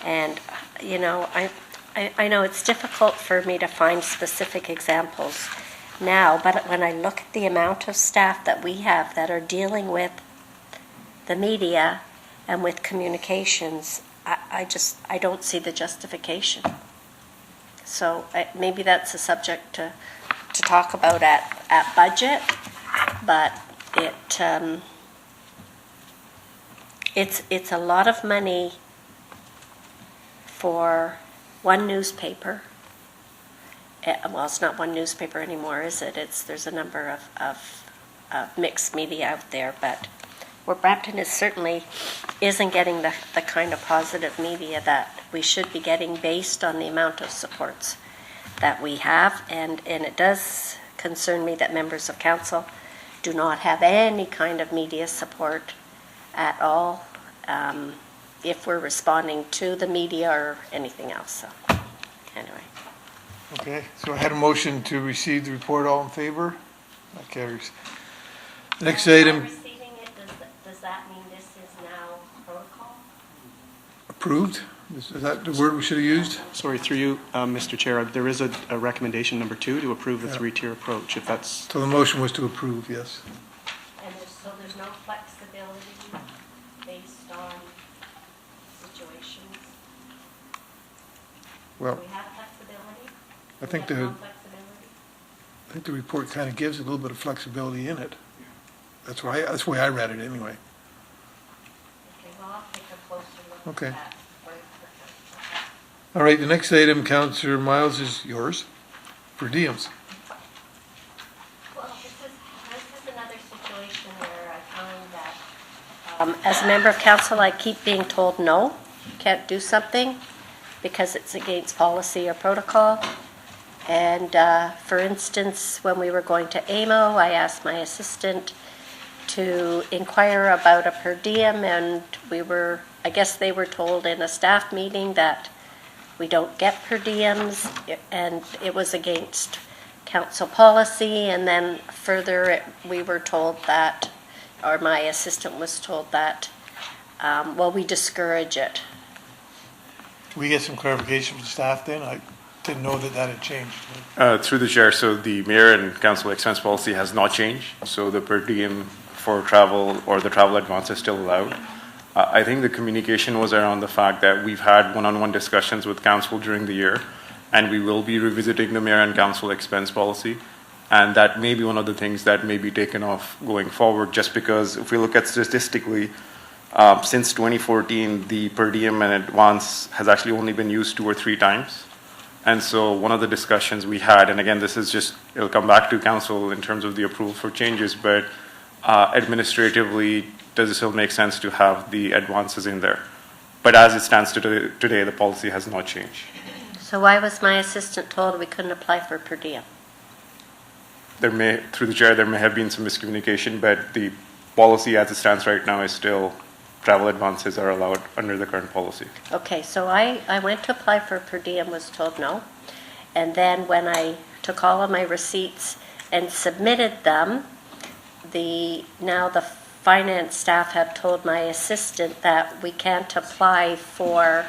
and I know it's difficult for me to find specific examples now, but when I look at the amount of staff that we have that are dealing with the media and with communications, I don't see the justification. So maybe that's a subject to talk about at budget, but it's a lot of money for one newspaper. Well, it's not one newspaper anymore, is it? There's a number of mixed media out there, but where Brampton certainly isn't getting the kind of positive media that we should be getting based on the amount of supports that we have, and it does concern me that members of council do not have any kind of media support at all if we're responding to the media or anything else. So, anyway. Okay, so I had a motion to receive the report. All in favor? That carries. Next item. Receiving it, approved? Is that the word we should have used? Sorry, through you, Mr. Chair, there is a recommendation number 2 to approve the Yeah. three-tier approach, if that's, So the motion was to approve, yes. And there's no flexibility based on situations? Well, Do we have flexibility? I think Do we the, have no flexibility? I think the report kind of gives a little bit of flexibility in it. That's the way I read it anyway. Okay, well, I'll take a closer look Okay. at that. All right, the next item, Councillor Miles, is yours, per diems. Well, this is another situation where I find that, as a member of council, I keep being told no, can't do something because it's against policy or protocol. And for instance, when we were going to AMO, I asked my assistant to inquire about a per diem, and I guess they were told in a staff meeting that we don't get per diems, and it was against council policy. And then further, we were told that, or my assistant was told that, we discourage it. We get some clarification from staff then? I didn't know that had changed. Through the chair, so the mayor and council expense policy has not changed. So the per diem for travel or the travel advance is still allowed. I think the communication was around the fact that we've had one-on-one discussions with council during the year, and we will be revisiting the mayor and council expense policy. And that may be one of the things that may be taken off going forward, just because if we look at statistically, since 2014, the per diem and advance has actually only been used 2 or 3 times. And so one of the discussions we had, and again, it'll come back to council in terms of the approval for changes, but administratively, does it still make sense to have the advances in there? But as it stands today, the policy has not changed. So why was my assistant told we couldn't apply for per diem? Through the chair, there may have been some miscommunication, but the policy as it stands right now is still travel advances are allowed under the current policy. Okay, so I went to apply for per diem, was told no. And then when I took all of my receipts and submitted them, the finance staff have told my assistant that we can't apply for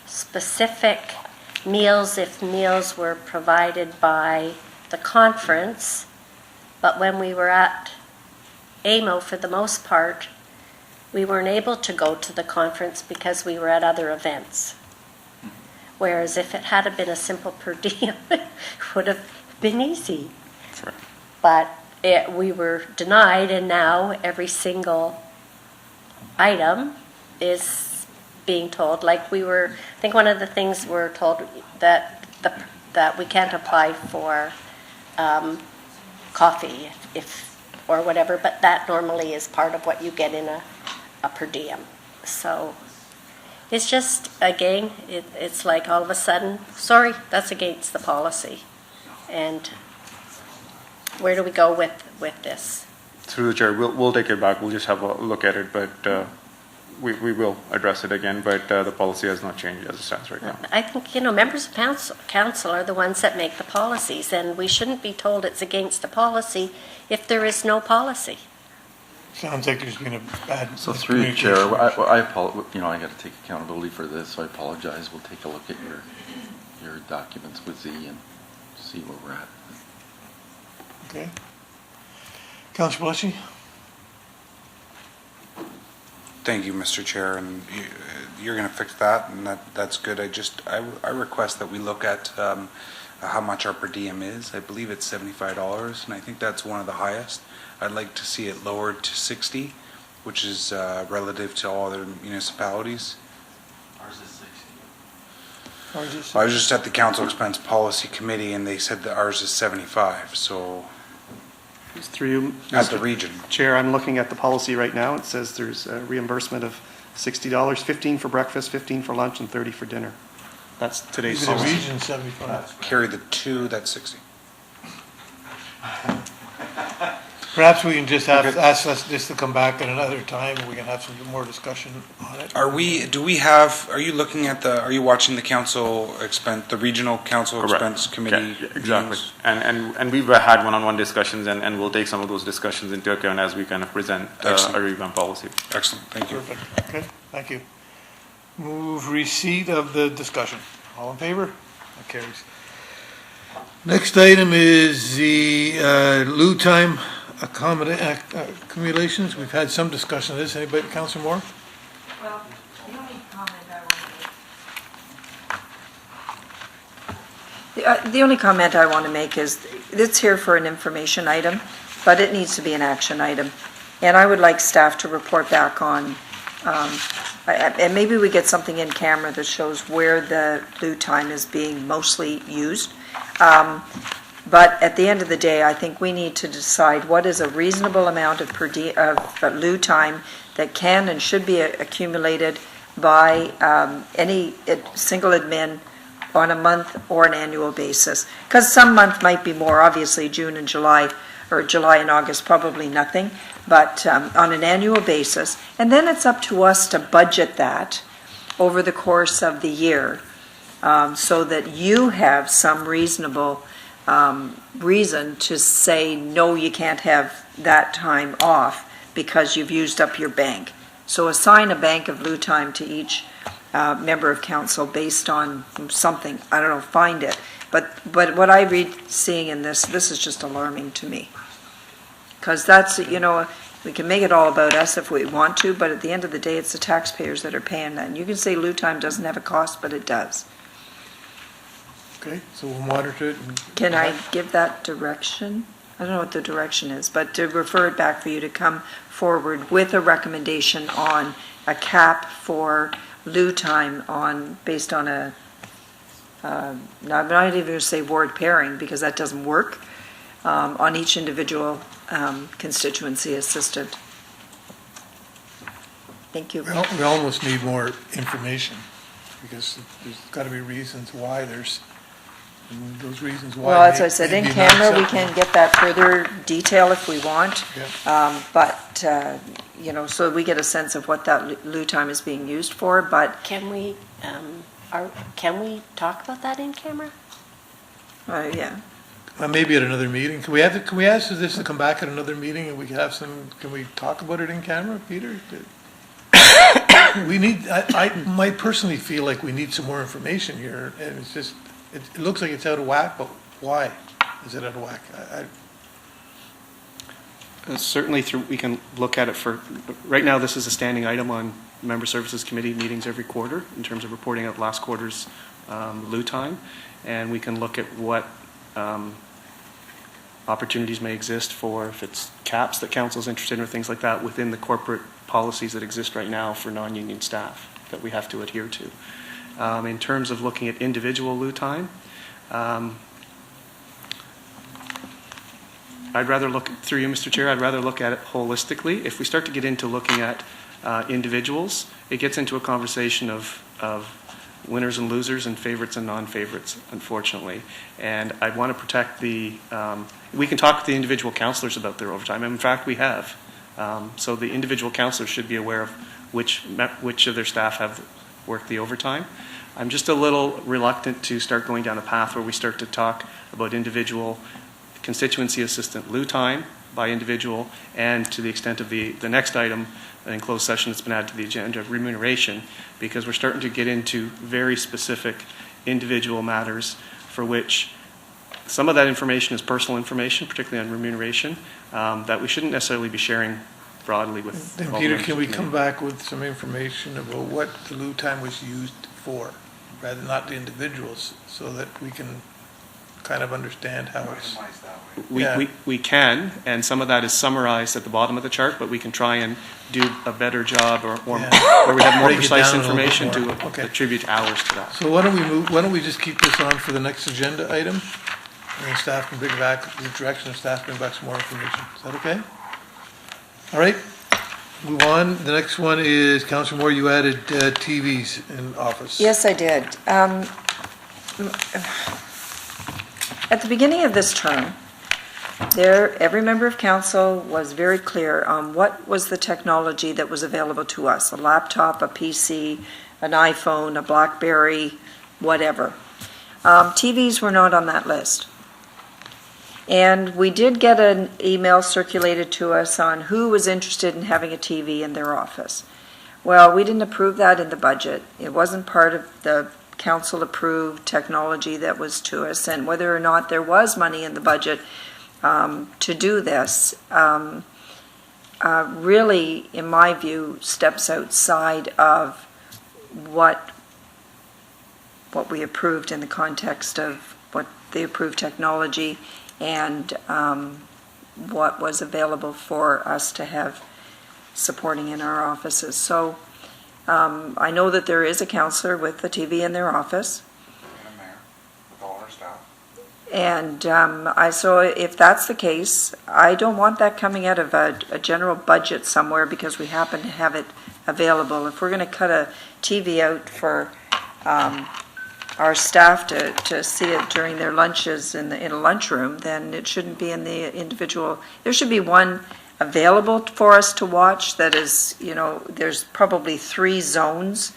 specific meals if meals were provided by the conference. But when we were at AMO, for the most part, we weren't able to go to the conference because we were at other events. Whereas if it had been a simple per diem, it would have been easy. Sure. But we were denied, and now every single item is being told. I think one of the things we're told that we can't apply for coffee or whatever, but that normally is part of what you get in a per diem. So it's just, again, it's like all of a sudden, sorry, that's against the policy. And where do we go with this? Through the chair, we'll take it back. We'll just have a look at it, but we will address it again. But the policy has not changed as it stands right now. I think, members of council are the ones that make the policies, and we shouldn't be told it's against the policy if there is no policy. Sounds like there's been a bad So through the chair, miscommunication. I got to take accountability for this, so I apologize. We'll take a look at your documents with Z and see where we're at. Okay. Councillor Blushing? Thank you, Mr. Chair, and you're going to fix that, and that's good. I request that we look at how much our per diem is. I believe it's $75, and I think that's one of the highest. I'd like to see it lowered to 60, which is relative to all other municipalities. Ours is 60. I was just at the Council Expense Policy Committee, and they said that ours is 75, so it's through you, at the region. Chair, I'm looking at the policy right now. It says there's a reimbursement of $60, 15 for breakfast, 15 for lunch, and 30 for dinner. That's today's Even the policy. region 75. Carry the 2, that's 60. Perhaps we can just ask us just to come back at another time, and we can have some more discussion on it. Are you watching the council expense, the regional council Correct. expense committee? Yeah, exactly. meetings? And we've had one-on-one discussions, and we'll take some of those discussions into account as we kind of present a Excellent. revamp policy. Excellent, thank you. Perfect. Okay, thank you. Move receipt of the discussion. All in favor? That carries. Next item is the loo time accumulations. We've had some discussion of this. Anybody, Councillor Moore? Well, the only comment I want to make. The only comment I want to make is, it's here for an information item, but it needs to be an action item. And I would like staff to report back on, and maybe we get something in camera that shows where the loo time is being mostly used. But at the end of the day, I think we need to decide what is a reasonable amount of loo time that can and should be accumulated by any single admin on a month or an annual basis. Because some month might be more, obviously June and July, or July and August, probably nothing, but on an annual basis. And then it's up to us to budget that over the course of the year, so that you have some reasonable reason to say, no, you can't have that time off because you've used up your bank. So assign a bank of loo time to each member of council based on something. I don't know, find it. But what I read, seeing in this is just alarming to me. Because that's, we can make it all about us if we want to, but at the end of the day, it's the taxpayers that are paying that. And you can say loo time doesn't have a cost, but it does. Okay, so we'll monitor it. Can I give that direction? I don't know what the direction is, but to refer it back for you to come forward with a recommendation on a cap for loo time based on I'm not even going to say ward pairing because that doesn't work, on each individual constituency assistant. Thank you. We almost need more information because there's got to be reasons why there's, and those reasons why. Well, as I said, in maybe not camera, we acceptable. can get that further detail if we want. Yeah. So we get a sense of what that loo time is being used for, but. Can we talk about that in camera? Yeah. Maybe at another meeting. Can we ask this to come back at another meeting and we can have can we talk about it in camera, Peter? We need, I might personally feel like we need some more information here, and it's just, it looks like it's out of whack, but why is it out of whack? Certainly we can look at it right now this is a standing item on Member Services Committee meetings every quarter in terms of reporting out last quarter's loo time, and we can look at what opportunities may exist for, if it's caps that council's interested in or things like that, within the corporate policies that exist right now for non-union staff that we have to adhere to. In terms of looking at individual loo time, I'd rather look, through you, Mr. Chair, I'd rather look at it holistically. If we start to get into looking at individuals, it gets into a conversation of winners and losers and favorites and non-favorites, unfortunately. And I want to protect we can talk to the individual councillors about their overtime. And in fact, we have. So the individual councillors should be aware of which of their staff have worked the overtime. I'm just a little reluctant to start going down a path where we start to talk about individual constituency assistant loo time by individual, and to the extent of the next item in closed session that's been added to the agenda, remuneration, because we're starting to get into very specific individual matters for which some of that information is personal information, particularly on remuneration, that we shouldn't necessarily be sharing broadly with Then all Peter, the can we members. come back with some information about what the loo time was used for, rather than not the individuals, so that we can kind of understand how it's. We can, and some of that is summarized at the bottom of the chart, but we can try and do a better job or where we have more Break it precise down a little bit information to more. Okay. attribute hours to that. So why don't we just keep this on for the next agenda item? And then staff can bring back, the direction of staff bring back some more information. Is that okay? All right, move on. The next one is, Councillor Moore, you added TVs in office. Yes, I did. At the beginning of this term, every member of council was very clear on what was the technology that was available to us, a laptop, a PC, an iPhone, a BlackBerry, whatever. TVs were not on that list. And we did get an email circulated to us on who was interested in having a TV in their office. Well, we didn't approve that in the budget. It wasn't part of the council-approved technology that was to us, and whether or not there was money in the budget to do this, really, in my view, steps outside of what we approved in the context of what the approved technology and what was available for us to have supporting in our offices. So I know that there is a counselor with the TV in their office. And a mayor, with all our staff. And so if that's the case, I don't want that coming out of a general budget somewhere because we happen to have it available. If we're going to cut a TV out for our staff to see it during their lunches in a lunchroom, then it shouldn't be in the individual. There should be one available for us to watch that is, there's probably 3 zones.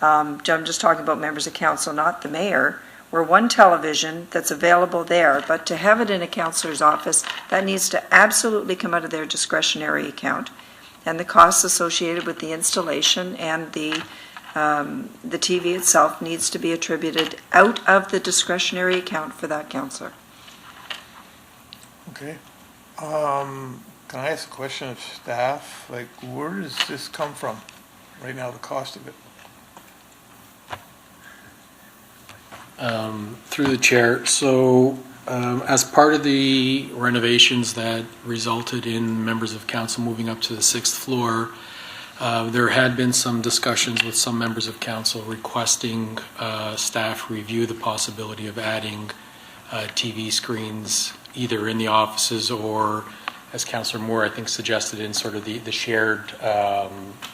I'm just talking about members of council, not the mayor. We're one television that's available there, but to have it in a councillor's office, that needs to absolutely come out of their discretionary account. And the costs associated with the installation and the TV itself needs to be attributed out of the discretionary account for that councillor. Okay. Can I ask a question of staff? Like, where does this come from right now, the cost of it? Through the chair. So as part of the renovations that resulted in members of council moving up to the 6th floor, there had been some discussions with some members of council requesting staff review the possibility of adding TV screens either in the offices or, as Councillor Moore, I think, suggested, in sort of the shared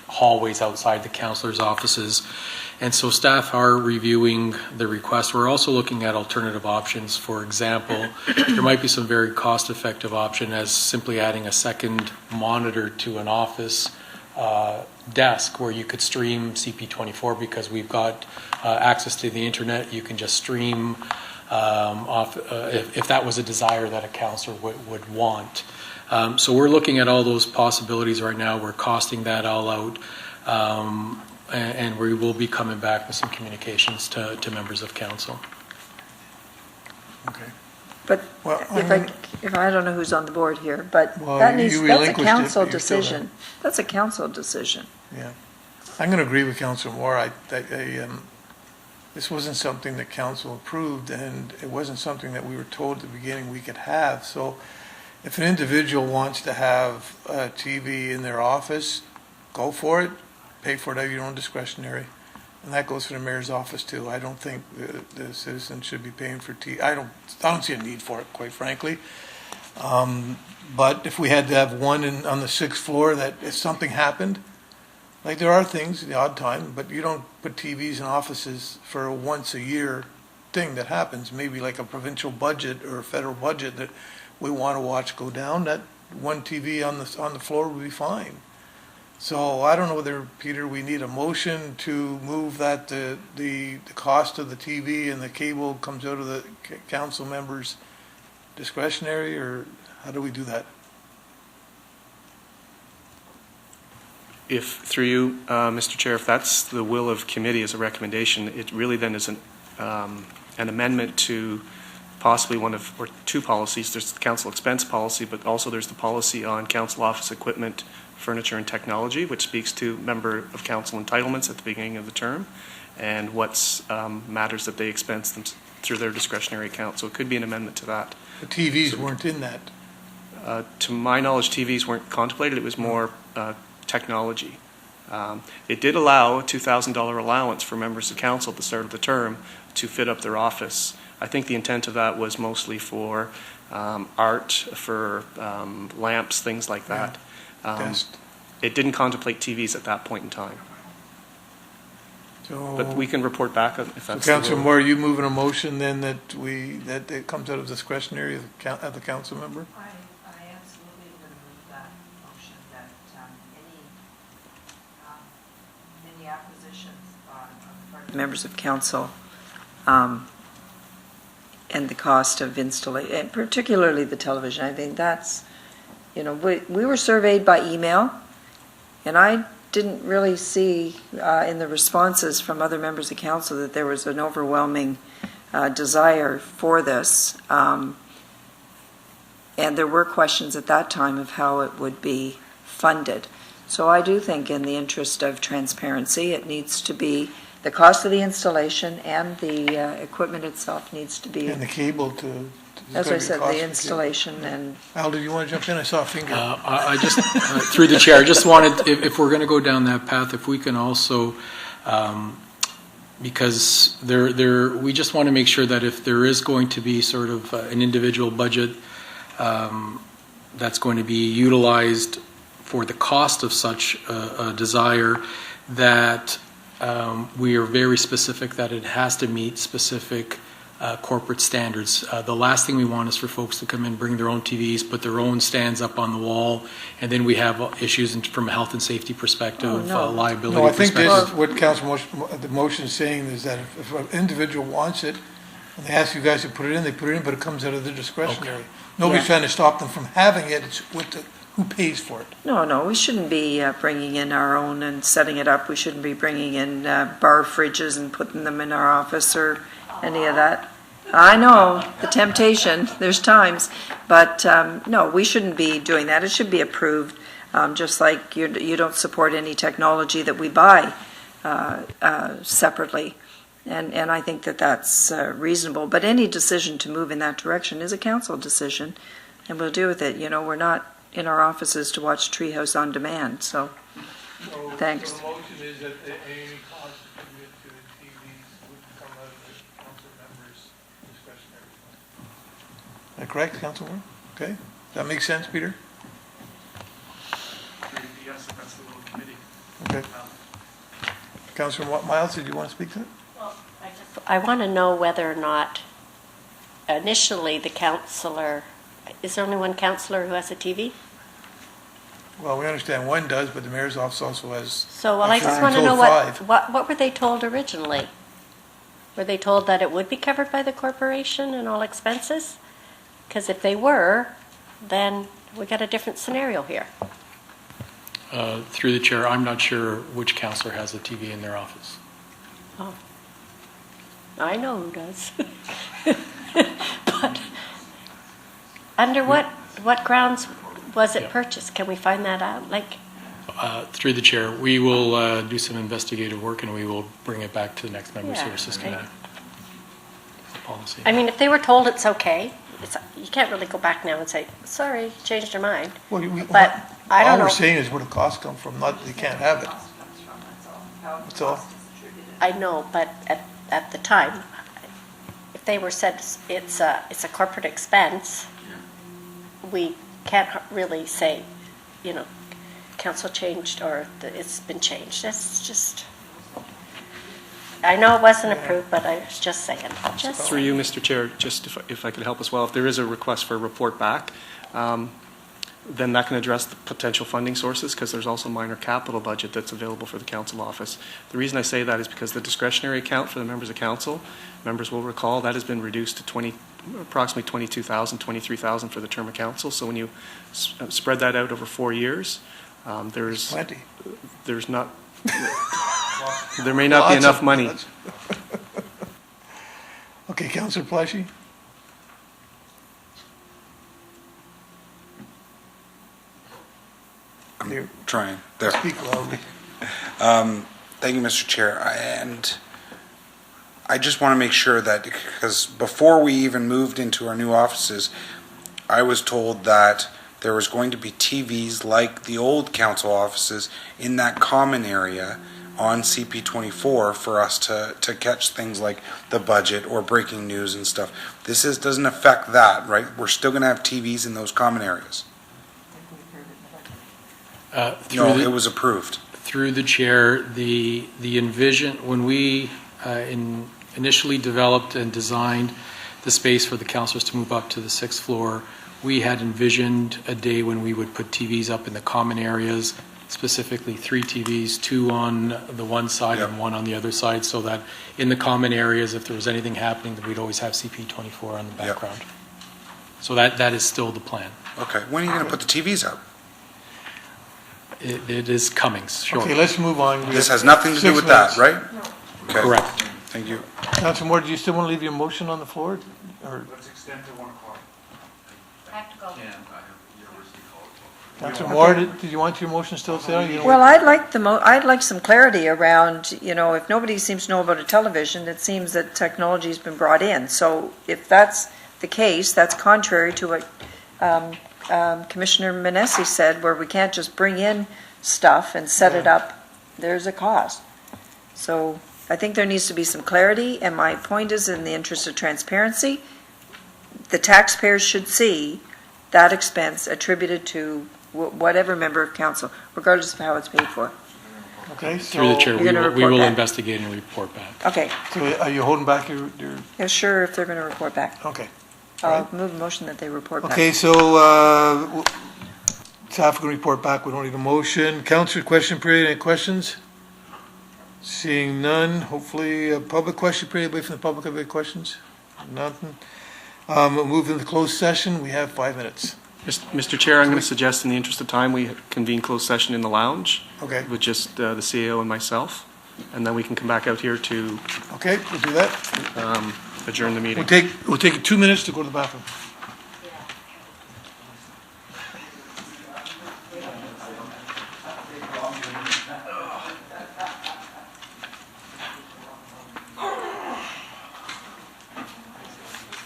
hallways outside the councillors' offices. And so staff are reviewing the request. We're also looking at alternative options. For example, there might be some very cost-effective option as simply adding a second monitor to an office desk where you could stream CP24 because we've got access to the internet. You can just stream off if that was a desire that a councillor would want. So we're looking at all those possibilities right now. We're costing that all out. And we will be coming back with some communications to members of council. Okay. But well, if I don't know who's on the board here, but that's a council decision. That's a council decision. Yeah. I'm going to agree with Councillor Moore. This wasn't something that council approved, and it wasn't something that we were told at the beginning we could have. So if an individual wants to have a TV in their office, go for it. Pay for it out of your own discretionary. And that goes for the mayor's office too. I don't think the citizens should be paying for TV. I don't see a need for it, quite frankly. But if we had to have one on the 6th floor, that if something happened, like there are things, the odd time, but you don't put TVs in offices for a once a year thing that happens. Maybe like a provincial budget or a federal budget that we want to watch go down, that one TV on the floor would be fine. So I don't know whether, Peter, we need a motion to move that the cost of the TV and the cable comes out of the council members' discretionary, or how do we do that? If, through you, Mr. Chair, if that's the will of committee as a recommendation, it really then is an amendment to possibly one of, or 2 policies. There's the council expense policy, but also there's the policy on council office equipment, furniture and technology, which speaks to member of council entitlements at the beginning of the term and what's matters that they expense them through their discretionary account. So it could be an amendment to that. The TVs weren't in that. To my knowledge, TVs weren't contemplated. It was more technology. It did allow a $2,000 allowance for members of council at the start of the term to fit up their office. I think the intent of that was mostly for art, for lamps, things like that. It didn't contemplate TVs at that point in time. So, but we can report back if that's. So Councillor Moore, are you moving a motion then that it comes out of discretionary of the council member? I absolutely would move that motion that any acquisitions on the part of members of council and the cost of installation, and particularly the television. I think that's, we were surveyed by email, and I didn't really see in the responses from other members of council that there was an overwhelming desire for this. And there were questions at that time of how it would be funded. So I do think in the interest of transparency, it needs to be, the cost of the installation and the equipment itself needs to be, And the cable to. as I said, cost the for installation and. Al, do you want to jump in? I saw a finger. I just, through the chair, I just wanted, if we're going to go down that path, if we can also, because we just want to make sure that if there is going to be sort of an individual budget that's going to be utilized for the cost of such a desire, that we are very specific that it has to meet specific corporate standards. The last thing we want is for folks to come in, bring their own TVs, put their own stands up on the wall, and then we have issues from a health and safety perspective, liability No, I think perspective. this is what council the motion is saying, is that if an individual wants it, and they ask you guys to put it in, they put it in, but it comes out of their discretionary. Nobody's Yeah. trying to stop them from having it, it's who pays for it. No, we shouldn't be bringing in our own and setting it up. We shouldn't be bringing in bar fridges and putting them in our office or any of that. I know, the temptation, there's times, but no, we shouldn't be doing that. It should be approved, just like you don't support any technology that we buy separately. And I think that that's reasonable. But any decision to move in that direction is a council decision, and we'll deal with it. You know, we're not in our offices to watch Treehouse on demand, so thanks. So the motion is that any cost attributed to the TVs would come out of the council members' discretionary fund. Is that correct, Councilman? Okay. Does that make sense, Peter? Yes, that's the little committee. Okay. Councilor Miles, did you want to speak to it? I want to know whether or not initially the councillor, is there only one councillor who has a TV? Well, we understand one does, but the mayor's office also has. So, well, I just want to know what were they told originally? Were they told that it would be covered by the corporation and all expenses? Because if they were, then we got a different scenario here. Through the chair, I'm not sure which councillor has a TV in their office. Oh. I know who does. But under what grounds was it purchased? Can we find that out? Through the chair, we will do some investigative work and we will bring it back to the next Member Services Committee. Policy. I mean, if they were told it's okay, you can't really go back now and say, sorry, changed your mind. Well, but I don't know. All we're saying is where the costs come from, not that they can't have it. That's all. I know, but at the time, if they were said it's a corporate expense, we can't really say, council changed or it's been changed. That's just, I know it wasn't approved, but I was just saying. Through you, Mr. Chair, just if I could help as well, if there is a request for a report back, then that can address the potential funding sources, because there's also minor capital budget that's available for the council office. The reason I say that is because the discretionary account for the members of council, members will recall, that has been reduced to approximately 22,000, 23,000 for the term of council. So when you spread that out over 4 years, there's not, there may not be enough money. Okay, Councillor Plashy? I'm trying. There. Speak loudly. Thank you, Mr. Chair. And I just want to make sure that, because before we even moved into our new offices, I was told that there was going to be TVs like the old council offices in that common area on CP24 for us to catch things like the budget or breaking news and stuff. This doesn't affect that, right? We're still going to have TVs in those common areas. No, it was approved. Through the chair, the envision, when we initially developed and designed the space for the councillors to move up to the 6th floor, we had envisioned a day when we would put TVs up in the common areas, specifically 3 TVs, 2 on the one side and 1 on the other side, so that in the common areas, if there was anything happening, that we'd always have CP24 on the background. So that is still the plan. Okay. When are you going to put the TVs up? It is coming shortly. Okay, let's move on. We This have has nothing to do 6 with that, minutes. right? Okay. Correct. Thank you. Councilor Moore, do you still want to leave your motion on the floor? Or Let's extend to 1 o'clock. Councilor Moore, did you want your motion still there? You know Well, I'd like some clarity around, if nobody seems to know about a television, it seems that technology's been brought in. So if that's the case, that's contrary to what Commissioner Manesi said, where we can't just bring in stuff and set it up. There's a cost. So I think there needs to be some clarity, and my point is, in the interest of transparency, the taxpayers should see that expense attributed to whatever member of council, regardless of how it's paid for. Okay, so. Through the chair, You're gonna we will report back. investigate and report back. Okay, So are you holding back your, yeah, sure, if they're going to report back. okay. I'll move a motion that they report back. Okay, so, staff can report back, we don't need a motion. Councilor, question period, any questions? Seeing none, hopefully, a public question period, anybody from the public have any questions? Nothing. We'll move into closed session, we have 5 minutes. Mr. Chair, I'm going to suggest, in the interest of time, we convene closed session in the lounge Okay, with just the CAO and myself, and then we can come back out here to okay, we'll do that. adjourn the meeting. We'll take 2 minutes to go to the bathroom.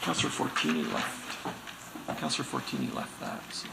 Councillor Fortini left. Councillor Fortini left that, so.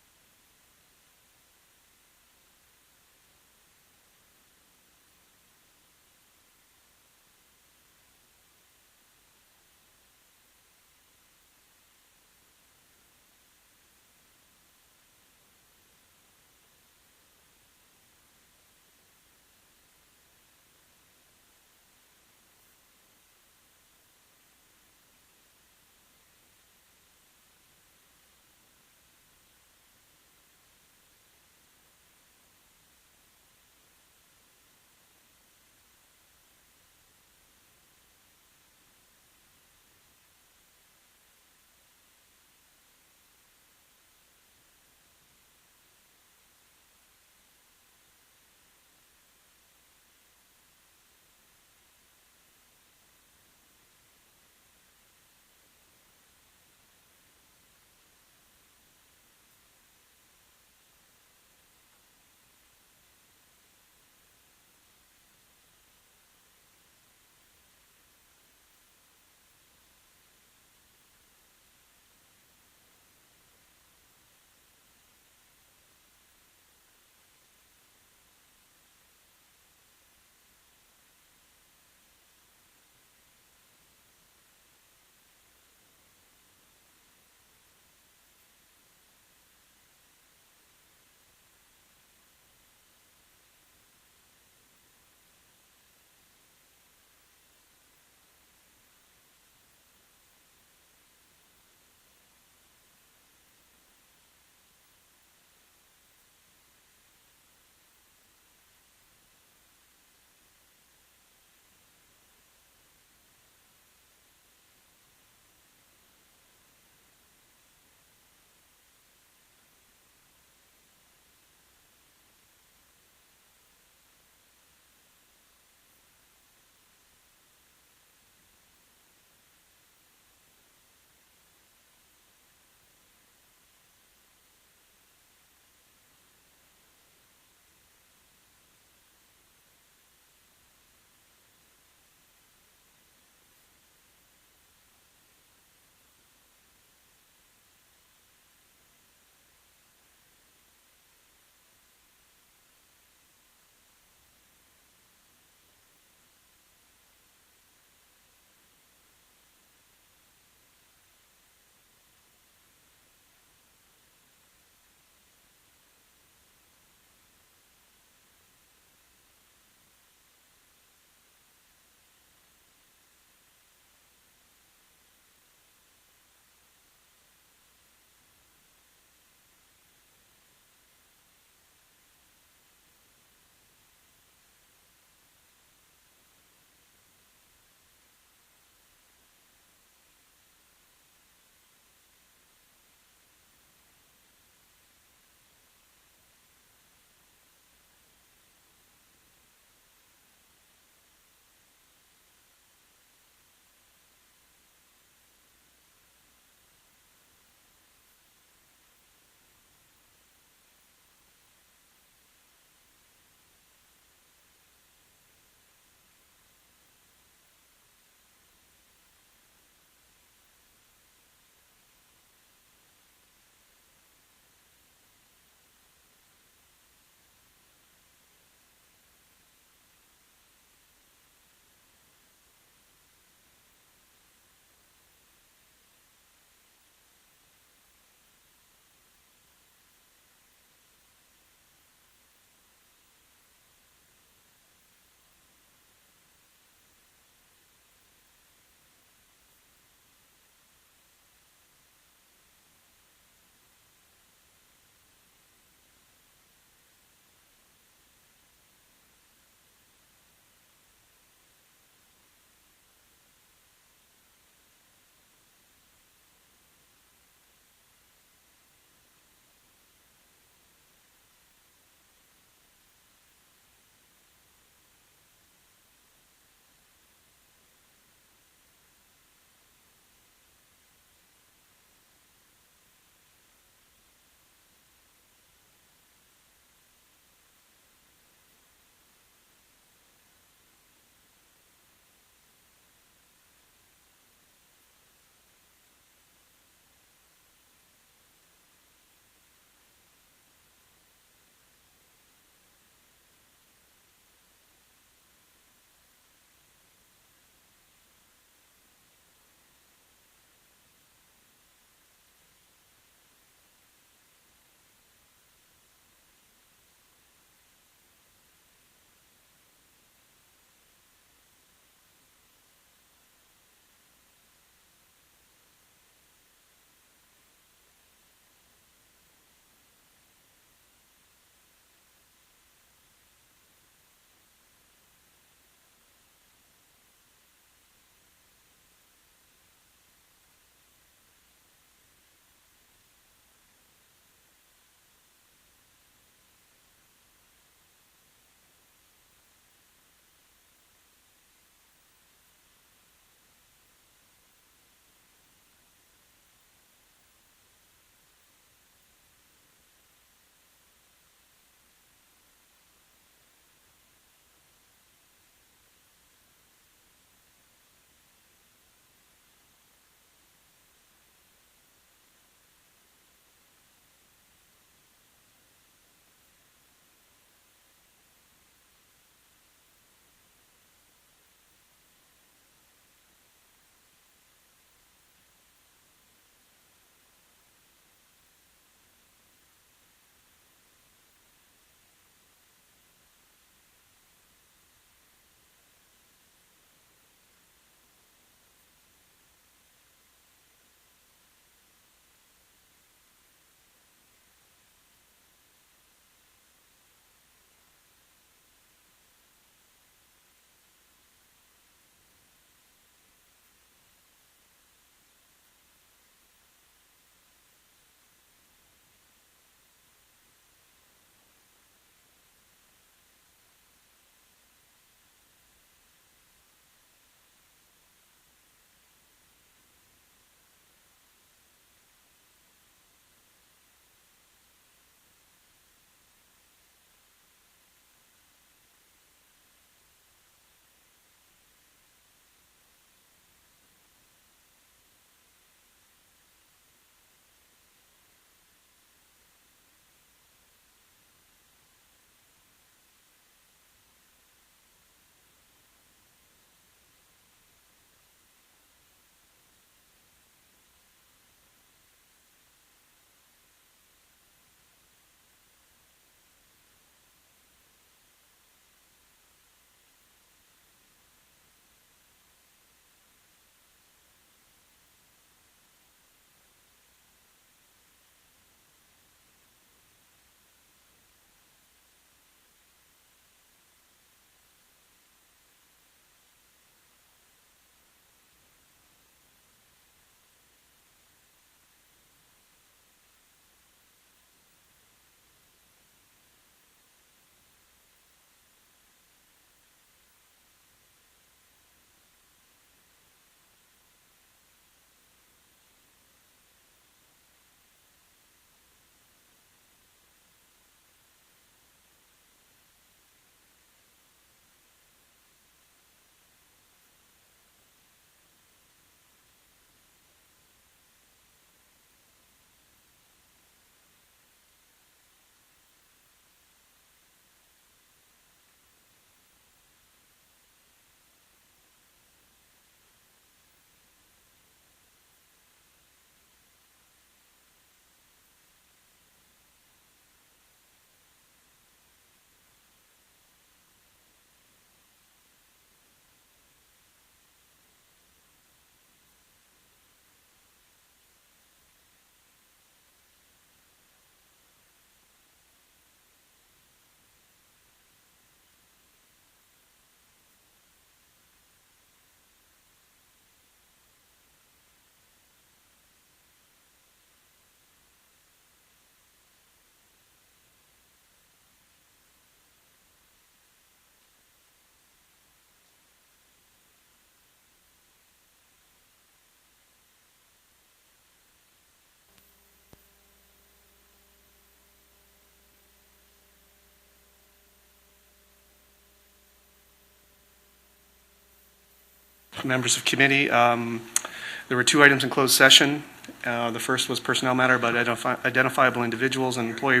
members of committee. There were 2 items in closed session. The first was personnel matter about identifiable individuals and employee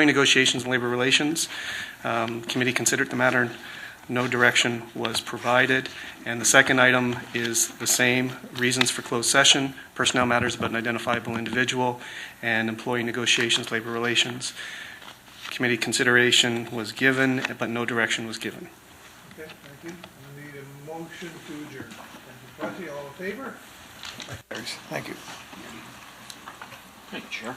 negotiations and labor relations. Committee considered the matter. No direction was provided. And the second item is the same, reasons for closed session, personnel matters about an identifiable individual, and employee negotiations, labor relations. Committee consideration was given, but no direction was given. Okay, thank you. We need a motion to adjourn. Thank you, Trustee. All in favor? Thank you. Thank you, Chair.